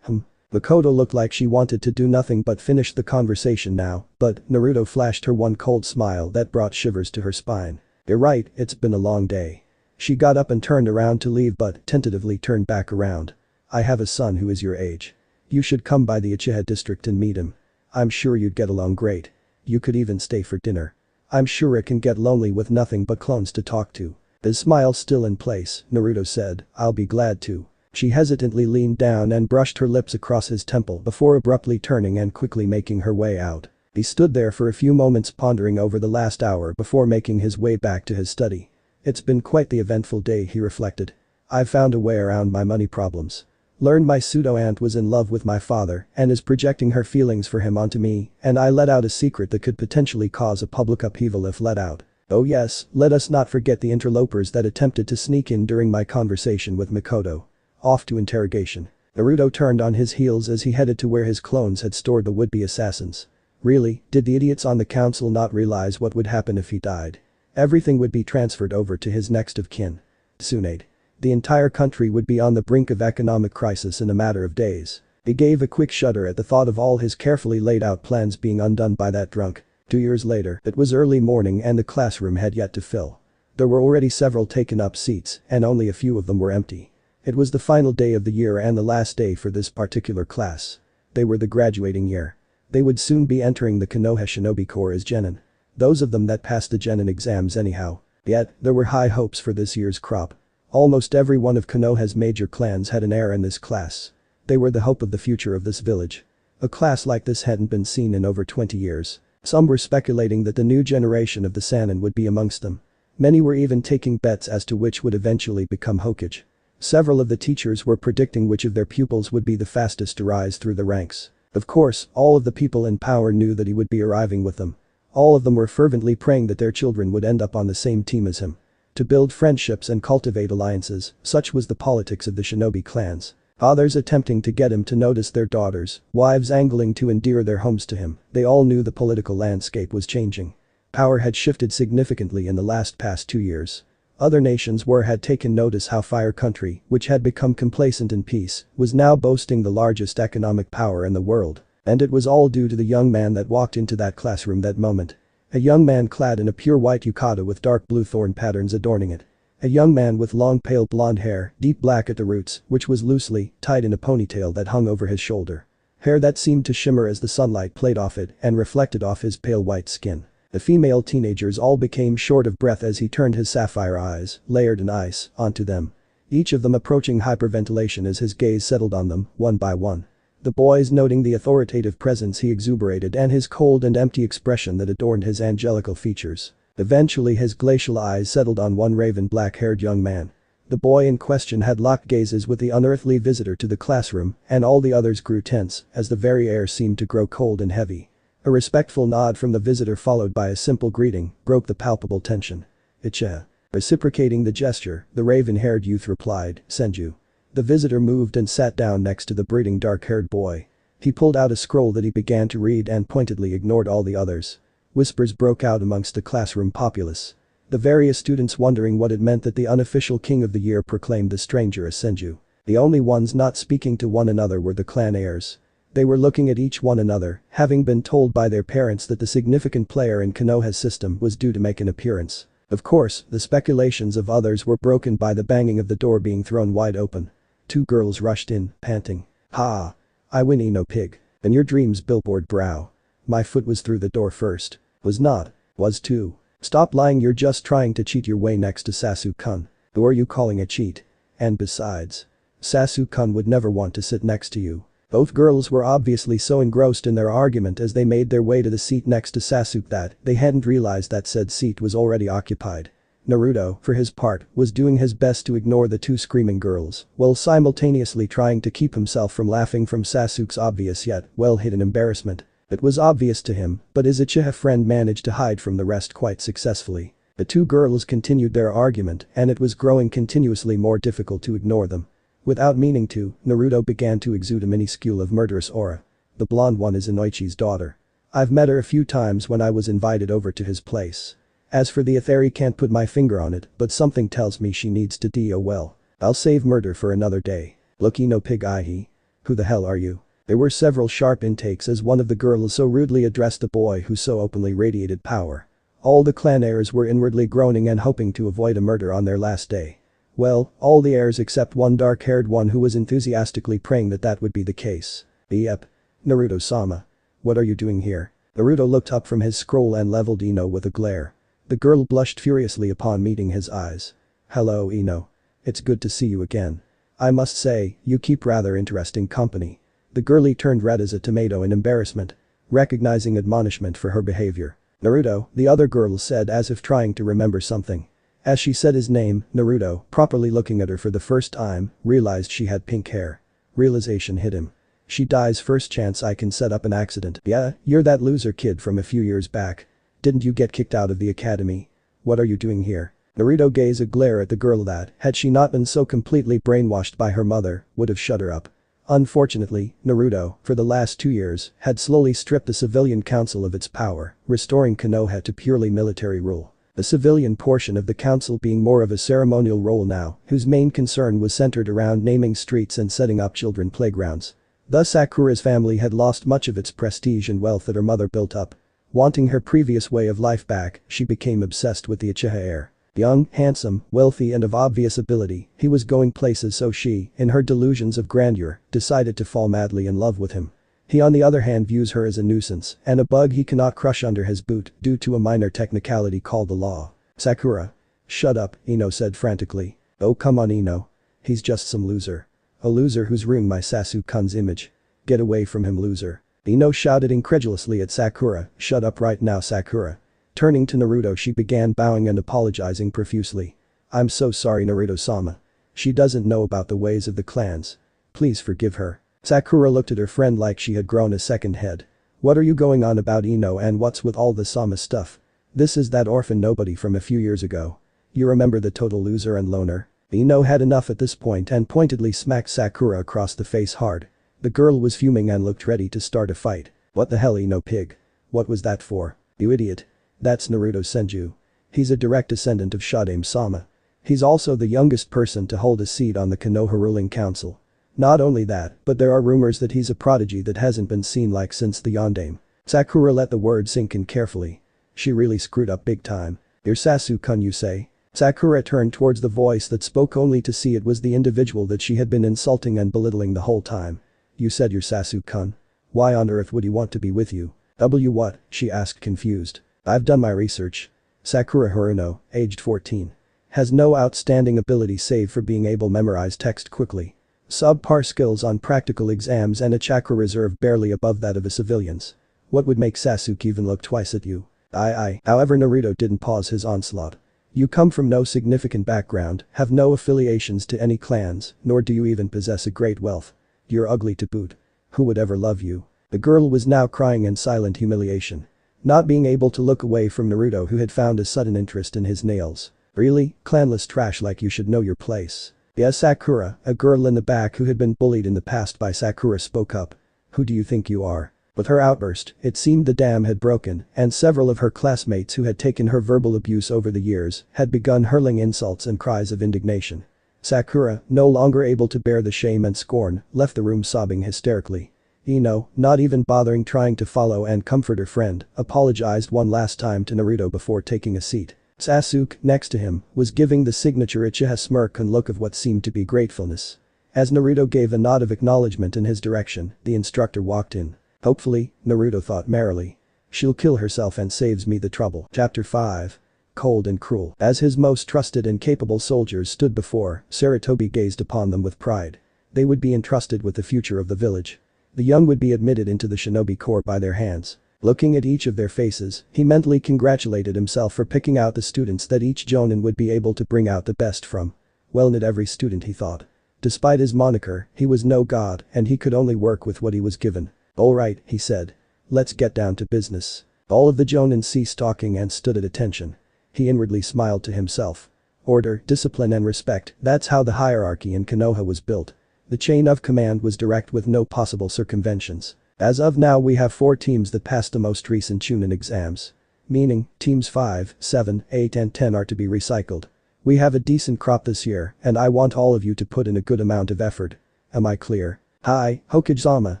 S1: Makoto looked like she wanted to do nothing but finish the conversation now, but Naruto flashed her one cold smile that brought shivers to her spine. "You're right, it's been a long day." She got up and turned around to leave but tentatively turned back around. "I have a son who is your age. You should come by the Uchiha district and meet him. I'm sure you'd get along great. You could even stay for dinner. I'm sure it can get lonely with nothing but clones to talk to." His smile still in place, Naruto said, "I'll be glad to." She hesitantly leaned down and brushed her lips across his temple before abruptly turning and quickly making her way out. He stood there for a few moments pondering over the last hour before making his way back to his study. "It's been quite the eventful day," he reflected. "I've found a way around my money problems. Learned my pseudo-aunt was in love with my father and is projecting her feelings for him onto me, and I let out a secret that could potentially cause a public upheaval if let out. Oh yes, let us not forget the interlopers that attempted to sneak in during my conversation with Makoto. Off to interrogation." Naruto turned on his heels as he headed to where his clones had stored the would-be assassins. Really, did the idiots on the council not realize what would happen if he died? Everything would be transferred over to his next of kin. Tsunade. The entire country would be on the brink of economic crisis in a matter of days. He gave a quick shudder at the thought of all his carefully laid out plans being undone by that drunk. 2 years later, it was early morning and the classroom had yet to fill. There were already several taken up seats and only a few of them were empty. It was the final day of the year and the last day for this particular class. They were the graduating year. They would soon be entering the Konoha Shinobi Corps as genin. Those of them that passed the genin exams anyhow. Yet, there were high hopes for this year's crop. Almost every one of Konoha's major clans had an heir in this class. They were the hope of the future of this village. A class like this hadn't been seen in over 20 years. Some were speculating that the new generation of the Sannin would be amongst them. Many were even taking bets as to which would eventually become Hokage. Several of the teachers were predicting which of their pupils would be the fastest to rise through the ranks. Of course, all of the people in power knew that he would be arriving with them. All of them were fervently praying that their children would end up on the same team as him. To build friendships and cultivate alliances, such was the politics of the shinobi clans. Others attempting to get him to notice their daughters, wives angling to endear their homes to him, they all knew the political landscape was changing. Power had shifted significantly in the past 2 years. Other nations had taken notice how Fire Country, which had become complacent in peace, was now boasting the largest economic power in the world. And it was all due to the young man that walked into that classroom that moment. A young man clad in a pure white yukata with dark blue thorn patterns adorning it. A young man with long pale blonde hair, deep black at the roots, which was loosely tied in a ponytail that hung over his shoulder. Hair that seemed to shimmer as the sunlight played off it and reflected off his pale white skin. The female teenagers all became short of breath as he turned his sapphire eyes, layered in ice, onto them. Each of them approaching hyperventilation as his gaze settled on them, one by one. The boys noting the authoritative presence he exuberated and his cold and empty expression that adorned his angelical features. Eventually his glacial eyes settled on one raven black-haired young man. The boy in question had locked gazes with the unearthly visitor to the classroom and all the others grew tense as the very air seemed to grow cold and heavy. A respectful nod from the visitor followed by a simple greeting broke the palpable tension. "Ichiha." Reciprocating the gesture, the raven-haired youth replied, "Senju." The visitor moved and sat down next to the brooding dark-haired boy. He pulled out a scroll that he began to read and pointedly ignored all the others. Whispers broke out amongst the classroom populace. The various students wondering what it meant that the unofficial king of the year proclaimed the stranger as Senju. The only ones not speaking to one another were the clan heirs. They were looking at each one another, having been told by their parents that the significant player in Konoha's system was due to make an appearance. Of course, the speculations of others were broken by the banging of the door being thrown wide open. 2 girls rushed in, panting. "Ha! I win no pig. And your dreams billboard brow. My foot was through the door first. Was not. Was too. Stop lying, you're just trying to cheat your way next to Sasuke-kun. Who are you calling a cheat? And besides, Sasuke-kun would never want to sit next to you." Both girls were obviously so engrossed in their argument as they made their way to the seat next to Sasuke that they hadn't realized that said seat was already occupied. Naruto, for his part, was doing his best to ignore the 2 screaming girls, while simultaneously trying to keep himself from laughing from Sasuke's obvious yet well-hidden embarrassment. It was obvious to him, but his Uchiha friend managed to hide from the rest quite successfully. The 2 girls continued their argument and it was growing continuously more difficult to ignore them. Without meaning to, Naruto began to exude a minuscule of murderous aura. "The blonde one is Inoichi's daughter. I've met her a few times when I was invited over to his place. As for the Aetheri, can't put my finger on it, but something tells me she needs to do well. I'll save murder for another day. Look no pig he. Who the hell are you?" There were several sharp intakes as one of the girls so rudely addressed the boy who so openly radiated power. All the clan heirs were inwardly groaning and hoping to avoid a murder on their last day. Well, all the heirs except one dark-haired one who was enthusiastically praying that that would be the case. Yep. Naruto-sama. What are you doing here? Naruto looked up from his scroll and leveled Ino with a glare. The girl blushed furiously upon meeting his eyes. Hello Ino. It's good to see you again. I must say, you keep rather interesting company. The girlie turned red as a tomato in embarrassment, recognizing admonishment for her behavior. Naruto, the other girl said as if trying to remember something. As she said his name, Naruto, properly looking at her for the first time, realized she had pink hair. Realization hit him. She dies first chance I can set up an accident. Yeah, you're that loser kid from a few years back. Didn't you get kicked out of the academy? What are you doing here? Naruto gazed a glare at the girl that, had she not been so completely brainwashed by her mother, would have shut her up. Unfortunately, Naruto, for the last 2 years, had slowly stripped the civilian council of its power, restoring Konoha to purely military rule. The civilian portion of the council being more of a ceremonial role now, whose main concern was centered around naming streets and setting up children playgrounds. Thus Sakura's family had lost much of its prestige and wealth that her mother built up. Wanting her previous way of life back, she became obsessed with the Uchiha heir. Young, handsome, wealthy and of obvious ability, he was going places so she, in her delusions of grandeur, decided to fall madly in love with him. He on the other hand views her as a nuisance and a bug he cannot crush under his boot due to a minor technicality called the law. Sakura. Shut up, Ino said frantically. Oh come on Ino. He's just some loser. A loser who's ruined my Sasuke-kun's image. Get away from him loser. Ino shouted incredulously at Sakura, shut up right now Sakura. Turning to Naruto she began bowing and apologizing profusely. I'm so sorry Naruto-sama. She doesn't know about the ways of the clans. Please forgive her. Sakura looked at her friend like she had grown a second head. What are you going on about Ino and what's with all the Sama stuff? This is that orphan nobody from a few years ago. You remember the total loser and loner? Ino had enough at this point and pointedly smacked Sakura across the face hard. The girl was fuming and looked ready to start a fight. What the hell Ino pig? What was that for? You idiot. That's Naruto Senju. He's a direct descendant of Shadame-sama. He's also the youngest person to hold a seat on the Konoha ruling council. Not only that, but there are rumors that he's a prodigy that hasn't been seen like since the Yondaime. Sakura let the word sink in carefully. She really screwed up big time. You're Sasuke-kun you say? Sakura turned towards the voice that spoke only to see it was the individual that she had been insulting and belittling the whole time. You said you're Sasuke-kun. Why on earth would he want to be with you? What? She asked confused. I've done my research. Sakura Haruno, aged 14. Has no outstanding ability save for being able to memorize text quickly. Subpar skills on practical exams and a chakra reserve barely above that of a civilian's. What would make Sasuke even look twice at you? However Naruto didn't pause his onslaught. You come from no significant background, have no affiliations to any clans, nor do you even possess a great wealth. You're ugly to boot. Who would ever love you? The girl was now crying in silent humiliation. Not being able to look away from Naruto who had found a sudden interest in his nails. Really, clanless trash like you should know your place. Yes Sakura, a girl in the back who had been bullied in the past by Sakura spoke up. Who do you think you are? With her outburst, it seemed the dam had broken and several of her classmates who had taken her verbal abuse over the years had begun hurling insults and cries of indignation. Sakura, no longer able to bear the shame and scorn, left the room sobbing hysterically. Ino, not even bothering trying to follow and comfort her friend, apologized one last time to Naruto before taking a seat. Sasuke, next to him, was giving the signature Uchiha smirk and look of what seemed to be gratefulness. As Naruto gave a nod of acknowledgement in his direction, the instructor walked in. Hopefully, Naruto thought merrily. She'll kill herself and saves me the trouble. Chapter 5. Cold and cruel. As his most trusted and capable soldiers stood before, Sarutobi gazed upon them with pride. They would be entrusted with the future of the village. The young would be admitted into the shinobi corps by their hands. Looking at each of their faces, he mentally congratulated himself for picking out the students that each jonin would be able to bring out the best from. Well not every student he thought. Despite his moniker, he was no god and he could only work with what he was given. Alright, he said. Let's get down to business. All of the jonin ceased talking and stood at attention. He inwardly smiled to himself. Order, discipline and respect, that's how the hierarchy in Konoha was built. The chain of command was direct with no possible circumventions. As of now we have 4 teams that passed the most recent Chunin exams. Meaning, teams 5, 7, 8 and 10 are to be recycled. We have a decent crop this year and I want all of you to put in a good amount of effort. Am I clear? Hi, Hokage-sama,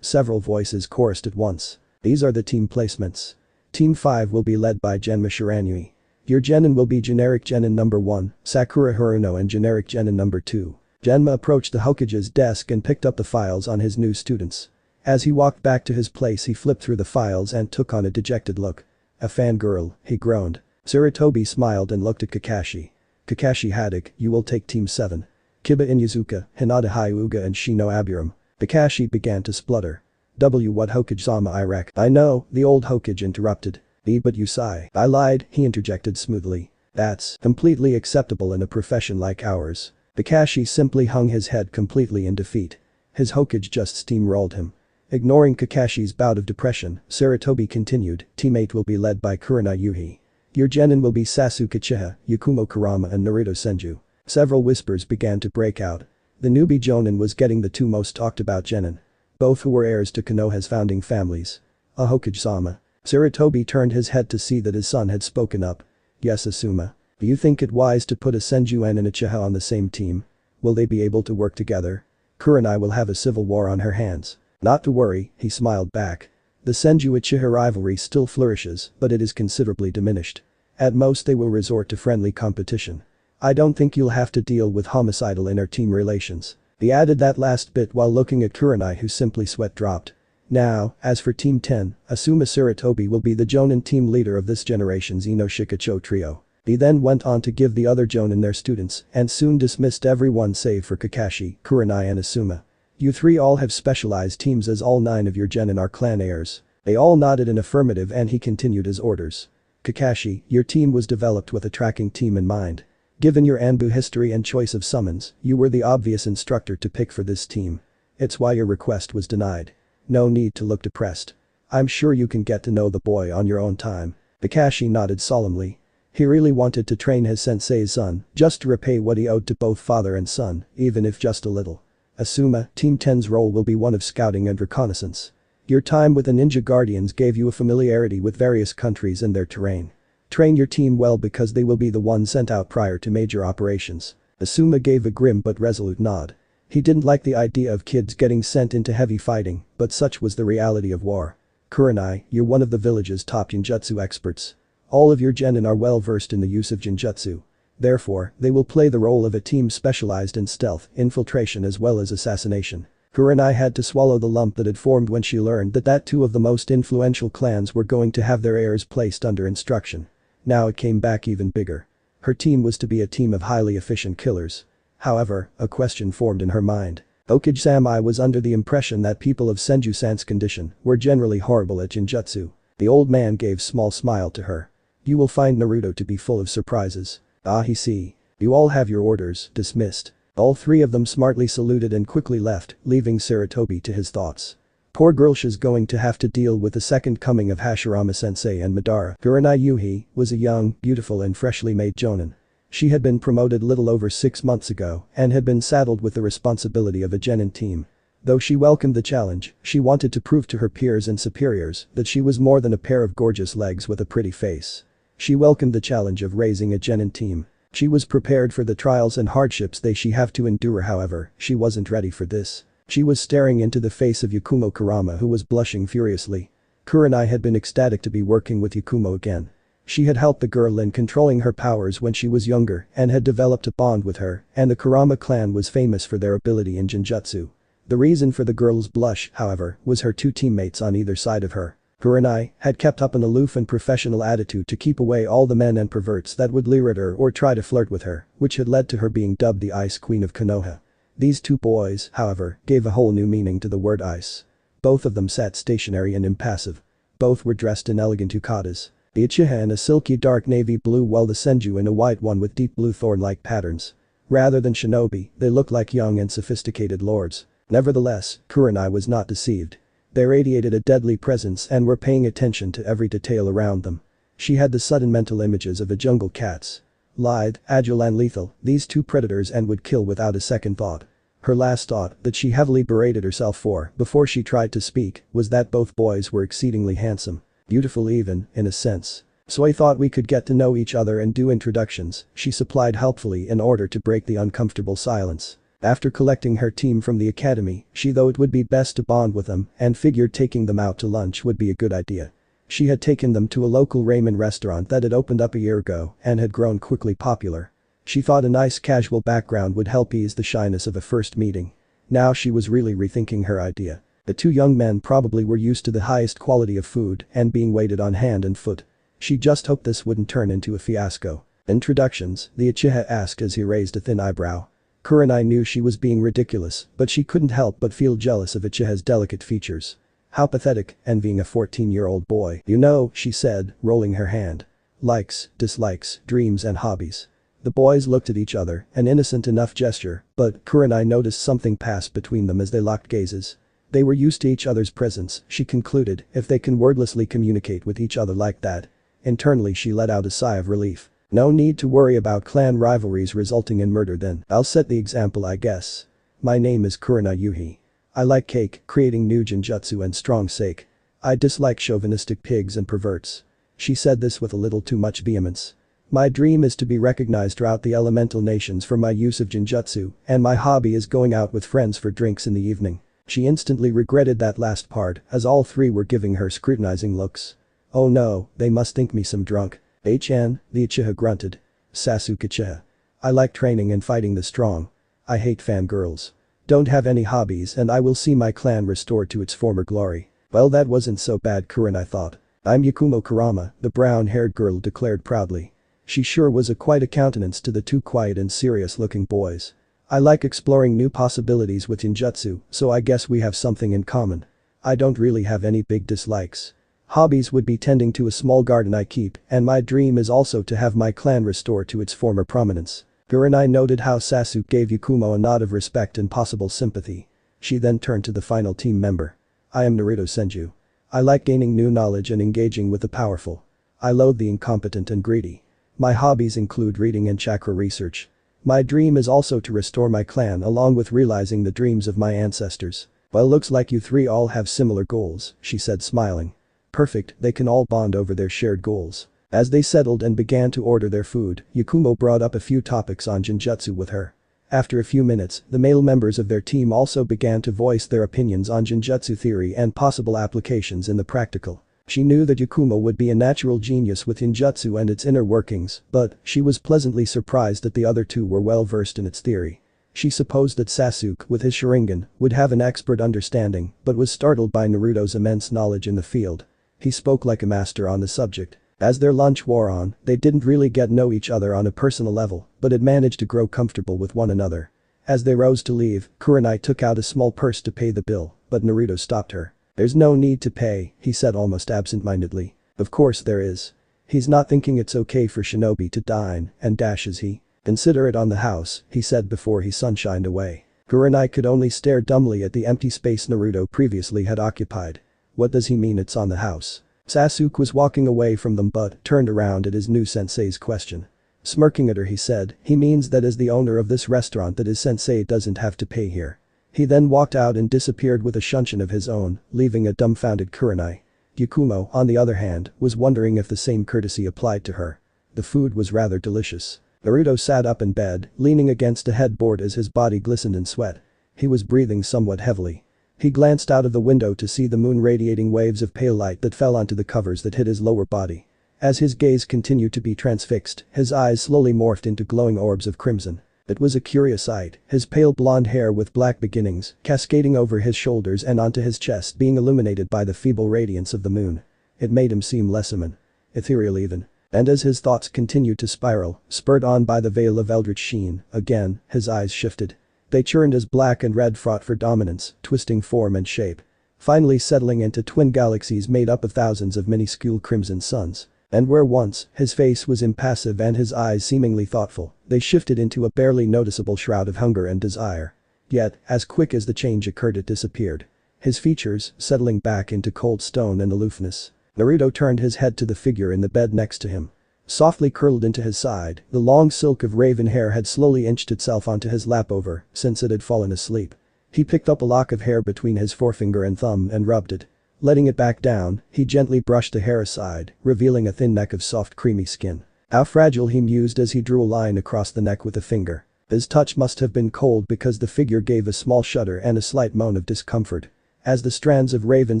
S1: several voices chorused at once. These are the team placements. Team 5 will be led by Genma Shiranui. Your genin will be generic genin number 1, Sakura Haruno and generic genin number 2. Genma approached the Hokage's desk and picked up the files on his new students. As he walked back to his place he flipped through the files and took on a dejected look. A fangirl, he groaned. Sarutobi smiled and looked at Kakashi. Kakashi Haddock, you will take Team 7. Kiba Inyazuka, Hinata Hyuga and Shino Aburam. Kakashi began to splutter. What Hokage-sama I know, the old Hokage interrupted. But you sigh. I lied, he interjected smoothly. That's completely acceptable in a profession like ours. Kakashi simply hung his head completely in defeat. His Hokage just steamrolled him. Ignoring Kakashi's bout of depression, Sarutobi continued, Team 8 will be led by Kurenai Yuhi. Your genin will be Sasuke Uchiha, Yakumo Kurama and Naruto Senju. Several whispers began to break out. The newbie Jonin was getting the two most talked about genin. Both who were heirs to Konoha's founding families. A Hokage-sama. Sarutobi turned his head to see that his son had spoken up. Yes Asuma. Do you think it wise to put a Senju and Uchiha on the same team? Will they be able to work together? Kurenai will have a civil war on her hands. Not to worry, he smiled back. The Senju-Uchiha rivalry still flourishes, but it is considerably diminished. At most they will resort to friendly competition. I don't think you'll have to deal with homicidal inter-team relations. He added that last bit while looking at Kurenai who simply sweat dropped. Now, as for Team 10, Asuma Sarutobi will be the Jonin team leader of this generation's Ino Shikacho trio. He then went on to give the other Jonin their students and soon dismissed everyone save for Kakashi, Kurenai and Asuma. You three all have specialized teams as all 9 of your genin are clan heirs. They all nodded in affirmative and he continued his orders. Kakashi, your team was developed with a tracking team in mind. Given your Anbu history and choice of summons, you were the obvious instructor to pick for this team. It's why your request was denied. No need to look depressed. I'm sure you can get to know the boy on your own time. Kakashi nodded solemnly. He really wanted to train his sensei's son, just to repay what he owed to both father and son, even if just a little. Asuma, Team 10's role will be one of scouting and reconnaissance. Your time with the Ninja Guardians gave you a familiarity with various countries and their terrain. Train your team well because they will be the ones sent out prior to major operations. Asuma gave a grim but resolute nod. He didn't like the idea of kids getting sent into heavy fighting, but such was the reality of war. Kurenai, you're one of the village's top Genjutsu experts. All of your genin are well versed in the use of Genjutsu. Therefore, they will play the role of a team specialized in stealth, infiltration as well as assassination. Kurenai had to swallow the lump that had formed when she learned that 2 of the most influential clans were going to have their heirs placed under instruction. Now it came back even bigger. Her team was to be a team of highly efficient killers. However, a question formed in her mind. Hokage-sama was under the impression that people of Senju-san's condition were generally horrible at Genjutsu. The old man gave small smile to her. You will find Naruto to be full of surprises. Ah he see. You all have your orders, dismissed. All 3 of them smartly saluted and quickly left, leaving Sarutobi to his thoughts. Poor girl, she's going to have to deal with the second coming of Hashirama-sensei and Madara. Kurenai Yuhi was a young, beautiful and freshly made jonin. She had been promoted little over 6 months ago and had been saddled with the responsibility of a genin team. Though she welcomed the challenge, she wanted to prove to her peers and superiors that she was more than a pair of gorgeous legs with a pretty face. She welcomed the challenge of raising a genin team. She was prepared for the trials and hardships she have to endure, however, she wasn't ready for this. She was staring into the face of Yakumo Kurama who was blushing furiously. Kurenai had been ecstatic to be working with Yakumo again. She had helped the girl in controlling her powers when she was younger and had developed a bond with her, and the Kurama clan was famous for their ability in Genjutsu. The reason for the girl's blush, however, was her 2 teammates on either side of her. Kurenai had kept up an aloof and professional attitude to keep away all the men and perverts that would leer at her or try to flirt with her, which had led to her being dubbed the Ice Queen of Konoha. These 2 boys, however, gave a whole new meaning to the word ice. Both of them sat stationary and impassive. Both were dressed in elegant yukatas. The Uchiha in a silky dark navy blue while the Senju in a white one with deep blue thorn-like patterns. Rather than shinobi, they looked like young and sophisticated lords. Nevertheless, Kurenai was not deceived. They radiated a deadly presence and were paying attention to every detail around them. She had the sudden mental images of a jungle cats. Lithe, agile and lethal, these 2 predators and would kill without a second thought. Her last thought that she heavily berated herself for before she tried to speak was that both boys were exceedingly handsome. Beautiful even, in a sense. So I thought we could get to know each other and do introductions, she supplied helpfully in order to break the uncomfortable silence. After collecting her team from the academy, she thought it would be best to bond with them and figured taking them out to lunch would be a good idea. She had taken them to a local ramen restaurant that had opened up a year ago and had grown quickly popular. She thought a nice casual background would help ease the shyness of a first meeting. Now she was really rethinking her idea. The two young men probably were used to the highest quality of food and being waited on hand and foot. She just hoped this wouldn't turn into a fiasco. Introductions, the Uchiha asked as he raised a thin eyebrow. Kurenai knew she was being ridiculous, but she couldn't help but feel jealous of Uchiha's delicate features. How pathetic, envying a 14-year-old boy. You know, she said, rolling her hand. Likes, dislikes, dreams and hobbies. The boys looked at each other, an innocent enough gesture, but Kurenai noticed something pass between them as they locked gazes. They were used to each other's presence, she concluded, if they can wordlessly communicate with each other like that. Internally she let out a sigh of relief. No need to worry about clan rivalries resulting in murder then. I'll set the example I guess. My name is Kurenai Yuhi. I like cake, creating new genjutsu and strong sake. I dislike chauvinistic pigs and perverts. She said this with a little too much vehemence. My dream is to be recognized throughout the elemental nations for my use of genjutsu, and my hobby is going out with friends for drinks in the evening. She instantly regretted that last part as all three were giving her scrutinizing looks. Oh no, they must think me some drunk. HN, the Uchiha grunted. Sasuke Uchiha. I like training and fighting the strong. I hate fangirls. Don't have any hobbies and I will see my clan restored to its former glory. Well, that wasn't so bad, Kurenai thought. I'm Yakumo Kurama, the brown-haired girl declared proudly. She sure was quite a countenance to the two quiet and serious-looking boys. I like exploring new possibilities with ninjutsu, so I guess we have something in common. I don't really have any big dislikes. Hobbies would be tending to a small garden I keep, and my dream is also to have my clan restored to its former prominence. Kurenai noted how Sasuke gave Yakumo a nod of respect and possible sympathy. She then turned to the final team member. I am Naruto Senju. I like gaining new knowledge and engaging with the powerful. I loathe the incompetent and greedy. My hobbies include reading and chakra research. My dream is also to restore my clan along with realizing the dreams of my ancestors. Well, looks like you three all have similar goals, she said smiling. Perfect, they can all bond over their shared goals. As they settled and began to order their food, Yakumo brought up a few topics on genjutsu with her. After a few minutes, the male members of their team also began to voice their opinions on genjutsu theory and possible applications in the practical. She knew that Yakumo would be a natural genius with ninjutsu and its inner workings, but she was pleasantly surprised that the other two were well versed in its theory. She supposed that Sasuke, with his Sharingan, would have an expert understanding, but was startled by Naruto's immense knowledge in the field. He spoke like a master on the subject. As their lunch wore on, they didn't really get know each other on a personal level, but had managed to grow comfortable with one another. As they rose to leave, Kurenai took out a small purse to pay the bill, but Naruto stopped her. There's no need to pay, he said almost absent-mindedly. Of course there is. He's not thinking it's okay for shinobi to dine, and dashes he. Consider it on the house, he said before he sunshined away. Kurenai could only stare dumbly at the empty space Naruto previously had occupied. What does he mean it's on the house? Sasuke was walking away from them but turned around at his new sensei's question. Smirking at her he said, he means that as the owner of this restaurant that his sensei doesn't have to pay here. He then walked out and disappeared with a shunshin of his own, leaving a dumbfounded Kurenai. Yakumo, on the other hand, was wondering if the same courtesy applied to her. The food was rather delicious. Naruto sat up in bed, leaning against a headboard as his body glistened in sweat. He was breathing somewhat heavily. He glanced out of the window to see the moon radiating waves of pale light that fell onto the covers that hid his lower body. As his gaze continued to be transfixed, his eyes slowly morphed into glowing orbs of crimson. It was a curious sight, his pale blonde hair with black beginnings, cascading over his shoulders and onto his chest being illuminated by the feeble radiance of the moon. It made him seem less human. Ethereal even. And as his thoughts continued to spiral, spurred on by the veil of eldritch sheen, again, his eyes shifted. They churned as black and red fought for dominance, twisting form and shape. Finally settling into twin galaxies made up of thousands of minuscule crimson suns. And where once, his face was impassive and his eyes seemingly thoughtful, they shifted into a barely noticeable shroud of hunger and desire. Yet, as quick as the change occurred it disappeared. His features, settling back into cold stone and aloofness. Naruto turned his head to the figure in the bed next to him. Softly curled into his side, the long silk of raven hair had slowly inched itself onto his lap over, since it had fallen asleep. He picked up a lock of hair between his forefinger and thumb and rubbed it. Letting it back down, he gently brushed the hair aside, revealing a thin neck of soft creamy skin. How fragile, he mused as he drew a line across the neck with a finger. His touch must have been cold because the figure gave a small shudder and a slight moan of discomfort. As the strands of raven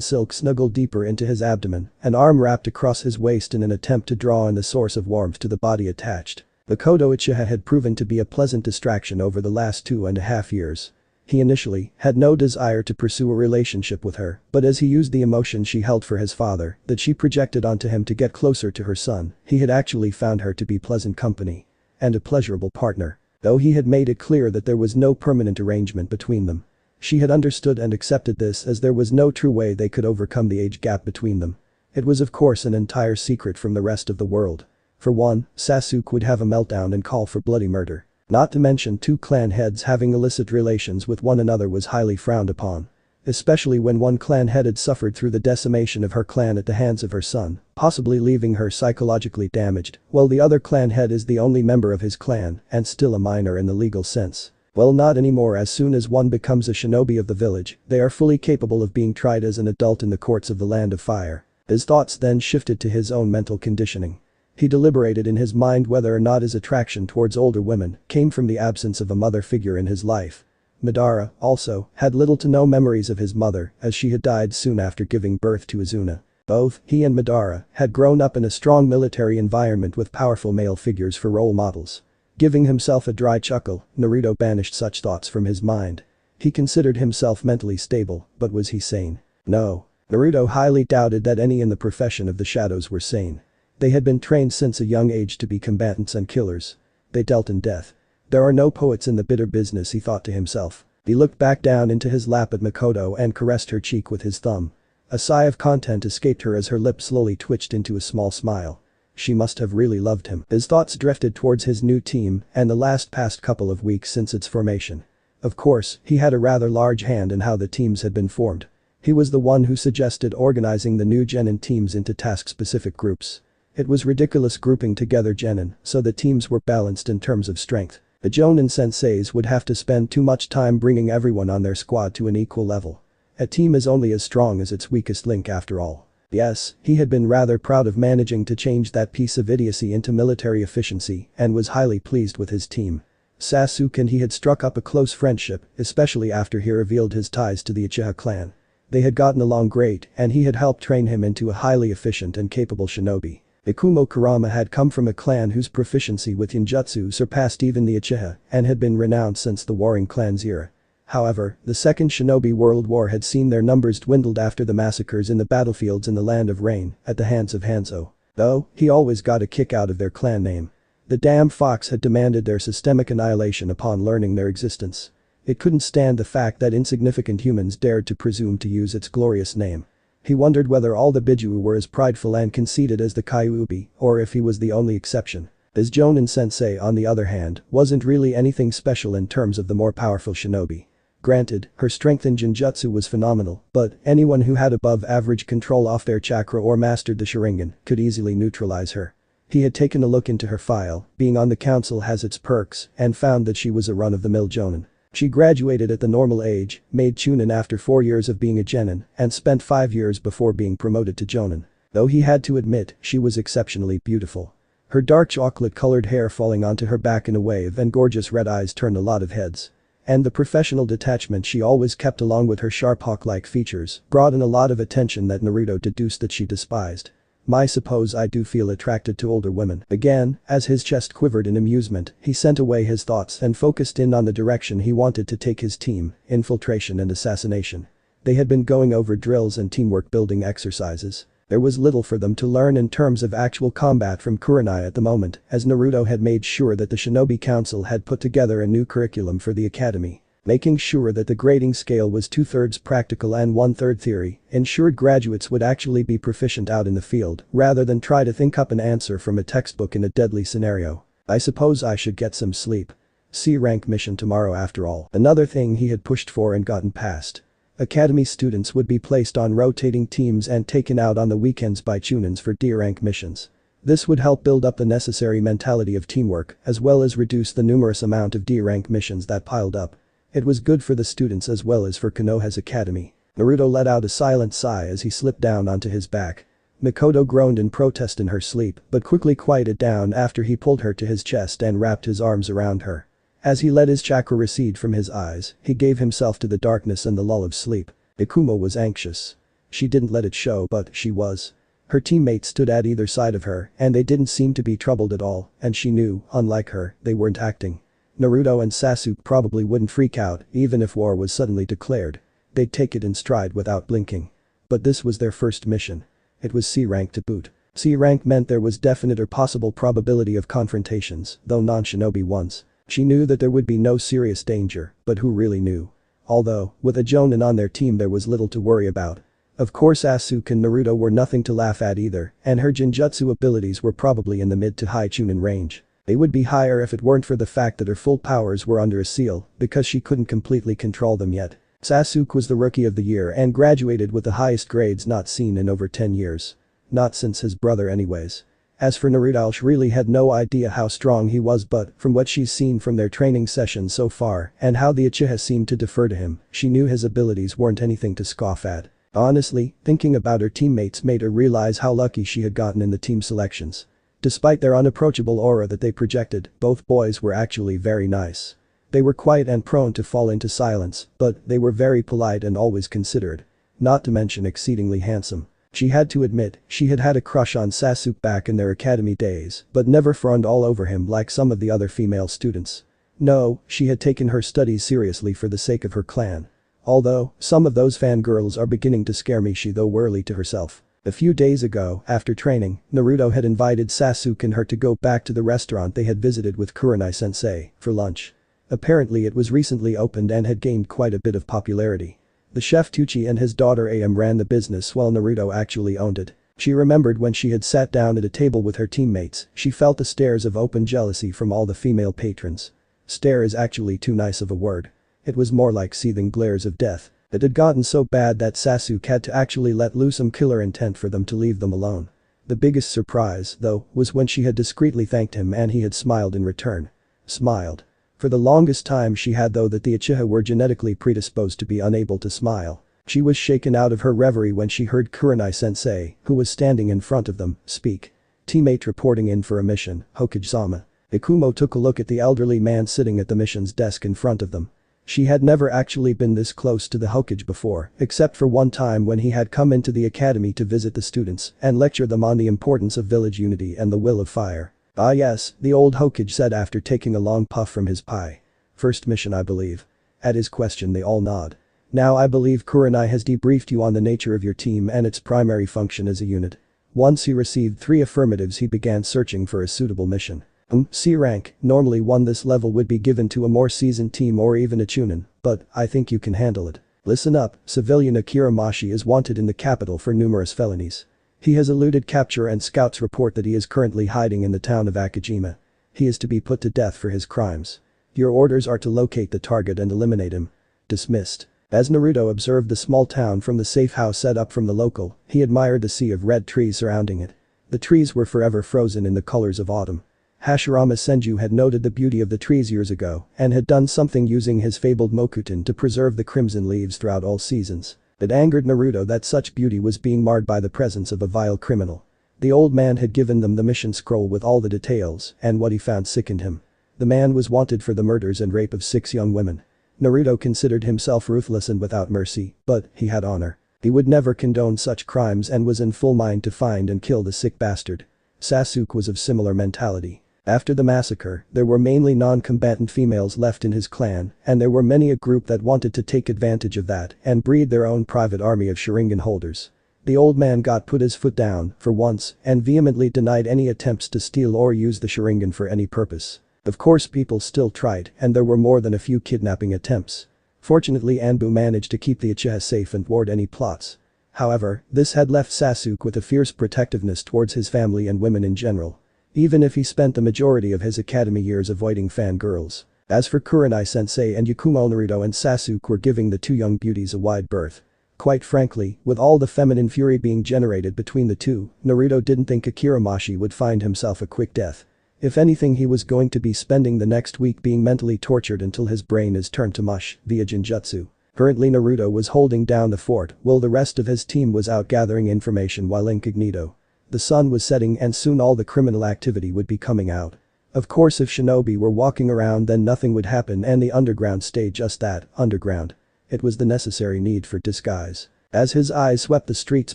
S1: silk snuggled deeper into his abdomen, an arm wrapped across his waist in an attempt to draw in the source of warmth to the body attached. Makoto Uchiha had proven to be a pleasant distraction over the last 2.5 years. He initially had no desire to pursue a relationship with her, but as he used the emotion she held for his father that she projected onto him to get closer to her son, he had actually found her to be pleasant company. And a pleasurable partner. Though he had made it clear that there was no permanent arrangement between them. She had understood and accepted this as there was no true way they could overcome the age gap between them. It was of course an entire secret from the rest of the world. For one, Sasuke would have a meltdown and call for bloody murder. Not to mention two clan heads having illicit relations with one another was highly frowned upon. Especially when one clan head had suffered through the decimation of her clan at the hands of her son, possibly leaving her psychologically damaged, while the other clan head is the only member of his clan and still a minor in the legal sense. Well, not anymore. As soon as one becomes a shinobi of the village, they are fully capable of being tried as an adult in the courts of the Land of Fire. His thoughts then shifted to his own mental conditioning. He deliberated in his mind whether or not his attraction towards older women came from the absence of a mother figure in his life. Madara, also, had little to no memories of his mother as she had died soon after giving birth to Izuna. Both he and Madara had grown up in a strong military environment with powerful male figures for role models. Giving himself a dry chuckle, Naruto banished such thoughts from his mind. He considered himself mentally stable, but was he sane? No. Naruto highly doubted that any in the profession of the shadows were sane. They had been trained since a young age to be combatants and killers. They dealt in death. There are no poets in the bitter business, he thought to himself. He looked back down into his lap at Makoto and caressed her cheek with his thumb. A sigh of content escaped her as her lips slowly twitched into a small smile. She must have really loved him. His thoughts drifted towards his new team and the past couple of weeks since its formation. Of course, he had a rather large hand in how the teams had been formed. He was the one who suggested organizing the new genin teams into task-specific groups. It was ridiculous grouping together genin so the teams were balanced in terms of strength. The Jonin senseis would have to spend too much time bringing everyone on their squad to an equal level. A team is only as strong as its weakest link after all. Yes, he had been rather proud of managing to change that piece of idiocy into military efficiency and was highly pleased with his team. Sasuke and he had struck up a close friendship, especially after he revealed his ties to the Uchiha clan. They had gotten along great and he had helped train him into a highly efficient and capable shinobi. Ikumo Kurama had come from a clan whose proficiency with ninjutsu surpassed even the Uchiha and had been renowned since the warring clans era. However, the Second Shinobi World War had seen their numbers dwindled after the massacres in the battlefields in the Land of Rain at the hands of Hanzo. Though, he always got a kick out of their clan name. The damn fox had demanded their systemic annihilation upon learning their existence. It couldn't stand the fact that insignificant humans dared to presume to use its glorious name. He wondered whether all the Biju were as prideful and conceited as the Kyuubi, or if he was the only exception. His Jonin sensei, on the other hand, wasn't really anything special in terms of the more powerful shinobi. Granted, her strength in Genjutsu was phenomenal, but anyone who had above average control of their chakra or mastered the Sharingan could easily neutralize her. He had taken a look into her file, being on the council has its perks, and found that she was a run-of-the-mill Jonin. She graduated at the normal age, made Chunin after 4 years of being a genin, and spent 5 years before being promoted to Jonin. Though he had to admit, she was exceptionally beautiful. Her dark chocolate-colored hair falling onto her back in a wave and gorgeous red eyes turned a lot of heads. And the professional detachment she always kept along with her sharp hawk-like features brought in a lot of attention that Naruto deduced that she despised. I suppose I do feel attracted to older women. Again, as his chest quivered in amusement, he sent away his thoughts and focused in on the direction he wanted to take his team, infiltration and assassination. They had been going over drills and teamwork building exercises. There was little for them to learn in terms of actual combat from Kurenai at the moment, as Naruto had made sure that the Shinobi Council had put together a new curriculum for the academy. Making sure that the grading scale was 2/3 practical and 1/3 theory ensured graduates would actually be proficient out in the field rather than try to think up an answer from a textbook in a deadly scenario. I suppose I should get some sleep. C-rank mission tomorrow after all. Another thing he had pushed for and gotten past. Academy students would be placed on rotating teams and taken out on the weekends by Chunins for D-rank missions. This would help build up the necessary mentality of teamwork as well as reduce the numerous amount of D-rank missions that piled up. It was good for the students as well as for Konoha's academy. Naruto let out a silent sigh as he slipped down onto his back. Mikoto groaned in protest in her sleep but quickly quieted down after he pulled her to his chest and wrapped his arms around her. As he let his chakra recede from his eyes, he gave himself to the darkness and the lull of sleep. Ikumo was anxious. She didn't let it show, but she was. Her teammates stood at either side of her, and they didn't seem to be troubled at all, and she knew, unlike her, they weren't acting. Naruto and Sasuke probably wouldn't freak out, even if war was suddenly declared. They'd take it in stride without blinking. But this was their first mission. It was C rank to boot. C rank meant there was definite or possible probability of confrontations, though non-shinobi ones. She knew that there would be no serious danger, but who really knew? Although, with a Jonin on their team there was little to worry about. Of course Sasuke and Naruto were nothing to laugh at either, and her genjutsu abilities were probably in the mid to high Chunin range. They would be higher if it weren't for the fact that her full powers were under a seal, because she couldn't completely control them yet. Sasuke was the rookie of the year and graduated with the highest grades not seen in over 10 years. Not since his brother anyways. As for Naruto, she really had no idea how strong he was, but from what she's seen from their training sessions so far and how the Uchiha seemed to defer to him, she knew his abilities weren't anything to scoff at. Honestly, thinking about her teammates made her realize how lucky she had gotten in the team selections. Despite their unapproachable aura that they projected, both boys were actually very nice. They were quiet and prone to fall into silence, but they were very polite and always considerate. Not to mention exceedingly handsome. She had to admit, she had had a crush on Sasuke back in their academy days, but never fawned all over him like some of the other female students. No, she had taken her studies seriously for the sake of her clan. Although, some of those fangirls are beginning to scare me, she though wearily to herself. A few days ago, after training, Naruto had invited Sasuke and her to go back to the restaurant they had visited with Kurenai-sensei for lunch. Apparently it was recently opened and had gained quite a bit of popularity. The chef Tucci and his daughter Am ran the business while Naruto actually owned it. She remembered when she had sat down at a table with her teammates, she felt the stares of open jealousy from all the female patrons. Stare is actually too nice of a word. It was more like seething glares of death. It had gotten so bad that Sasuke had to actually let loose some killer intent for them to leave them alone. The biggest surprise, though, was when she had discreetly thanked him and he had smiled in return. Smiled. For the longest time she had though that the Uchiha were genetically predisposed to be unable to smile. She was shaken out of her reverie when she heard Kurenai-sensei, who was standing in front of them, speak. Teammate reporting in for a mission, Hokage-sama. Ikumo took a look at the elderly man sitting at the mission's desk in front of them. She had never actually been this close to the Hokage before, except for one time when he had come into the academy to visit the students and lecture them on the importance of village unity and the will of fire. Ah yes, the old Hokage said after taking a long puff from his pie. First mission I believe. At his question they all nod. Now I believe Kurenai has debriefed you on the nature of your team and its primary function as a unit. Once he received 3 affirmatives he began searching for a suitable mission. C rank, normally one this level would be given to a more seasoned team or even a Chunin, but I think you can handle it. Listen up, civilian Akira Mashi is wanted in the capital for numerous felonies. He has eluded capture and scouts report that he is currently hiding in the town of Akijima. He is to be put to death for his crimes. Your orders are to locate the target and eliminate him. Dismissed. As Naruto observed the small town from the safe house set up from the local, he admired the sea of red trees surrounding it. The trees were forever frozen in the colors of autumn. Hashirama Senju had noted the beauty of the trees years ago and had done something using his fabled Mokuton to preserve the crimson leaves throughout all seasons. It angered Naruto that such beauty was being marred by the presence of a vile criminal. The old man had given them the mission scroll with all the details, and what he found sickened him. The man was wanted for the murders and rape of 6 young women. Naruto considered himself ruthless and without mercy, but he had honor. He would never condone such crimes and was in full mind to find and kill the sick bastard. Sasuke was of similar mentality. After the massacre, there were mainly non-combatant females left in his clan, and there were many a group that wanted to take advantage of that and breed their own private army of Sharingan holders. The old man put his foot down, for once, and vehemently denied any attempts to steal or use the Sharingan for any purpose. Of course people still tried, and there were more than a few kidnapping attempts. Fortunately Anbu managed to keep the Uchiha safe and thwart any plots. However, this had left Sasuke with a fierce protectiveness towards his family and women in general. Even if he spent the majority of his academy years avoiding fangirls. As for Kurenai-sensei and Yakumo, Naruto and Sasuke were giving the 2 young beauties a wide berth. Quite frankly, with all the feminine fury being generated between the two, Naruto didn't think Akira Mashi would find himself a quick death. If anything, he was going to be spending the next week being mentally tortured until his brain is turned to mush via Jinjutsu. Currently Naruto was holding down the fort while the rest of his team was out gathering information while incognito. The sun was setting and soon all the criminal activity would be coming out. Of course if shinobi were walking around then nothing would happen and the underground stayed just that, underground. It was the necessary need for disguise. As his eyes swept the streets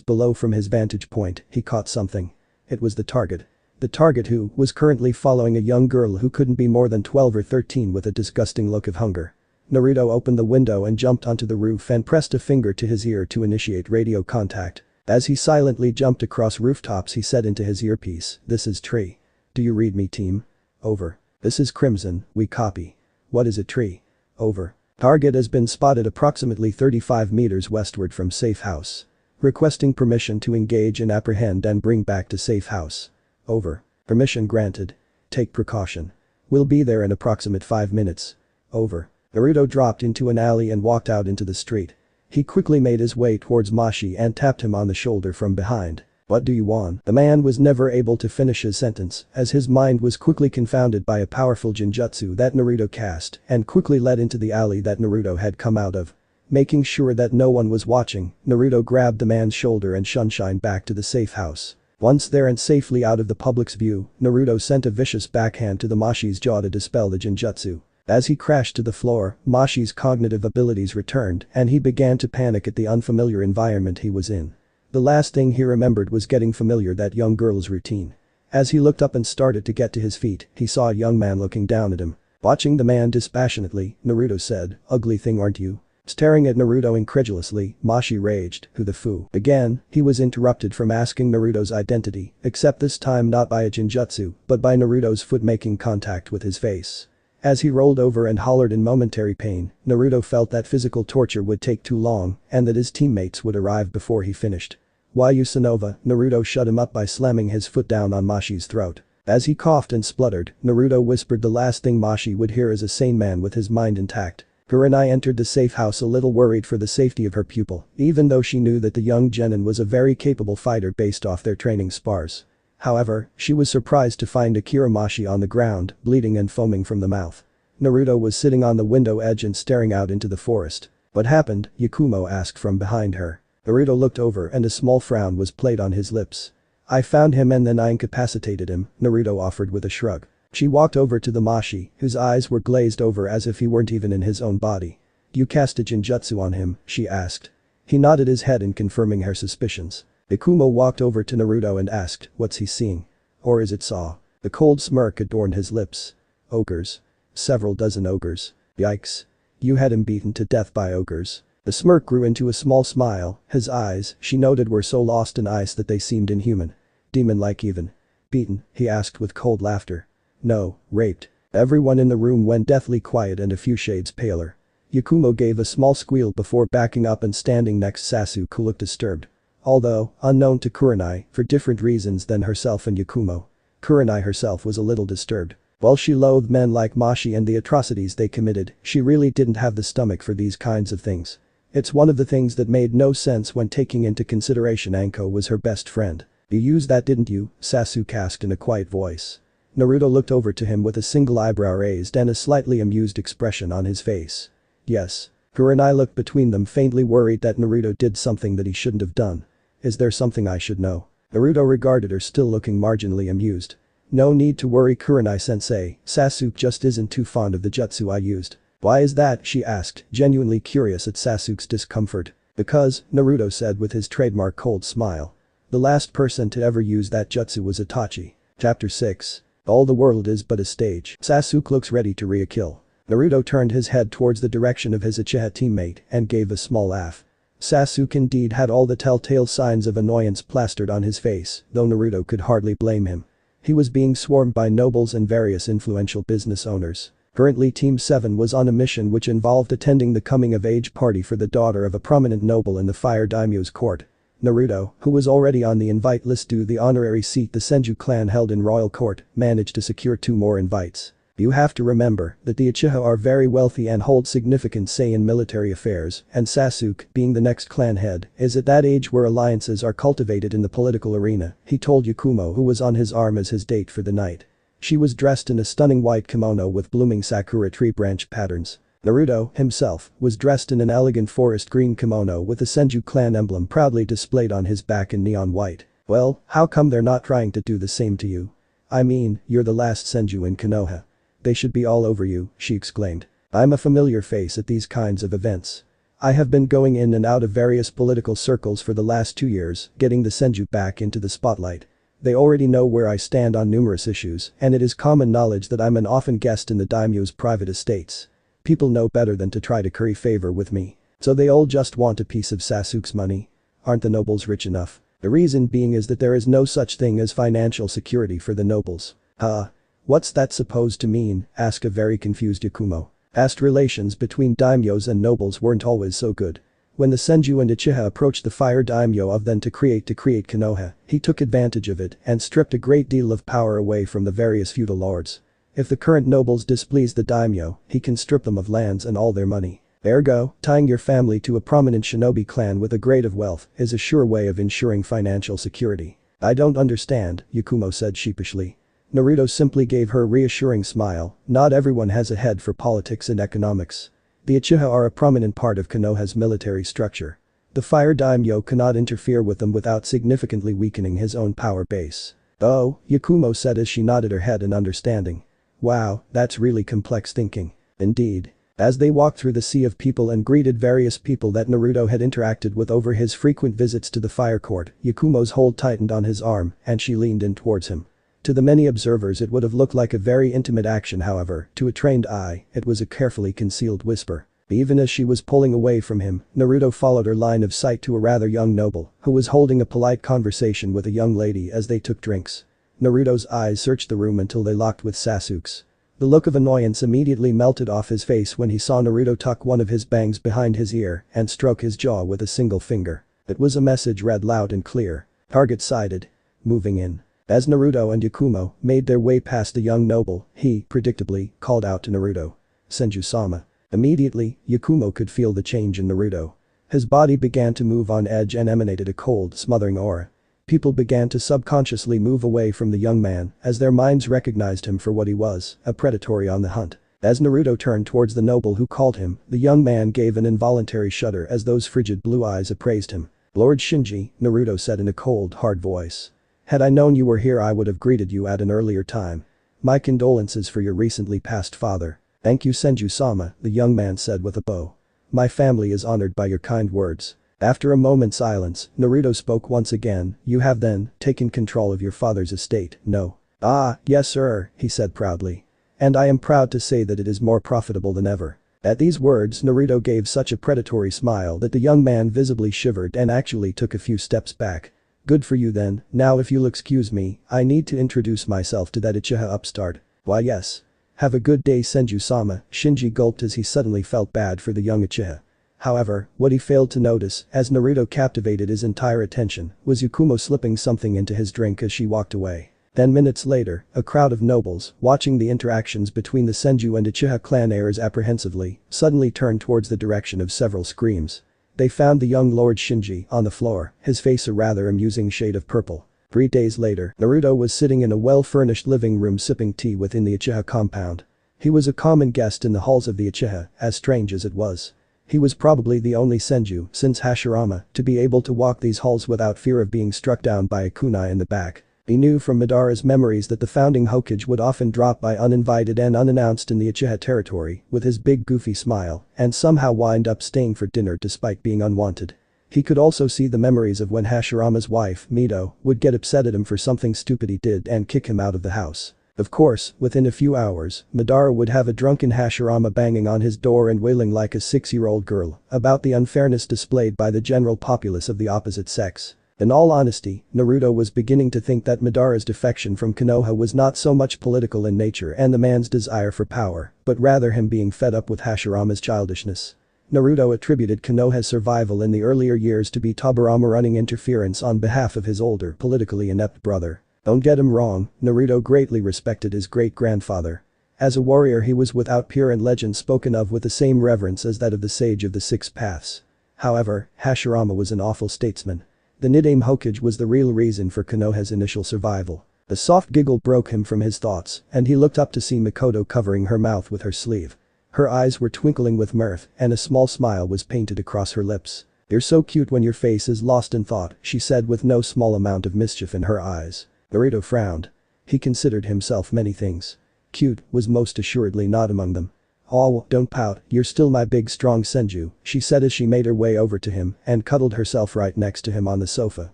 S1: below from his vantage point, he caught something. It was the target. The target who was currently following a young girl who couldn't be more than 12 or 13 with a disgusting look of hunger. Naruto opened the window and jumped onto the roof and pressed a finger to his ear to initiate radio contact. As he silently jumped across rooftops he said into his earpiece, "This is Tree. Do you read me, team? Over. This is Crimson, we copy. What is it, Tree? Over. Target has been spotted approximately 35 meters westward from safe house. Requesting permission to engage and apprehend and bring back to safe house. Over. Permission granted. Take precaution. We'll be there in approximate 5 minutes. Over." Naruto dropped into an alley and walked out into the street. He quickly made his way towards Mashi and tapped him on the shoulder from behind. "What do you want?" The man was never able to finish his sentence as his mind was quickly confounded by a powerful genjutsu that Naruto cast and quickly led into the alley that Naruto had come out of. Making sure that no one was watching, Naruto grabbed the man's shoulder and shunshine back to the safe house. Once there and safely out of the public's view, Naruto sent a vicious backhand to the Mashi's jaw to dispel the genjutsu. As he crashed to the floor, Mashi's cognitive abilities returned and he began to panic at the unfamiliar environment he was in. The last thing he remembered was getting familiar that young girl's routine. As he looked up and started to get to his feet, he saw a young man looking down at him. Watching the man dispassionately, Naruto said, "Ugly thing aren't you?" Staring at Naruto incredulously, Mashi raged, "Who the fu?" Again, he was interrupted from asking Naruto's identity, except this time not by a genjutsu, but by Naruto's foot making contact with his face. As he rolled over and hollered in momentary pain, Naruto felt that physical torture would take too long and that his teammates would arrive before he finished. "Why you Sonova?" Naruto shut him up by slamming his foot down on Mashi's throat. As he coughed and spluttered, Naruto whispered the last thing Mashi would hear as a sane man with his mind intact. Kurenai entered the safe house a little worried for the safety of her pupil, even though she knew that the young genin was a very capable fighter based off their training spars. However, she was surprised to find Akira Mashi on the ground, bleeding and foaming from the mouth. Naruto was sitting on the window edge and staring out into the forest. "What happened?" Yakumo asked from behind her. Naruto looked over and a small frown was played on his lips. "I found him and then I incapacitated him," Naruto offered with a shrug. She walked over to the Mashi, whose eyes were glazed over as if he weren't even in his own body. "You cast a genjutsu on him?" she asked. He nodded his head in confirming her suspicions. Yakumo walked over to Naruto and asked, "What's he seeing? Or is it saw?" The cold smirk adorned his lips. "Ogres. Several dozen ogres. Yikes. You had him beaten to death by ogres." The smirk grew into a small smile, his eyes, she noted, were so lost in ice that they seemed inhuman. "Demon-like even. Beaten?" he asked with cold laughter. "No, raped." Everyone in the room went deathly quiet and a few shades paler. Yakumo gave a small squeal before backing up and standing next Sasuke, who looked disturbed. Although, unknown to Kurenai, for different reasons than herself and Yakumo. Kurenai herself was a little disturbed. While she loathed men like Mashi and the atrocities they committed, she really didn't have the stomach for these kinds of things. It's one of the things that made no sense when taking into consideration Anko was her best friend. "You used that, didn't you?" Sasuke asked in a quiet voice. Naruto looked over to him with a single eyebrow raised and a slightly amused expression on his face. "Yes." Kurenai looked between them, faintly worried that Naruto did something that he shouldn't have done. "Is there something I should know?" Naruto regarded her, still looking marginally amused. "No need to worry, Kurenai-sensei, Sasuke just isn't too fond of the jutsu I used." "Why is that?" she asked, genuinely curious at Sasuke's discomfort. "Because," Naruto said with his trademark cold smile. "The last person to ever use that jutsu was Itachi." Chapter 6. All the world is but a stage. Sasuke looks ready to re-kill. Naruto turned his head towards the direction of his Uchiha teammate and gave a small laugh. Sasuke indeed had all the telltale signs of annoyance plastered on his face, though Naruto could hardly blame him. He was being swarmed by nobles and various influential business owners. Currently Team 7 was on a mission which involved attending the coming-of-age party for the daughter of a prominent noble in the Fire Daimyo's court. Naruto, who was already on the invite list due to the honorary seat the Senju clan held in royal court, managed to secure 2 more invites. You have to remember that the Uchiha are very wealthy and hold significant say in military affairs, and Sasuke, being the next clan head, is at that age where alliances are cultivated in the political arena, he told Yakumo, who was on his arm as his date for the night. She was dressed in a stunning white kimono with blooming sakura tree branch patterns. Naruto, himself, was dressed in an elegant forest green kimono with the Senju clan emblem proudly displayed on his back in neon white. "Well, how come they're not trying to do the same to you?" I mean, you're the last Senju in Konoha. They should be all over you," she exclaimed. "I'm a familiar face at these kinds of events. I have been going in and out of various political circles for the last 2 years, getting the Senju back into the spotlight. They already know where I stand on numerous issues, and it is common knowledge that I'm an often guest in the daimyo's private estates. People know better than to try to curry favor with me. So they all just want a piece of Sasuke's money? Aren't the nobles rich enough? The reason being is that there is no such thing as financial security for the nobles." "Huh? What's that supposed to mean?" asked a very confused Yakumo. Past relations between daimyos and nobles weren't always so good. When the Senju and Uchiha approached the fire daimyo of then to create Konoha, he took advantage of it and stripped a great deal of power away from the various feudal lords. If the current nobles displease the daimyo, he can strip them of lands and all their money. Ergo, tying your family to a prominent shinobi clan with a grade of wealth is a sure way of ensuring financial security. "I don't understand," Yakumo said sheepishly. Naruto simply gave her a reassuring smile. "Not everyone has a head for politics and economics. The Uchiha are a prominent part of Konoha's military structure. The fire daimyo cannot interfere with them without significantly weakening his own power base." "Oh," Yakumo said as she nodded her head in understanding. "Wow, that's really complex thinking." Indeed. As they walked through the sea of people and greeted various people that Naruto had interacted with over his frequent visits to the fire court, Yakumo's hold tightened on his arm and she leaned in towards him. To the many observers it would have looked like a very intimate action, however, to a trained eye, it was a carefully concealed whisper. Even as she was pulling away from him, Naruto followed her line of sight to a rather young noble who was holding a polite conversation with a young lady as they took drinks. Naruto's eyes searched the room until they locked with Sasuke's. The look of annoyance immediately melted off his face when he saw Naruto tuck one of his bangs behind his ear and stroke his jaw with a single finger. It was a message read loud and clear. "Target sighted. Moving in." As Naruto and Yakumo made their way past the young noble, he, predictably, called out to Naruto. "Senju-sama." Immediately, Yakumo could feel the change in Naruto. His body began to move on edge and emanated a cold, smothering aura. People began to subconsciously move away from the young man as their minds recognized him for what he was, a predatory on the hunt. As Naruto turned towards the noble who called him, the young man gave an involuntary shudder as those frigid blue eyes appraised him. "Lord Shinji," Naruto said in a cold, hard voice. "Had I known you were here I would have greeted you at an earlier time. My condolences for your recently passed father." "Thank you Senju-sama," the young man said with a bow. "My family is honored by your kind words." After a moment's silence, Naruto spoke once again. "You have then taken control of your father's estate, no?" "Ah, yes sir," he said proudly. "And I am proud to say that it is more profitable than ever." At these words Naruto gave such a predatory smile that the young man visibly shivered and actually took a few steps back. "Good for you then, now if you'll excuse me, I need to introduce myself to that Uchiha upstart." "Why yes. Have a good day Senju-sama," Shinji gulped as he suddenly felt bad for the young Uchiha. However, what he failed to notice, as Naruto captivated his entire attention, was Yakumo slipping something into his drink as she walked away. Then minutes later, a crowd of nobles, watching the interactions between the Senju and Uchiha clan heirs apprehensively, suddenly turned towards the direction of several screams. They found the young Lord Shinji on the floor, his face a rather amusing shade of purple. 3 days later, Naruto was sitting in a well-furnished living room sipping tea within the Uchiha compound. He was a common guest in the halls of the Uchiha, as strange as it was. He was probably the only Senju since Hashirama to be able to walk these halls without fear of being struck down by a kunai in the back. He knew from Madara's memories that the founding Hokage would often drop by uninvited and unannounced in the Uchiha territory with his big goofy smile and somehow wind up staying for dinner despite being unwanted. He could also see the memories of when Hashirama's wife, Mito, would get upset at him for something stupid he did and kick him out of the house. Of course, within a few hours, Madara would have a drunken Hashirama banging on his door and wailing like a 6-year-old girl about the unfairness displayed by the general populace of the opposite sex. In all honesty, Naruto was beginning to think that Madara's defection from Konoha was not so much political in nature and the man's desire for power, but rather him being fed up with Hashirama's childishness. Naruto attributed Konoha's survival in the earlier years to be Tobirama running interference on behalf of his older, politically inept brother. Don't get him wrong, Naruto greatly respected his great-grandfather. As a warrior he was without peer and legend spoken of with the same reverence as that of the sage of the Six Paths. However, Hashirama was an awful statesman. The Nidaime Hokage was the real reason for Konoha's initial survival. A soft giggle broke him from his thoughts, and he looked up to see Mikoto covering her mouth with her sleeve. Her eyes were twinkling with mirth, and a small smile was painted across her lips. "You're so cute when your face is lost in thought," she said with no small amount of mischief in her eyes. Naruto frowned. He considered himself many things. Cute was most assuredly not among them. "Oh, don't pout, you're still my big strong Senju," she said as she made her way over to him and cuddled herself right next to him on the sofa.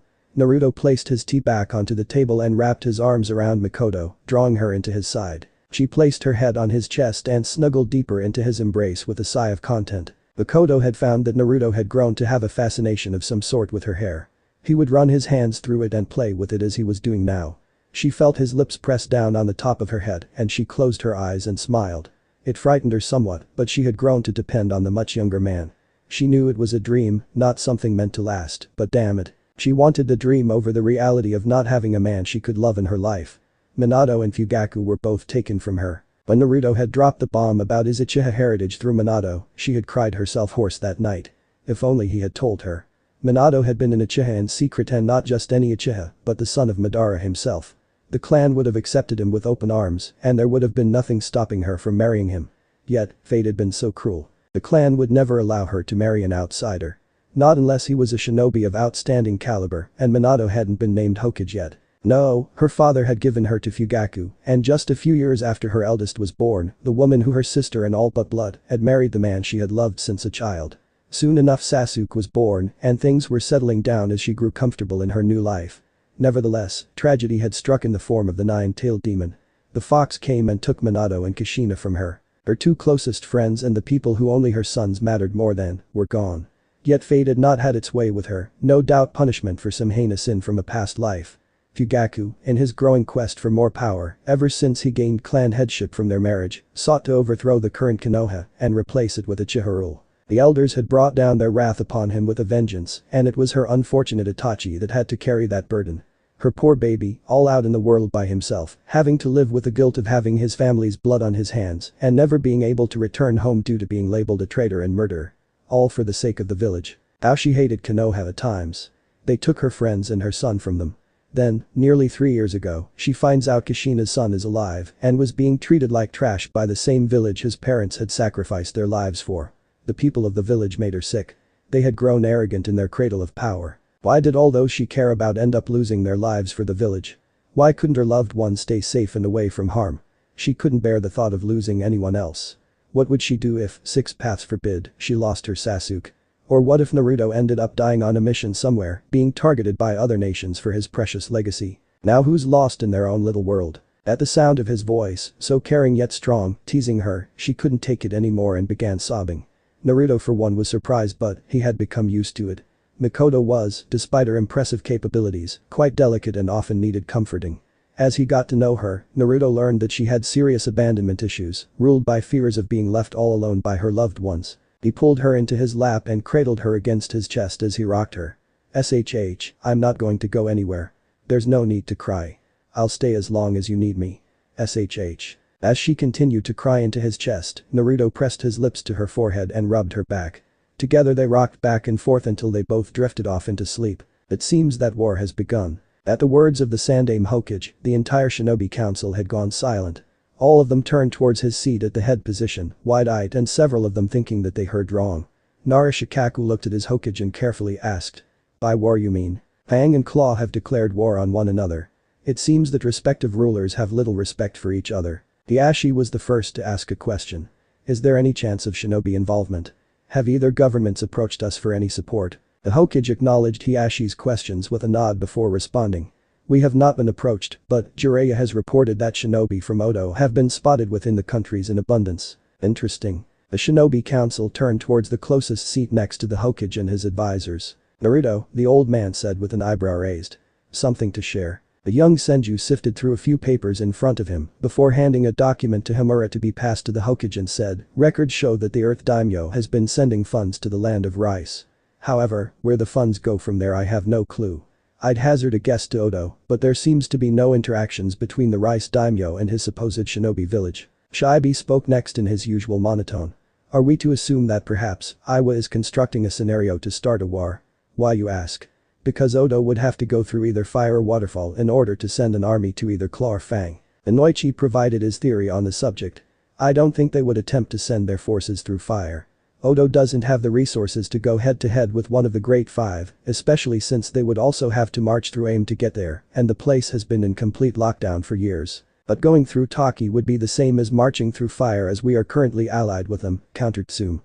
S1: Naruto placed his tea back onto the table and wrapped his arms around Makoto, drawing her into his side. She placed her head on his chest and snuggled deeper into his embrace with a sigh of content. Makoto had found that Naruto had grown to have a fascination of some sort with her hair. He would run his hands through it and play with it as he was doing now. She felt his lips press down on the top of her head and she closed her eyes and smiled. It frightened her somewhat, but she had grown to depend on the much younger man. She knew it was a dream, not something meant to last, but damn it. She wanted the dream over the reality of not having a man she could love in her life. Minato and Fugaku were both taken from her. When Naruto had dropped the bomb about his Uchiha heritage through Minato, she had cried herself hoarse that night. If only he had told her. Minato had been an Uchiha in secret and not just any Uchiha, but the son of Madara himself. The clan would have accepted him with open arms, and there would have been nothing stopping her from marrying him. Yet, fate had been so cruel. The clan would never allow her to marry an outsider. Not unless he was a shinobi of outstanding caliber, and Minato hadn't been named Hokage yet. No, her father had given her to Fugaku, and just a few years after her eldest was born, the woman who her sister in all but blood had married the man she had loved since a child. Soon enough Sasuke was born, and things were settling down as she grew comfortable in her new life. Nevertheless, tragedy had struck in the form of the nine-tailed demon. The fox came and took Minato and Kushina from her. Her two closest friends and the people who only her sons mattered more than, were gone. Yet fate had not had its way with her, no doubt punishment for some heinous sin from a past life. Fugaku, in his growing quest for more power, ever since he gained clan headship from their marriage, sought to overthrow the current Konoha and replace it with Uchiha rule. The elders had brought down their wrath upon him with a vengeance, and it was her unfortunate Itachi that had to carry that burden. Her poor baby, all out in the world by himself, having to live with the guilt of having his family's blood on his hands and never being able to return home due to being labeled a traitor and murderer. All for the sake of the village. How she hated Konoha at times. They took her friends and her son from them. Then, nearly 3 years ago, she finds out Kushina's son is alive and was being treated like trash by the same village his parents had sacrificed their lives for. The people of the village made her sick. They had grown arrogant in their cradle of power. Why did all those she cared about end up losing their lives for the village? Why couldn't her loved ones stay safe and away from harm? She couldn't bear the thought of losing anyone else. What would she do if, six paths forbid, she lost her Sasuke? Or what if Naruto ended up dying on a mission somewhere, being targeted by other nations for his precious legacy? Now who's lost in their own little world? At the sound of his voice, so caring yet strong, teasing her, she couldn't take it anymore and began sobbing. Naruto for one was surprised, but he had become used to it. Makoto was, despite her impressive capabilities, quite delicate and often needed comforting. As he got to know her, Naruto learned that she had serious abandonment issues, ruled by fears of being left all alone by her loved ones. He pulled her into his lap and cradled her against his chest as he rocked her. "Shh, I'm not going to go anywhere. There's no need to cry. I'll stay as long as you need me. Shh." As she continued to cry into his chest, Naruto pressed his lips to her forehead and rubbed her back. Together they rocked back and forth until they both drifted off into sleep. It seems that war has begun. At the words of the Sandaime Hokage, the entire shinobi council had gone silent. All of them turned towards his seat at the head position, wide-eyed and several of them thinking that they heard wrong. Narashikaku looked at his Hokage and carefully asked. "By war you mean? Fang and Claw have declared war on one another. It seems that respective rulers have little respect for each other." Ieyashi was the first to ask a question. "Is there any chance of shinobi involvement? Have either governments approached us for any support?" The Hokage acknowledged Iyashi's questions with a nod before responding. "We have not been approached, but Jiraiya has reported that shinobi from Odo have been spotted within the countries in abundance." Interesting. The shinobi council turned towards the closest seat next to the Hokage and his advisors. "Naruto," the old man said with an eyebrow raised. "Something to share." The young Senju sifted through a few papers in front of him before handing a document to Himura to be passed to the Hokage and said, "Records show that the Earth Daimyo has been sending funds to the land of rice. However, where the funds go from there I have no clue. I'd hazard a guess to Odo, but there seems to be no interactions between the rice daimyo and his supposed shinobi village." Shibi spoke next in his usual monotone. "Are we to assume that perhaps Iwa is constructing a scenario to start a war?" "Why you ask?" "Because Odo would have to go through either fire or waterfall in order to send an army to either Claw or Fang." Inoichi provided his theory on the subject. "I don't think they would attempt to send their forces through fire. Odo doesn't have the resources to go head-to-head with one of the Great Five, especially since they would also have to march through AIM to get there, and the place has been in complete lockdown for years. But going through Taki would be the same as marching through fire, as we are currently allied with them, countered Tsume.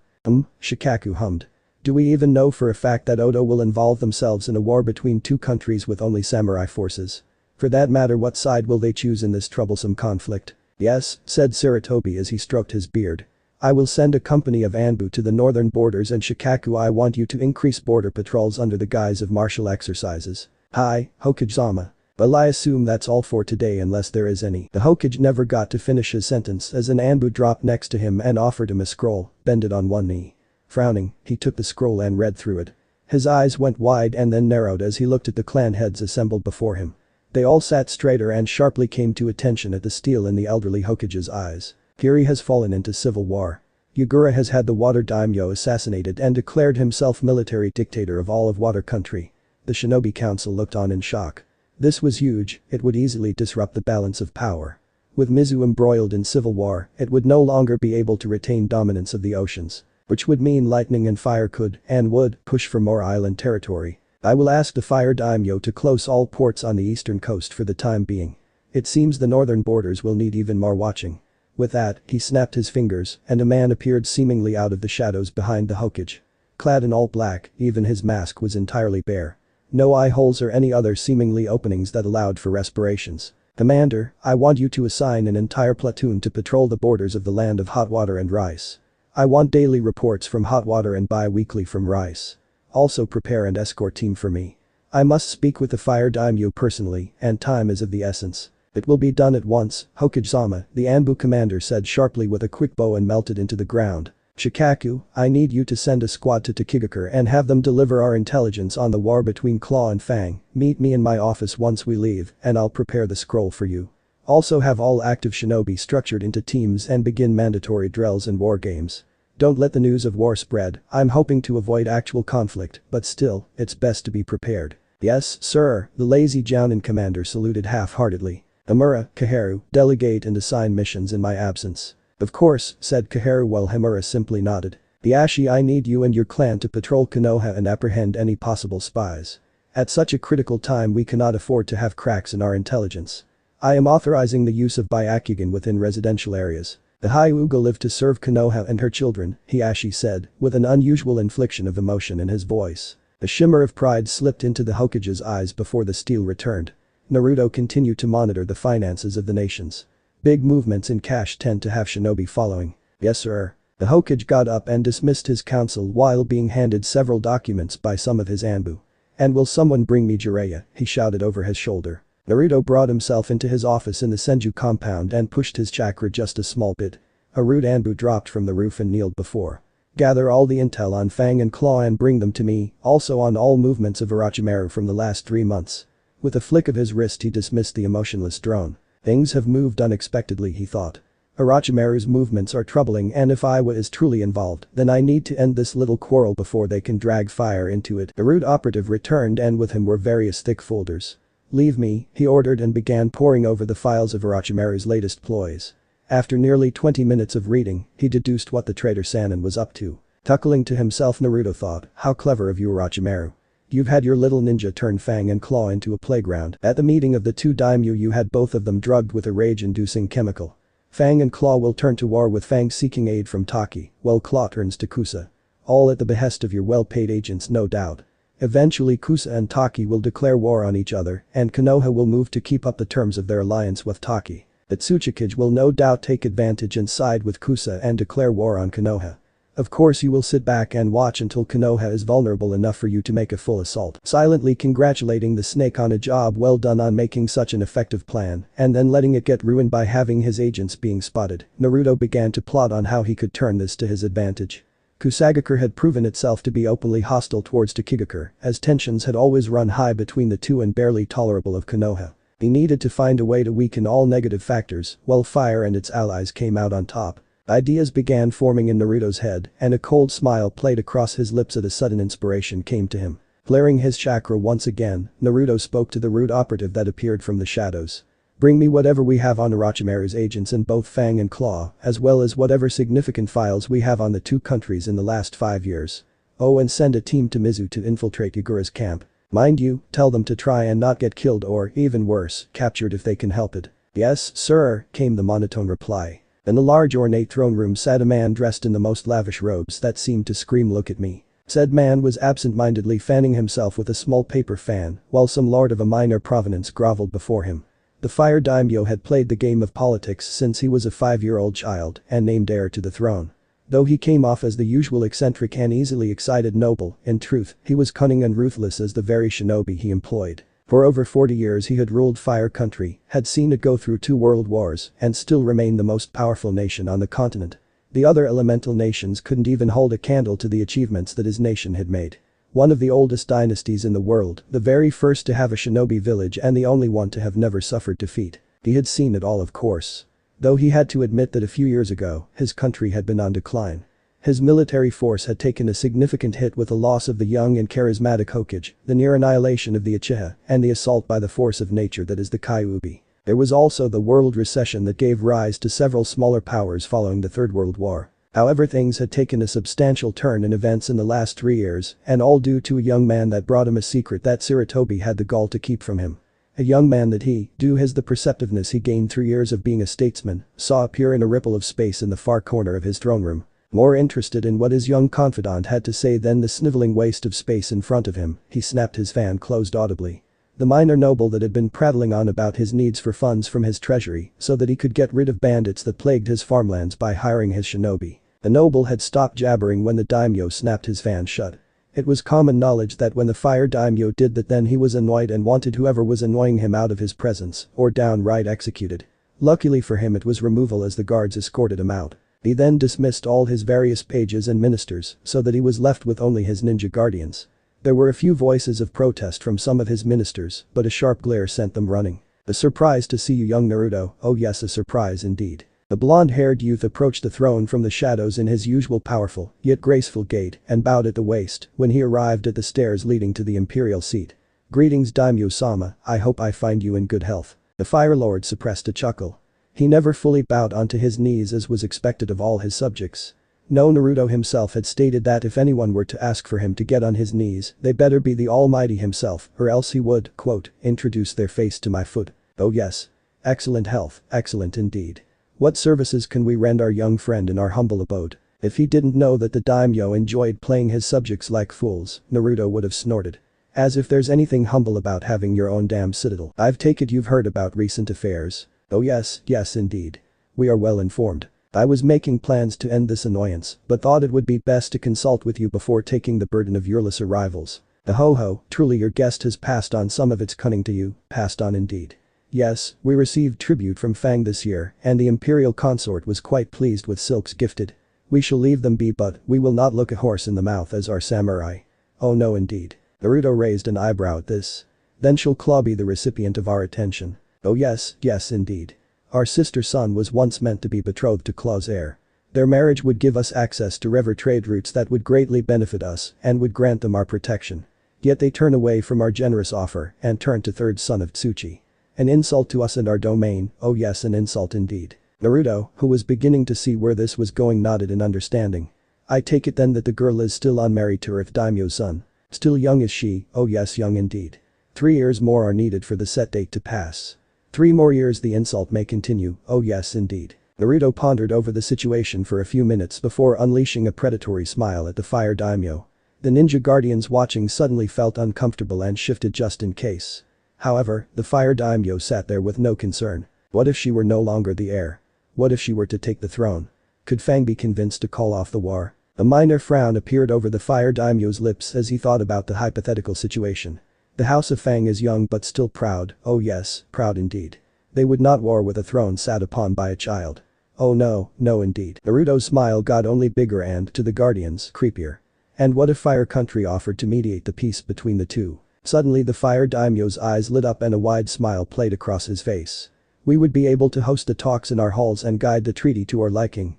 S1: Shikaku hummed. Do we even know for a fact that Odo will involve themselves in a war between two countries with only samurai forces? For that matter, what side will they choose in this troublesome conflict? Yes, said Sarutobi as he stroked his beard. I will send a company of Anbu to the northern borders, and Shikaku, I want you to increase border patrols under the guise of martial exercises. Hi, Hokage-sama. Well, I assume that's all for today unless there is any. The Hokage never got to finish his sentence as an Anbu dropped next to him and offered him a scroll, bended on one knee. Frowning, he took the scroll and read through it. His eyes went wide and then narrowed as he looked at the clan heads assembled before him. They all sat straighter and sharply came to attention at the steel in the elderly Hokage's eyes. Kiri has fallen into civil war. Yagura has had the Water Daimyo assassinated and declared himself military dictator of all of Water Country. The Shinobi Council looked on in shock. This was huge, it would easily disrupt the balance of power. With Mizu embroiled in civil war, it would no longer be able to retain dominance of the oceans. Which would mean lightning and fire could, and would, push for more island territory. I will ask the Fire Daimyo to close all ports on the eastern coast for the time being. It seems the northern borders will need even more watching. With that, he snapped his fingers, and a man appeared seemingly out of the shadows behind the Hokage. Clad in all black, even his mask was entirely bare. No eye holes or any other seemingly openings that allowed for respirations. Commander, I want you to assign an entire platoon to patrol the borders of the land of hot water and rice. I want daily reports from hot water and bi-weekly from rice. Also prepare an escort team for me. I must speak with the Fire Daimyo personally, and time is of the essence. It will be done at once, Hokage-sama, the Anbu commander said sharply with a quick bow and melted into the ground. Shikaku, I need you to send a squad to Takigakure and have them deliver our intelligence on the war between Claw and Fang. Meet me in my office once we leave, and I'll prepare the scroll for you. Also have all active shinobi structured into teams and begin mandatory drills and war games. Don't let the news of war spread. I'm hoping to avoid actual conflict, but still, it's best to be prepared. Yes, sir, the lazy Jounin commander saluted half-heartedly. Himura, Kaharu, delegate and assign missions in my absence. Of course, said Kaharu while Himura simply nodded. Biashi, I need you and your clan to patrol Konoha and apprehend any possible spies. At such a critical time we cannot afford to have cracks in our intelligence. I am authorizing the use of Byakugan within residential areas. The Hyuga live to serve Konoha and her children, Hiashi said, with an unusual inflection of emotion in his voice. A shimmer of pride slipped into the Hokage's eyes before the steel returned. Naruto continued to monitor the finances of the nations. Big movements in cash tend to have shinobi following. Yes sir. The Hokage got up and dismissed his council while being handed several documents by some of his Anbu. And will someone bring me Jiraiya, he shouted over his shoulder. Naruto brought himself into his office in the Senju compound and pushed his chakra just a small bit. A rude Anbu dropped from the roof and kneeled before. Gather all the intel on Fang and Claw and bring them to me, also on all movements of Orochimaru from the last 3 months. With a flick of his wrist he dismissed the emotionless drone. Things have moved unexpectedly, he thought. Orochimaru's movements are troubling, and if Iwa is truly involved, then I need to end this little quarrel before they can drag fire into it. The rude operative returned and with him were various thick folders. Leave me, he ordered and began poring over the files of Orochimaru's latest ploys. After nearly 20 minutes of reading, he deduced what the traitor Sannin was up to. Chuckling to himself, Naruto thought, how clever of you, Orochimaru. You've had your little ninja turn Fang and Claw into a playground. At the meeting of the two daimyo you had both of them drugged with a rage-inducing chemical. Fang and Claw will turn to war with Fang seeking aid from Taki, while Claw turns to Kusa. All at the behest of your well-paid agents, no doubt. Eventually Kusa and Taki will declare war on each other, and Konoha will move to keep up the terms of their alliance with Taki. The Tsuchikage will no doubt take advantage and side with Kusa and declare war on Konoha. Of course you will sit back and watch until Konoha is vulnerable enough for you to make a full assault. Silently congratulating the snake on a job well done on making such an effective plan, and then letting it get ruined by having his agents being spotted, Naruto began to plot on how he could turn this to his advantage. Kusagakure had proven itself to be openly hostile towards Takigakure, as tensions had always run high between the two and barely tolerable of Konoha. He needed to find a way to weaken all negative factors, while Fire and its allies came out on top. Ideas began forming in Naruto's head, and a cold smile played across his lips as a sudden inspiration came to him. Flaring his chakra once again, Naruto spoke to the rude operative that appeared from the shadows. Bring me whatever we have on Orochimaru's agents in both Fang and Claw, as well as whatever significant files we have on the two countries in the last 5 years. Oh, and send a team to Mizu to infiltrate Yagura's camp. Mind you, tell them to try and not get killed or, even worse, captured if they can help it. Yes, sir, came the monotone reply. In the large ornate throne room sat a man dressed in the most lavish robes that seemed to scream, "Look at me." Said man was absent-mindedly fanning himself with a small paper fan, while some lord of a minor provenance groveled before him. The fire daimyo had played the game of politics since he was a 5-year-old child and named heir to the throne. Though he came off as the usual eccentric and easily excited noble, in truth, he was cunning and ruthless as the very shinobi he employed. For over 40 years he had ruled Fire Country, had seen it go through 2 world wars, and still remained the most powerful nation on the continent. The other elemental nations couldn't even hold a candle to the achievements that his nation had made. One of the oldest dynasties in the world, the very first to have a shinobi village and the only one to have never suffered defeat. He had seen it all, of course. Though he had to admit that a few years ago, his country had been on decline. His military force had taken a significant hit with the loss of the young and charismatic Hokage, the near annihilation of the Uchiha, and the assault by the force of nature that is the Kyuubi. There was also the world recession that gave rise to several smaller powers following the Third World War. However, things had taken a substantial turn in events in the last 3 years, and all due to a young man that brought him a secret that Sarutobi had the gall to keep from him. A young man that he, due his the perceptiveness he gained through years of being a statesman, saw appear in a ripple of space in the far corner of his throne room. More interested in what his young confidant had to say than the sniveling waste of space in front of him, he snapped his fan closed audibly. The minor noble that had been prattling on about his needs for funds from his treasury so that he could get rid of bandits that plagued his farmlands by hiring his shinobi. The noble had stopped jabbering when the daimyo snapped his fan shut. It was common knowledge that when the fire daimyo did that, then he was annoyed and wanted whoever was annoying him out of his presence or downright executed. Luckily for him, it was removal as the guards escorted him out. He then dismissed all his various pages and ministers so that he was left with only his ninja guardians. There were a few voices of protest from some of his ministers, but a sharp glare sent them running. "A surprise to see you, young Naruto." "Oh yes, a surprise indeed." The blonde-haired youth approached the throne from the shadows in his usual powerful, yet graceful gait and bowed at the waist when he arrived at the stairs leading to the imperial seat. "Greetings, Daimyo-sama, I hope I find you in good health." The Fire Lord suppressed a chuckle. He never fully bowed onto his knees as was expected of all his subjects. No, Naruto himself had stated that if anyone were to ask for him to get on his knees, they better be the Almighty himself, or else he would, quote, "introduce their face to my foot." Oh yes. Excellent health, excellent indeed. What services can we render our young friend in our humble abode? If he didn't know that the daimyo enjoyed playing his subjects like fools, Naruto would have snorted. As if there's anything humble about having your own damn citadel. I've take it you've heard about recent affairs. Oh yes, yes indeed. We are well informed. I was making plans to end this annoyance, but thought it would be best to consult with you before taking the burden of your arrivals. Ho, truly your guest has passed on some of its cunning to you, passed on indeed. Yes, we received tribute from Fang this year, and the imperial consort was quite pleased with silks gifted. We shall leave them be, but we will not look a horse in the mouth as our samurai. Oh no indeed. Naruto raised an eyebrow at this. Then shall Claw be the recipient of our attention? Oh yes, yes indeed. Our sister son was once meant to be betrothed to Claw's heir. Their marriage would give us access to river trade routes that would greatly benefit us and would grant them our protection. Yet they turn away from our generous offer and turn to third son of Tsuchi. An insult to us and our domain, oh yes, an insult indeed. Naruto, who was beginning to see where this was going, nodded in understanding. I take it then that the girl is still unmarried to Earth Daimyo's son. Still young is she? Oh yes, young indeed. 3 years more are needed for the set date to pass. 3 more years the insult may continue, oh yes indeed. Naruto pondered over the situation for a few minutes before unleashing a predatory smile at the fire daimyo. The ninja guardians watching suddenly felt uncomfortable and shifted just in case. However, the fire daimyo sat there with no concern. What if she were no longer the heir? What if she were to take the throne? Could Fang be convinced to call off the war? A minor frown appeared over the fire daimyo's lips as he thought about the hypothetical situation. The house of Fang is young but still proud, oh yes, proud indeed. They would not war with a throne sat upon by a child. Oh no, no indeed. Naruto's smile got only bigger and, to the guardians, creepier. And what if Fire Country offered to mediate the peace between the two? Suddenly the fire daimyo's eyes lit up and a wide smile played across his face. We would be able to host the talks in our halls and guide the treaty to our liking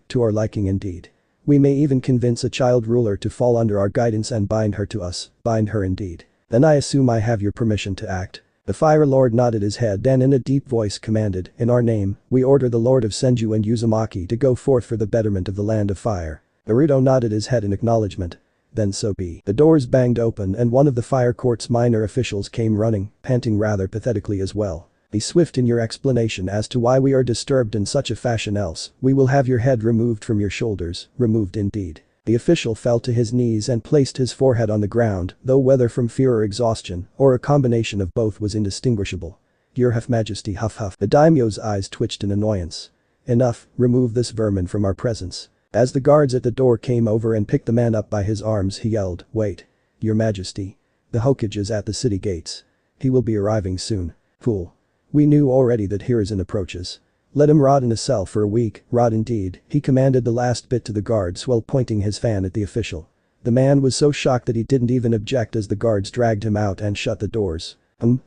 S1: indeed. We may even convince a child ruler to fall under our guidance and bind her to us, bind her indeed. Then I assume I have your permission to act. The Fire Lord nodded his head and in a deep voice commanded, "In our name, we order the Lord of Senju and Uzumaki to go forth for the betterment of the land of fire." Naruto nodded his head in acknowledgement. Then so be. The doors banged open and one of the fire court's minor officials came running, panting rather pathetically as well. "Be swift in your explanation as to why we are disturbed in such a fashion, else we will have your head removed from your shoulders." Removed indeed. The official fell to his knees and placed his forehead on the ground, though whether from fear or exhaustion, or a combination of both was indistinguishable. "Your Majesty, huff huff." The daimyo's eyes twitched in annoyance. "Enough, remove this vermin from our presence." As the guards at the door came over and picked the man up by his arms, he yelled, "Wait. Your Majesty. The Hokage is at the city gates. He will be arriving soon." "Fool. We knew already that Hiruzen approaches. Let him rot in a cell for a week." "Rot indeed," he commanded the last bit to the guards while pointing his fan at the official. The man was so shocked that he didn't even object as the guards dragged him out and shut the doors.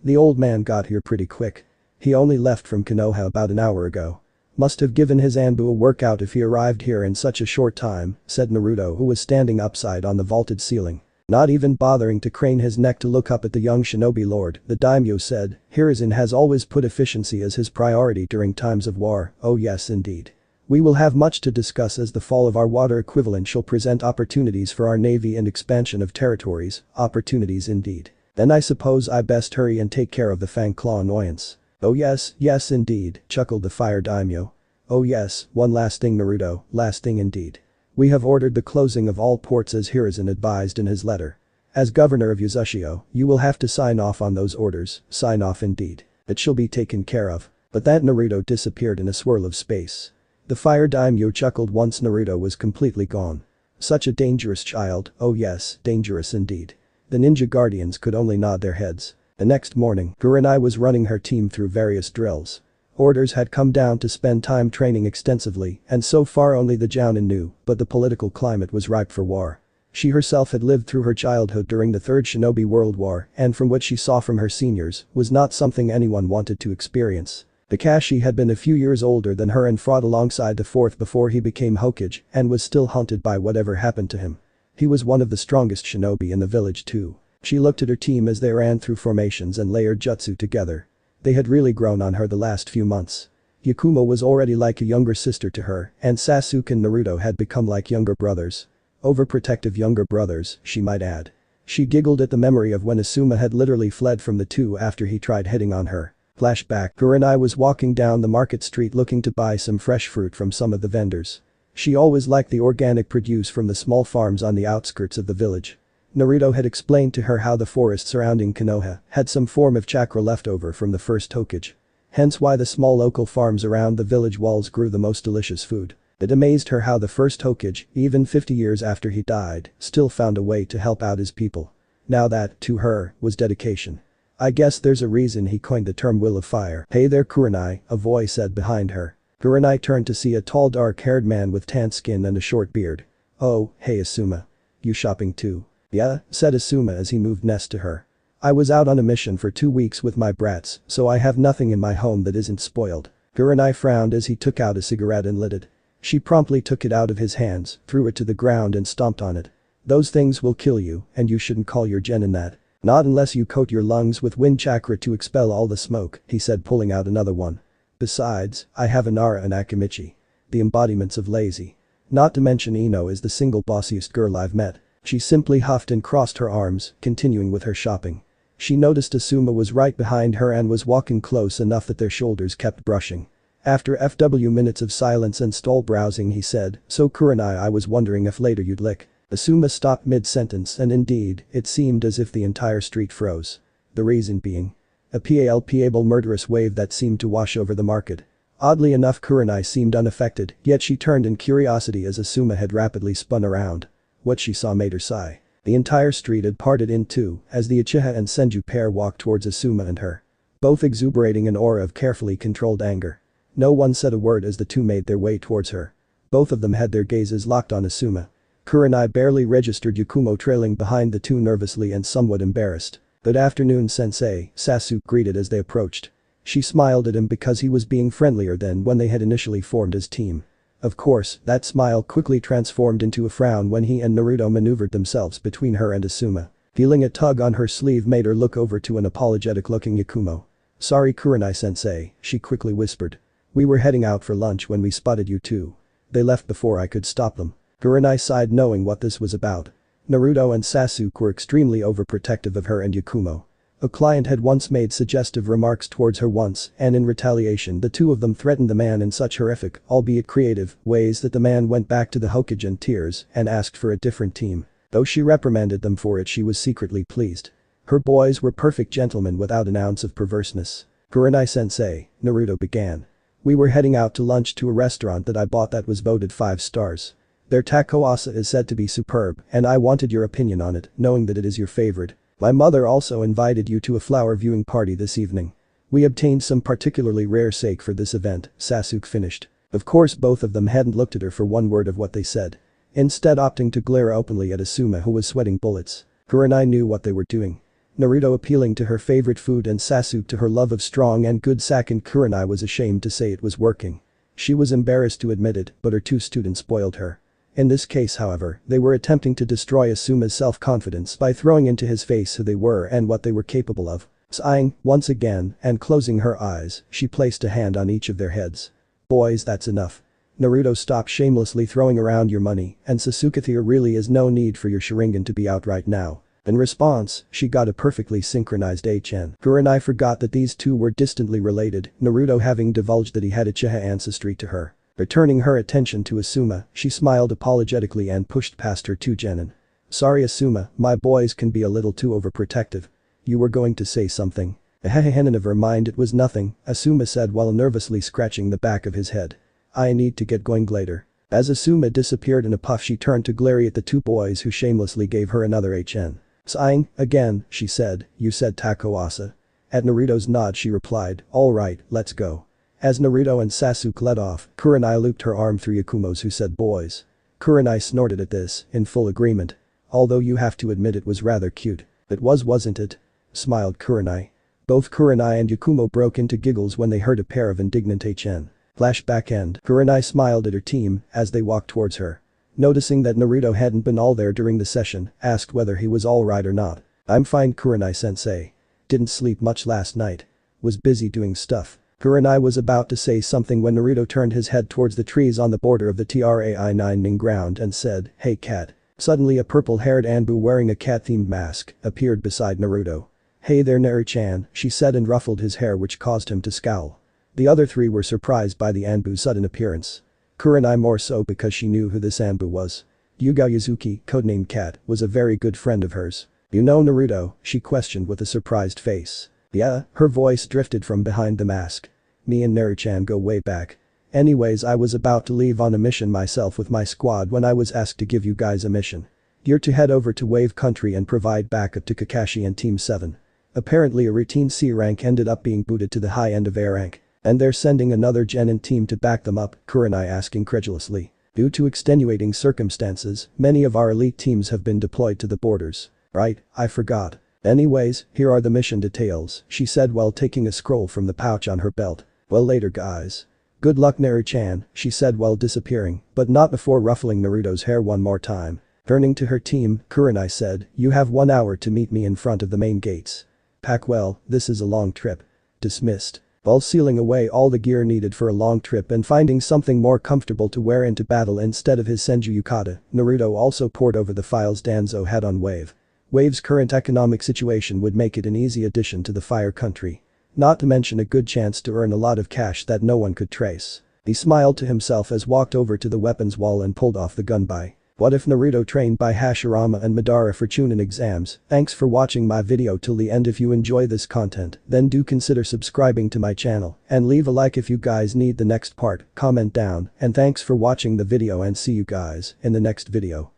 S1: The old man got here pretty quick. He only left from Konoha about an hour ago. Must have given his Anbu a workout if he arrived here in such a short time," said Naruto, who was standing upside on the vaulted ceiling. Not even bothering to crane his neck to look up at the young shinobi lord, the daimyo said, "Hiruzen has always put efficiency as his priority during times of war." "Oh yes indeed. We will have much to discuss as the fall of our water equivalent shall present opportunities for our navy and expansion of territories." "Opportunities indeed. Then I suppose I best hurry and take care of the Fang Claw annoyance." "Oh yes, yes indeed," chuckled the fire daimyo. "Oh yes, one last thing Naruto, last thing indeed. We have ordered the closing of all ports as Hiruzen advised in his letter. As governor of Uzushio, you will have to sign off on those orders." "Sign off indeed. It shall be taken care of." But that Naruto disappeared in a swirl of space. The fire daimyo chuckled once Naruto was completely gone. Such a dangerous child, oh yes, dangerous indeed. The ninja guardians could only nod their heads. The next morning, Kurenai was running her team through various drills. Orders had come down to spend time training extensively, and so far only the Jounin knew, but the political climate was ripe for war. She herself had lived through her childhood during the Third Shinobi World War, and from what she saw from her seniors, was not something anyone wanted to experience. Kakashi had been a few years older than her and fought alongside the fourth before he became Hokage, and was still haunted by whatever happened to him. He was one of the strongest shinobi in the village too. She looked at her team as they ran through formations and layered jutsu together. They had really grown on her the last few months. Yakumo was already like a younger sister to her, and Sasuke and Naruto had become like younger brothers. Overprotective younger brothers, she might add. She giggled at the memory of when Asuma had literally fled from the two after he tried hitting on her. Flashback, Kurenai was walking down the market street looking to buy some fresh fruit from some of the vendors. She always liked the organic produce from the small farms on the outskirts of the village. Naruto had explained to her how the forest surrounding Konoha had some form of chakra left over from the first Hokage. Hence why the small local farms around the village walls grew the most delicious food. It amazed her how the first Hokage, even 50 years after he died, still found a way to help out his people. Now that, to her, was dedication. "I guess there's a reason he coined the term Will of Fire." "Hey there Kurenai," a voice said behind her. Kurenai turned to see a tall dark-haired man with tan skin and a short beard. "Oh, hey Asuma. You shopping too?" "Yeah," said Asuma as he moved next to her. "I was out on a mission for 2 weeks with my brats, so I have nothing in my home that isn't spoiled." Kurenai frowned as he took out a cigarette and lit it. She promptly took it out of his hands, threw it to the ground and stomped on it. "Those things will kill you, and you shouldn't call your genin that. Not unless you coat your lungs with wind chakra to expel all the smoke," he said, pulling out another one. "Besides, I have Inara and Akimichi. The embodiments of lazy. Not to mention Ino is the single bossiest girl I've met." She simply huffed and crossed her arms, continuing with her shopping. She noticed Asuma was right behind her and was walking close enough that their shoulders kept brushing. After minutes of silence and stall browsing he said, "So Kurenai, I was wondering if later you'd lick." Asuma stopped mid-sentence and indeed, it seemed as if the entire street froze. The reason being. A palpable murderous wave that seemed to wash over the market. Oddly enough Kurenai seemed unaffected, yet she turned in curiosity as Asuma had rapidly spun around. What she saw made her sigh. The entire street had parted in two as the Uchiha and Senju pair walked towards Asuma and her. Both exuberating an aura of carefully controlled anger. No one said a word as the two made their way towards her. Both of them had their gazes locked on Asuma. Kurenai barely registered Yakumo trailing behind the two nervously and somewhat embarrassed. "Good afternoon sensei," Sasuke greeted as they approached. She smiled at him because he was being friendlier than when they had initially formed his team. Of course, that smile quickly transformed into a frown when he and Naruto maneuvered themselves between her and Asuma. Feeling a tug on her sleeve made her look over to an apologetic-looking Yakumo. "Sorry Kurenai-sensei," she quickly whispered. "We were heading out for lunch when we spotted you two. They left before I could stop them." Kurenai sighed knowing what this was about. Naruto and Sasuke were extremely overprotective of her and Yakumo. A client had once made suggestive remarks towards her once, and in retaliation the two of them threatened the man in such horrific, albeit creative, ways that the man went back to the Hokage in tears and asked for a different team. Though she reprimanded them for it, she was secretly pleased. Her boys were perfect gentlemen without an ounce of perverseness. "Kurenai-sensei," Naruto began. "We were heading out to lunch to a restaurant that I bought that was voted 5 stars. Their takoasa is said to be superb, and I wanted your opinion on it, knowing that it is your favorite. My mother also invited you to a flower viewing party this evening. We obtained some particularly rare sake for this event," Sasuke finished. Of course both of them hadn't looked at her for one word of what they said. Instead opting to glare openly at Asuma who was sweating bullets. Kurenai knew what they were doing. Naruto appealing to her favorite food and Sasuke to her love of strong and good sake, and Kurenai was ashamed to say it was working. She was embarrassed to admit it, but her two students spoiled her. In this case however, they were attempting to destroy Asuma's self-confidence by throwing into his face who they were and what they were capable of. Sighing, once again, and closing her eyes, she placed a hand on each of their heads. "Boys, that's enough. Naruto, stop shamelessly throwing around your money, and Sasuke, there really is no need for your Sharingan to be out right now." In response, she got a perfectly synchronized HN. Kurenai forgot that these two were distantly related, Naruto having divulged that he had Uchiha ancestry to her. Returning her attention to Asuma, she smiled apologetically and pushed past her two genin. "Sorry Asuma, my boys can be a little too overprotective. You were going to say something." Never mind, it was nothing, Asuma said while nervously scratching the back of his head. "I need to get going later." As Asuma disappeared in a puff, she turned to glare at the two boys who shamelessly gave her another HN. Sighing, again, she said, "You said takoasa." At Naruto's nod she replied, "Alright, let's go." As Naruto and Sasuke led off, Kurenai looped her arm through Yakumo's who said, "Boys." Kurenai snorted at this, in full agreement. "Although you have to admit it was rather cute." "It was, wasn't it?" smiled Kurenai. Both Kurenai and Yakumo broke into giggles when they heard a pair of indignant HN. Flashback end. Kurenai smiled at her team as they walked towards her. Noticing that Naruto hadn't been all there during the session, asked whether he was alright or not. "I'm fine Kurenai-sensei. Didn't sleep much last night. Was busy doing stuff." Kurenai was about to say something when Naruto turned his head towards the trees on the border of the Trai-9 ground and said, "Hey cat." Suddenly a purple-haired Anbu wearing a cat-themed mask appeared beside Naruto. "Hey there Naru-chan," she said and ruffled his hair, which caused him to scowl. The other three were surprised by the Anbu's sudden appearance. Kurenai more so because she knew who this Anbu was. Yugao Yuzuki, codenamed Cat, was a very good friend of hers. "You know Naruto?" she questioned with a surprised face. "Yeah," her voice drifted from behind the mask. "Me and Naru-chan go way back. Anyways, I was about to leave on a mission myself with my squad when I was asked to give you guys a mission. You're to head over to Wave Country and provide backup to Kakashi and Team 7. Apparently a routine C rank ended up being booted to the high end of A rank. And they're sending another genin team to back them up," Kurenai asked incredulously. "Due to extenuating circumstances, many of our elite teams have been deployed to the borders." "Right, I forgot. Anyways, here are the mission details," she said while taking a scroll from the pouch on her belt. "Well later guys. Good luck Naru-chan," she said while disappearing, but not before ruffling Naruto's hair one more time. Turning to her team, Kurenai said, "You have 1 hour to meet me in front of the main gates. Pack well, this is a long trip." Dismissed. While sealing away all the gear needed for a long trip and finding something more comfortable to wear into battle instead of his Senju yukata, Naruto also pored over the files Danzo had on Wave. Wave's current economic situation would make it an easy addition to the Fire Country. Not to mention a good chance to earn a lot of cash that no one could trace. He smiled to himself as walked over to the weapons wall and pulled off the gun by. What if Naruto trained by Hashirama and Madara for Chunin exams? Thanks for watching my video till the end. If you enjoy this content, then do consider subscribing to my channel and leave a like if you guys need the next part, comment down, and thanks for watching the video and see you guys in the next video.